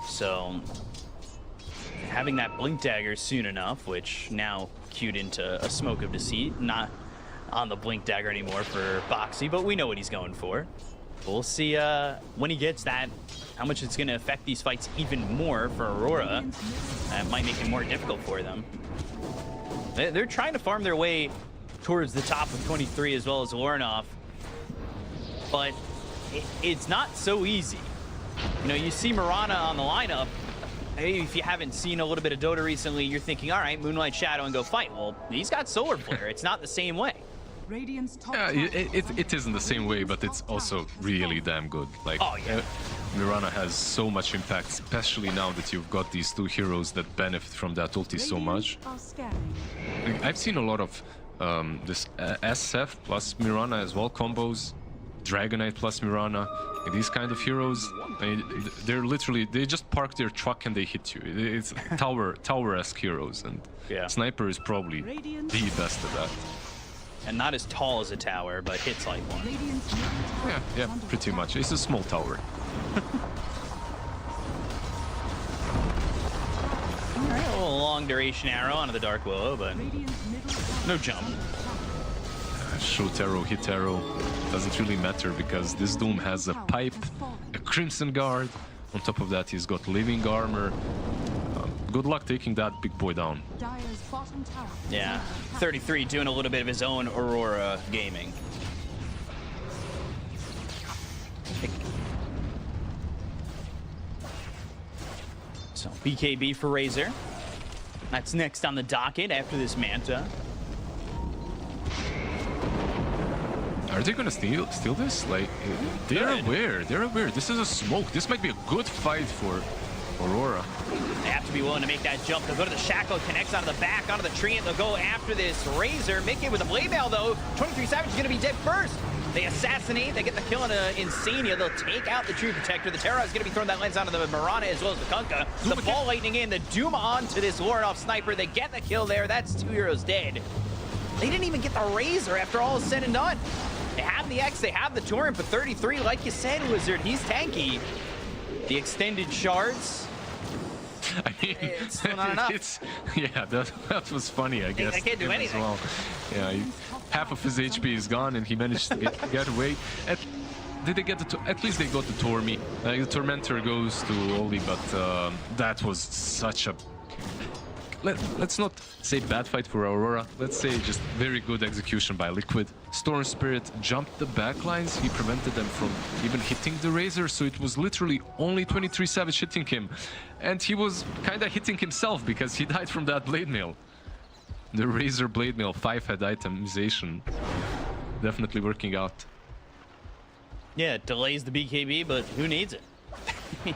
S16: So having that Blink Dagger soon enough, which now queued into a Smoke of Deceit, not on the Blink Dagger anymore for Boxy, but we know what he's going for. We'll see when he gets that, how much it's going to affect these fights even more for Aurora. That might make it more difficult for them. They're trying to farm their way towards the top of 23 as well as Lornoff, but it's not so easy. You know, you see Mirana on the lineup. Maybe if you haven't seen a little bit of Dota recently, you're thinking, all right, Moonlight Shadow and go fight. Well, he's got Solar Flare. It's not the same way.
S17: Yeah, it isn't the same way, but it's also really damn good. Like, Mirana has so much impact, especially now that you've got these two heroes that benefit from that ulti so much. Like, I've seen a lot of this SF plus Mirana as well combos, Dragonite plus Mirana. And these kind of heroes, they're literally, they just park their truck and they hit you. It's tower-esque heroes, and Sniper is probably the best at that.
S16: And not as tall as a tower, but hits like one.
S17: Yeah, pretty much. It's a small tower.
S16: All right, a little long duration arrow onto the Dark Willow, but no jump.
S17: Shoot arrow, hit arrow, doesn't really matter because this Doom has a pipe, a Crimson Guard, On top of that, he's got living armor. Good luck taking that big boy down.
S5: Dire's bottom tower.
S16: Yeah, 33 doing a little bit of his own Aurora gaming. So BKB for Razor. That's next on the docket after this Manta.
S17: Are they gonna steal this? Like, they're aware. They're aware. This is a smoke. This might be a good fight for Aurora.
S16: They have to be willing to make that jump. They'll go to the Shackle, connects onto the back, onto the tree, and they'll go after this Razor. Mickey with a blade mail, though. 23 Savage is going to be dead first. They assassinate. They get the kill on Insania. They'll take out the True Protector. The Terra is going to be throwing that lens onto the Mirana as well as the Kunkka. The ball lightning in. The Doom onto this Lorinoff Sniper. They get the kill there. That's 2 heroes dead. They didn't even get the Razor after all is said and done. They have the X. They have the Torrent. But 33, like you said, Wizard, he's tanky. The extended shards.
S17: I mean,
S16: it's still not enough.
S17: Yeah, that was funny, I guess.
S16: I can't do anything.
S17: Well. Yeah, half of his HP is gone, and he managed to get away. Did they get at least they got the Tormi. The Tormentor goes to Oli, but that was such a... Let's not say bad fight for Aurora. Let's say just very good execution by Liquid. Storm Spirit jumped the backlines. He prevented them from even hitting the Razor, so it was literally only 23 Savage hitting him. And he was kind of hitting himself because he died from that Blade Mail. The Razor Blade Mail 5-head itemization. Definitely working out.
S16: Yeah, it delays the BKB, but who needs it?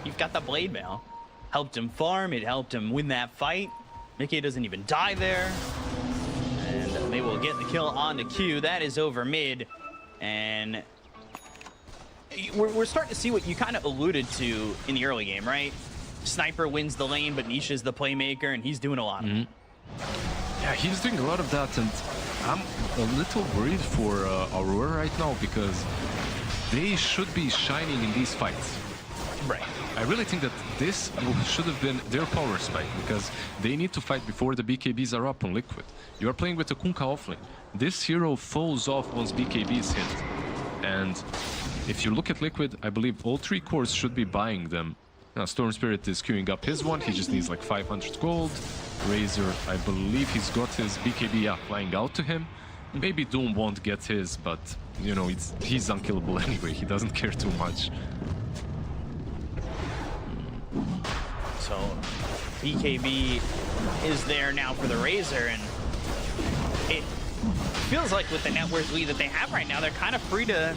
S16: You've got the Blade Mail. Helped him farm, it helped him win that fight. Mickey doesn't even die there. And they will get the kill on the Q. That is over mid. And we're starting to see what you kind of alluded to in the early game, right? Sniper wins the lane, but Nisha's the playmaker, and he's doing a lot of it.
S17: Yeah, he's doing a lot of that, and I'm a little worried for Aurora right now because they should be shining in these fights.
S16: Right.
S17: I really think that this should have been their power spike because they need to fight before the BKBs are up on Liquid. You are playing with a Kunkka offlane. This hero falls off once BKB is hit. And if you look at Liquid, I believe all 3 cores should be buying them. Now, Storm Spirit is queuing up his one. He just needs like 500 gold. Razor, I believe he's got his BKB flying out to him. Maybe Doom won't get his, but, you know, he's unkillable anyway. He doesn't care too much.
S16: So BKB is there now for the Razor, and it feels like with the network lead that they have right now, they're kind of free to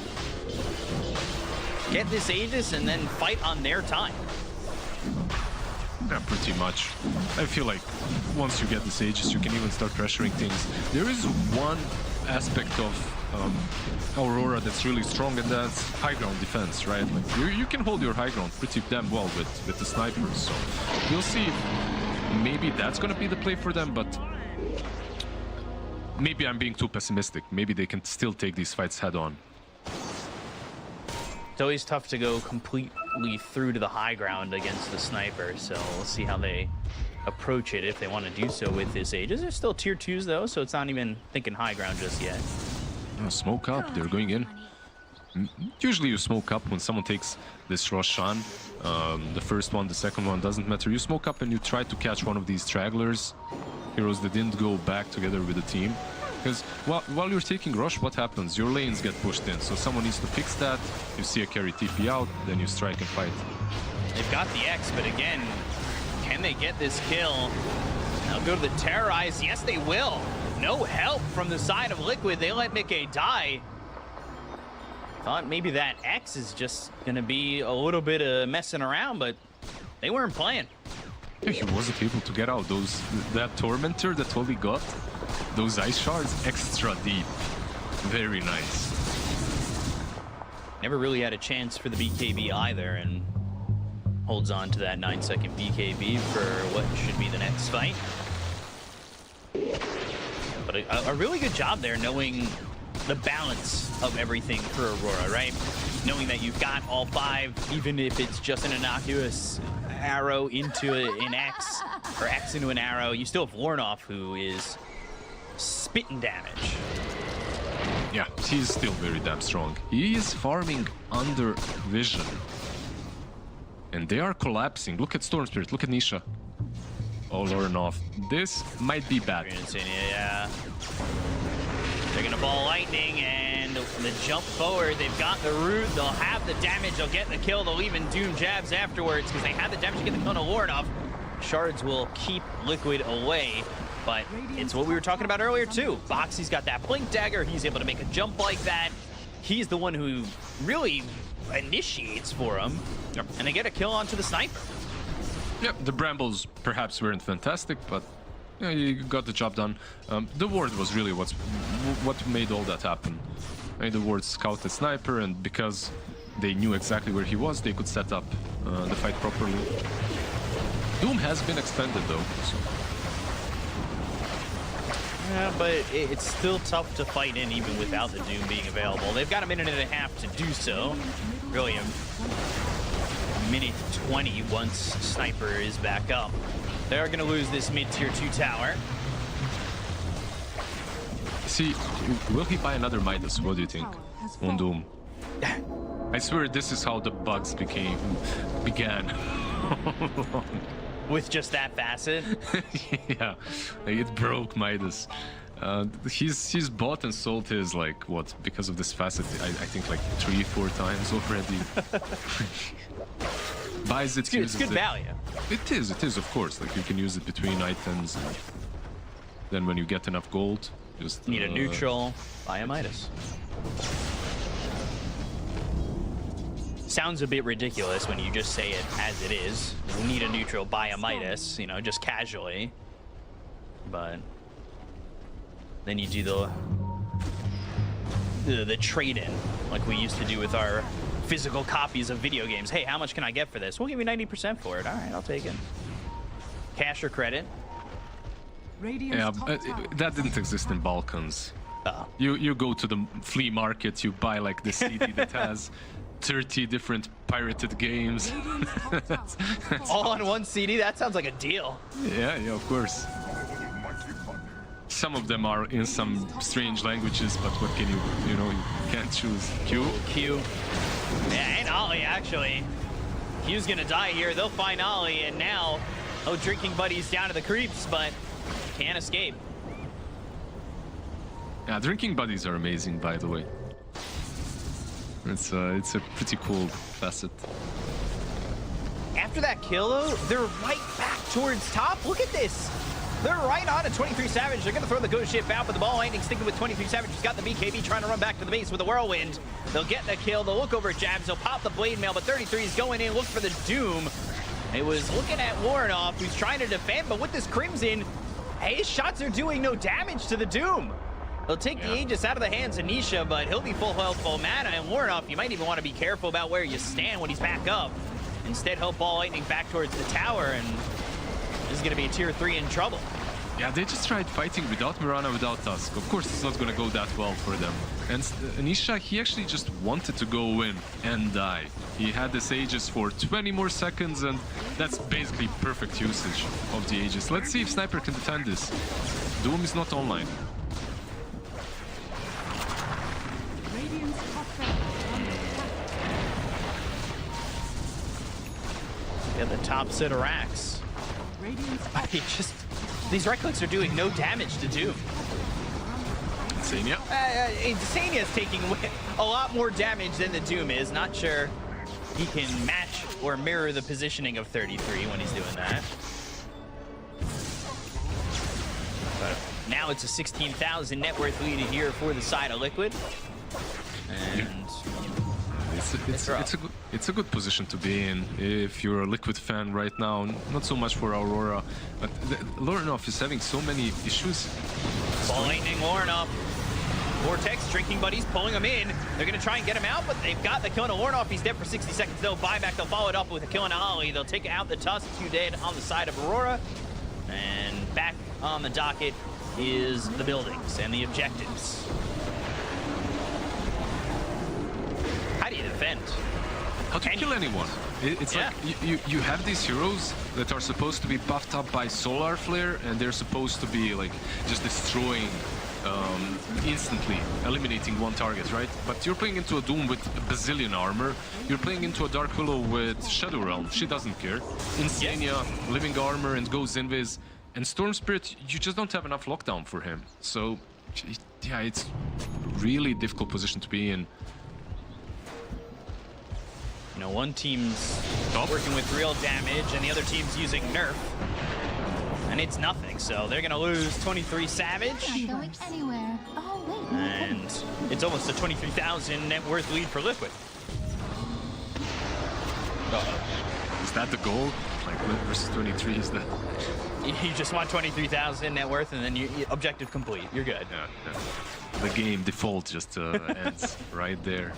S16: get this Aegis and then fight on their time.
S17: Yeah, pretty much. I feel like once you get this Aegis, you can even start pressuring things. There is one aspect of Aurora that's really strong, and that's high ground defense, right? Like you can hold your high ground pretty damn well with the snipers, so we'll see if maybe that's gonna be the play for them, but maybe I'm being too pessimistic. Maybe they can still take these fights head on.
S16: It's always tough to go completely through to the high ground against the sniper, so we'll see how they approach it if they want to do so with this Aegis. They're still tier 2s though, so it's not even thinking high ground just yet.
S17: Smoke up, they're going in. Usually you smoke up when someone takes this Roshan. The first one, the second one, doesn't matter. You smoke up and you try to catch one of these stragglers. Heroes that didn't go back together with the team. Because while you're taking rush, what happens? Your lanes get pushed in, so someone needs to fix that. You see a carry TP out, then you strike and fight.
S16: They've got the X, but again, can they get this kill? They'll go to the Terrorize. Yes, they will. No help from the side of Liquid. They let Mickey die. Thought maybe that X is just going to be a little bit of messing around, but they weren't playing.
S17: Yeah, he wasn't able to get out. That Tormentor that Oli got, those ice shards, extra deep. Very nice.
S16: Never really had a chance for the BKB either, and holds on to that 9-second BKB for what should be the next fight. But a really good job there, knowing the balance of everything for Aurora, right? Knowing that you've got all 5, even if it's just an innocuous arrow into an X, or X into an arrow, you still have Lorinoff, who is spitting damage.
S17: Yeah, he's still very damn strong. He is farming under vision. and they are collapsing. Look at Storm Spirit, look at Nisha. Oh, Lauren off. This might be bad.
S16: Yeah. They're gonna ball lightning and the jump forward. They've got the root. They'll have the damage. They'll get the kill. They'll even doom jabs afterwards because they have the damage to get the kill on Warnoff. Shards will keep Liquid away, but it's what we were talking about earlier too. Boxy's got that blink dagger. He's able to make a jump like that. He's the one who really initiates for him, and they get a kill onto the sniper.
S17: Yep, the brambles perhaps weren't fantastic, but yeah, you got the job done. The ward was really what made all that happen. The ward scouted sniper, and because they knew exactly where he was, they could set up the fight properly. Doom has been expanded though. So.
S16: Yeah, but it's still tough to fight in even without the Doom being available. They've got a minute and a half to do so. Really, a minute 20 once Sniper is back up. They're going to lose this mid-tier 2 tower.
S17: See, will he buy another Midas? What do you think? On Doom. I swear this is how the bugs began.
S16: With just that facet?
S17: Yeah, it broke Midas. He's bought and sold his, like, what, because of this facet, I think like 3-4 times already. Buys it,
S16: it's good value.
S17: It is, of course. Like, you can use it between items. And then when you get enough gold, just...
S16: Need a neutral, buy a Midas. Sounds a bit ridiculous when you just say it as it is. We need a neutral, buy a Midas, you know, just casually. But then you do the trade-in, like we used to do with our physical copies of video games. Hey, how much can I get for this? We'll give you 90% for it. All right, I'll take it. Cash or credit?
S17: Yeah, that didn't exist in Balkans. You go to the flea market, you buy like the CD that has 30 different pirated games.
S16: All on one CD? That sounds like a deal.
S17: Yeah, of course. Some of them are in some strange languages, but what can you know, you can't choose.
S16: Q. Yeah, and Ollie, actually. Q's gonna die here. They'll find Ollie, and now, drinking buddies down to the creeps, but can't escape.
S17: Yeah, drinking buddies are amazing, by the way. It's a pretty cool facet.
S16: After that kill, though, they're right back towards top. Look at this. They're right on at 23 Savage. They're going to throw the ghost ship out, but the ball lightning sticking with 23 Savage. He's got the BKB trying to run back to the base with a whirlwind. They'll get the kill. They'll look over at Jabs. They'll pop the blade mail, but 33 is going in. Look for the Doom. It was looking at Warnoff, who's trying to defend, but with this Crimson, his shots are doing no damage to the Doom. They'll take the Aegis out of the hands of Nisha, but he'll be full health, full mana, and Warnoff, you might even want to be careful about where you stand when he's back up. Instead, he'll ball lightning back towards the tower, and this is going to be a tier 3 in trouble.
S17: Yeah, they just tried fighting without Mirana, without Tusk. Of course, it's not going to go that well for them. And Nisha, he actually just wanted to go in and die. He had this Aegis for 20 more seconds, and that's basically perfect usage of the Aegis. Let's see if Sniper can defend this. Doom is not online.
S16: Yeah, the top set of racks. These right clicks are doing no damage to Doom.
S17: Insania?
S16: Insania is taking a lot more damage than the Doom is. Not sure he can match or mirror the positioning of 33 when he's doing that. But now it's a 16,000 net worth lead here for the side of Liquid. And
S17: it's a good position to be in if you're a Liquid fan right now. Not so much for Aurora, but Laurenov is having so many issues.
S16: Ball lightning Laurenov. Vortex, drinking buddies, pulling him in. They're going to try and get him out, but they've got the kill on Laurenov. He's dead for 60 seconds, though. Buyback, they'll follow it up with a kill on Ollie. They'll take out the Tusk, 2 dead on the side of Aurora. And back on the docket is the buildings and the objectives. How do you defend?
S17: How to kill anyone? It's like you have these heroes that are supposed to be buffed up by Solar Flare, and they're supposed to be like just destroying instantly eliminating one target, right? But you're playing into a Doom with a bazillion armor. You're playing into a Dark Willow with Shadow Realm. She doesn't care. Insania, Living Armor, and Ghost Invis. And Storm Spirit, you just don't have enough lockdown for him. So, yeah, it's really difficult position to be in.
S16: You know, one team's working with real damage and the other team's using nerf. And it's nothing, so they're gonna lose 23 Savage.
S5: Going anywhere. Oh, wait.
S16: And it's almost a 23,000 net worth lead for Liquid.
S17: Is that the goal? Like, versus 23, is that?
S16: You just want 23,000 net worth and then you objective complete. You're good.
S17: Yeah. The game default just ends right there.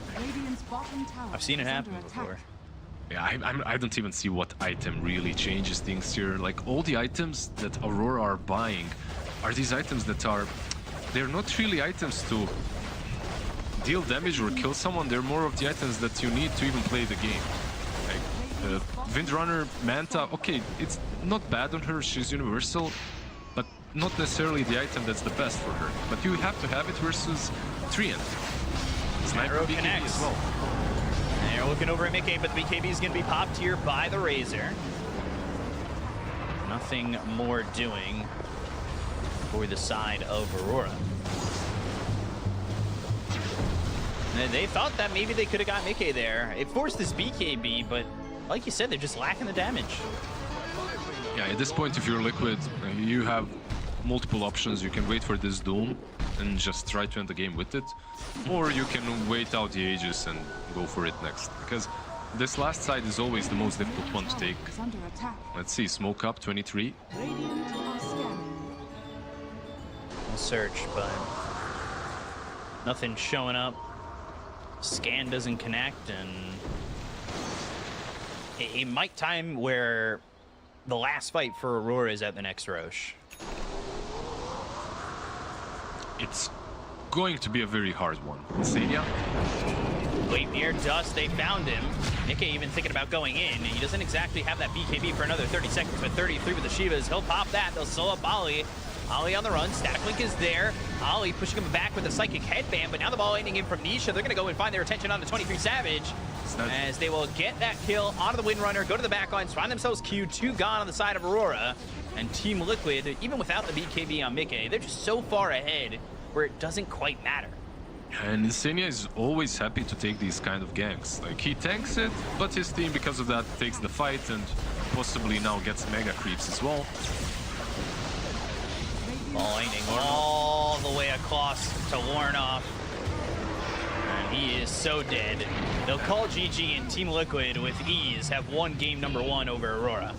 S16: I've seen it happen before.
S17: Yeah, I don't even see what item really changes things here. Like, all the items that Aurora are buying are these items that they're not really items to deal damage or kill someone. They're more of the items that you need to even play the game. Like, Windrunner, Manta, okay, it's not bad on her, she's universal, but not necessarily the item that's the best for her. But you have to have it versus Treant. Sniper BKB as well.
S16: And you're looking over at Mickey, but the BKB is going to be popped here by the Razor. Nothing more doing for the side of Aurora. And they thought that maybe they could have got Mickey there. It forced this BKB, but like you said, they're just lacking the damage.
S17: Yeah, at this point, if you're Liquid, you have multiple options. You can wait for this Doom and just try to end the game with it, or you can wait out the Aegis and go for it next, because this last side is always the most difficult one to take. Let's see, Smoke Up 23.
S16: We'll search, but nothing showing up. Scan doesn't connect, and it might time where the last fight for Aurora is at the next Roche.
S17: It's going to be a very hard one. Insania?
S16: Wait near Dust, they found him. Nikkei even thinking about going in. He doesn't exactly have that BKB for another 30 seconds, but 33 with the Shivas. He'll pop that. They'll slow up Ollie. Ollie on the run. Static Link is there. Ollie pushing him back with a Psychic Headband, but now the ball ending in from Nisha. They're going to go and find their attention on the 23 Savage, as they will get that kill onto the Windrunner, go to the back lines, find themselves Q2 gone on the side of Aurora. And Team Liquid, even without the BKB on Mickey, they're just so far ahead where it doesn't quite matter.
S17: And Insania is always happy to take these kind of ganks. Like, he tanks it, but his team, because of that, takes the fight and possibly now gets mega creeps as well.
S16: Ball ending all the way across to Warnoff. And he is so dead. They'll call GG, and Team Liquid with ease have won game number 1 over Aurora.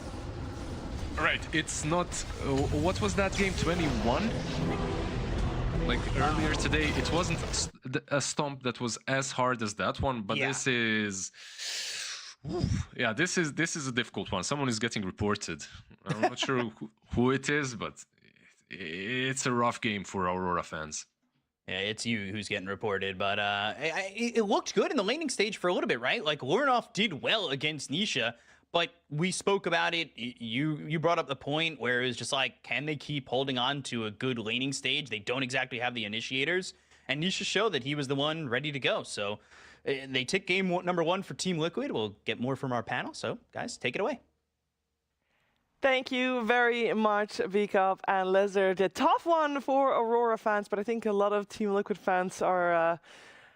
S17: Right, it's not... what was that game, 21? Like earlier today, it wasn't a stomp that was as hard as that one, but this is... Yeah, this is a difficult one. Someone is getting reported. I'm not sure who it is, but it's a rough game for Aurora fans.
S16: Yeah, it's you who's getting reported, but it looked good in the laning stage for a little bit, right? Like, Warnoff did well against Nisha, but we spoke about it. You brought up the point where it was just like, can they keep holding on to a good laning stage? They don't exactly have the initiators, and Nisha showed that he was the one ready to go. So they took game number 1 for Team Liquid. We'll get more from our panel, so guys, take it away.
S12: Thank you very much, Vikov and Lizard. A tough one for Aurora fans, but I think a lot of Team Liquid fans are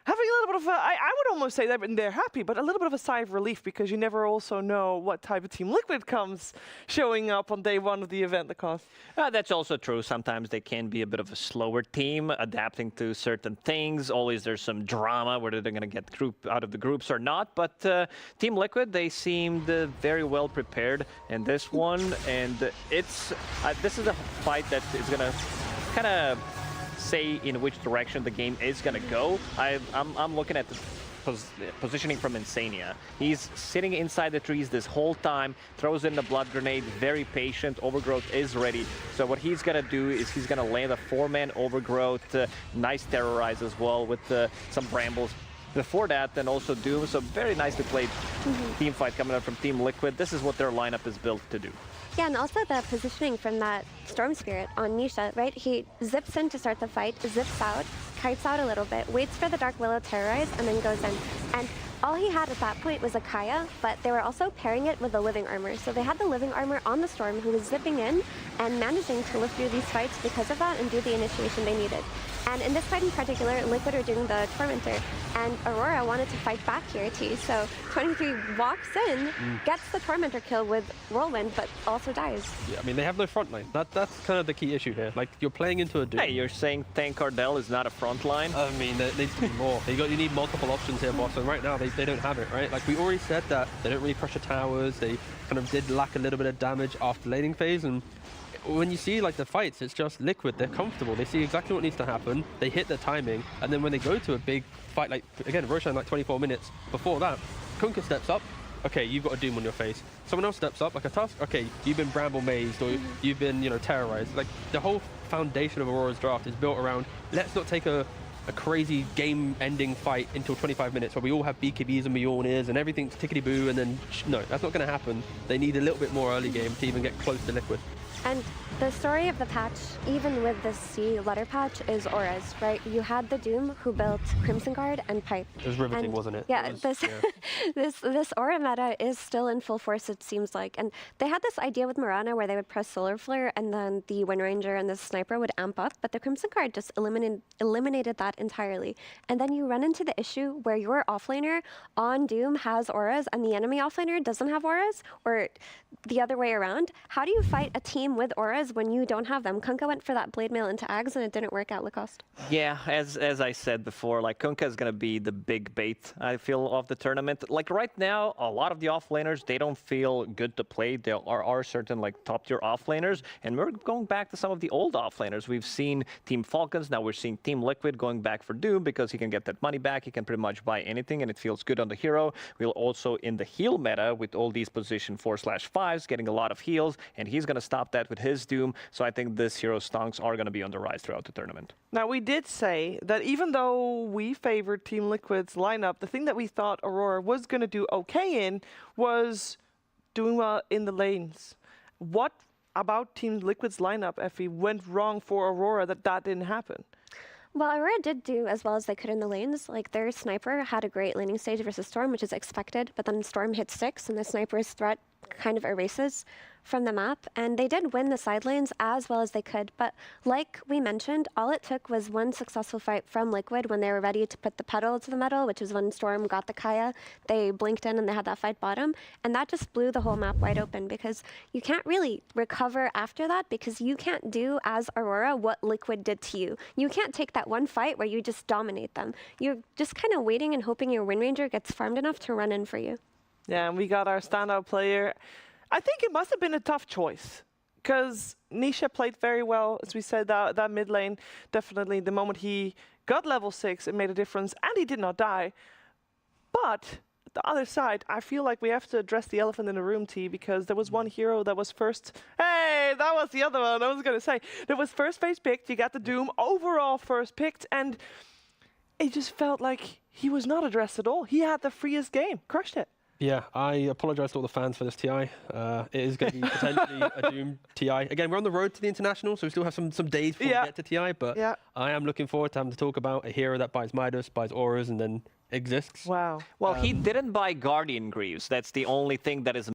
S12: having a little bit of a, I would almost say that they're happy, but a little bit of a sigh of relief, because you never also know what type of Team Liquid comes showing up on day 1 of the event, Nikos.
S13: That's also true. Sometimes they can be a bit of a slower team, adapting to certain things. Always there's some drama, whether they're going to get out of the groups or not. But Team Liquid, they seemed very well prepared in this one. And this is a fight that is going to kind of say in which direction the game is going to go. I'm looking at the positioning from Insania. He's sitting inside the trees this whole time, throws in the blood grenade, very patient. Overgrowth is ready. So what he's going to do is he's going to land a 4-man Overgrowth, nice terrorize as well with some brambles. Before that, then also Doom. So very nicely played team fight coming up from Team Liquid. This is what their lineup is built to do.
S14: Yeah, and also the positioning from that Storm Spirit on Nisha, right? He zips in to start the fight, zips out, kites out a little bit, waits for the Dark Willow terrorize, and then goes in. And all he had at that point was a Kaya, but they were also pairing it with the Living Armor. So they had the Living Armor on the Storm, who was zipping in and managing to live through these fights because of that and do the initiation they needed. And in this fight in particular, Liquid are doing the Tormentor, and Aurora wanted to fight back here too. So 23 walks in, gets the Tormentor kill with Whirlwind, but also dies.
S15: Yeah, I mean, they have no front line. That's kind of the key issue here. Like, you're playing into a Doom.
S13: Hey, you're saying Tank Cardell is not a front line?
S15: I mean, there needs to be more. You need multiple options here, boss, and right now they don't have it, right? Like, we already said that they don't really pressure towers. They kind of did lack a little bit of damage after laning phase, and when you see like the fights, it's just Liquid. They're comfortable. They see exactly what needs to happen. They hit the timing, and then when they go to a big fight, like again, Roshan, like 24 minutes before that, Kunkka steps up. Okay, you've got a Doom on your face. Someone else steps up, like a Tusk. Okay, you've been Bramble mazed, or you've been, terrorized. Like the whole foundation of Aurora's draft is built around. Let's not take a crazy game-ending fight until 25 minutes where we all have BKBs and Mjolnirs and everything's tickety-boo, and then no, that's not going to happen. They need a little bit more early game to even get close to Liquid.
S14: And the story of the patch, even with this C letter patch, is Auras, right? You had the Doom who built Crimson Guard and Pipe.
S15: It was riveting,
S14: and
S15: wasn't it?
S14: Yeah, this Aura meta is still in full force, it seems like. And they had this idea with Mirana where they would press Solar Flare and then the Wind Ranger and the Sniper would amp up, but the Crimson Guard just eliminated that entirely. And then you run into the issue where your offlaner on Doom has Auras and the enemy offlaner doesn't have Auras, or the other way around. How do you fight a team with Auras when you don't have them? Kunkka went for that Blade Mail into Ags and it didn't work out, Lacoste.
S13: Yeah, as I said before, like Kunkka is going to be the big bait, I feel, of the tournament. Like right now, a lot of the offlaners, they don't feel good to play. There are certain like top tier offlaners, and we're going back to some of the old offlaners. We've seen Team Falcons, now we're seeing Team Liquid going back for Doom because he can get that money back. He can pretty much buy anything and it feels good on the hero. We'll also in the heal meta with all these position 4/5s getting a lot of heals, and he's going to stop that with his Doom. So I think this hero's stonks are going to be on the rise throughout the tournament.
S12: Now, we did say that even though we favored Team Liquid's lineup, the thing that we thought Aurora was going to do okay in was doing well in the lanes. What about Team Liquid's lineup, Effie, went wrong for Aurora that didn't happen?
S14: Well, Aurora did do as well as they could in the lanes. Like, their Sniper had a great laning stage versus Storm, which is expected, but then Storm hit 6, and the Sniper's threat kind of erases from the map, and they did win the side lanes as well as they could. But like we mentioned, all it took was one successful fight from Liquid when they were ready to put the pedal to the metal, which is when Storm got the Kaya. They blinked in and they had that fight bottom, and that just blew the whole map wide open because you can't really recover after that because you can't do as Aurora what Liquid did to you. You can't take that one fight where you just dominate them. You're just kind of waiting and hoping your Wind Ranger gets farmed enough to run in for you.
S12: Yeah, and we got our standout player. I think it must have been a tough choice because Nisha played very well, as we said, that mid lane. Definitely, the moment he got level 6, it made a difference, and he did not die. But the other side, I feel like we have to address the elephant in the room, T, because there was one hero that was first. Hey, that was the other one I was going to say. There was first phase picked, you got the Doom, overall first picked, and it just felt like he was not addressed at all. He had the freest game, crushed it.
S15: Yeah, I apologise to all the fans for this TI. It is going to be potentially a Doom TI. Again, we're on the road to the International, so we still have some days before we get to TI, but I am looking forward to having to talk about a hero that buys Midas, buys Auras, and then exists.
S12: Wow.
S13: Well, he didn't buy Guardian Greaves. That's the only thing that is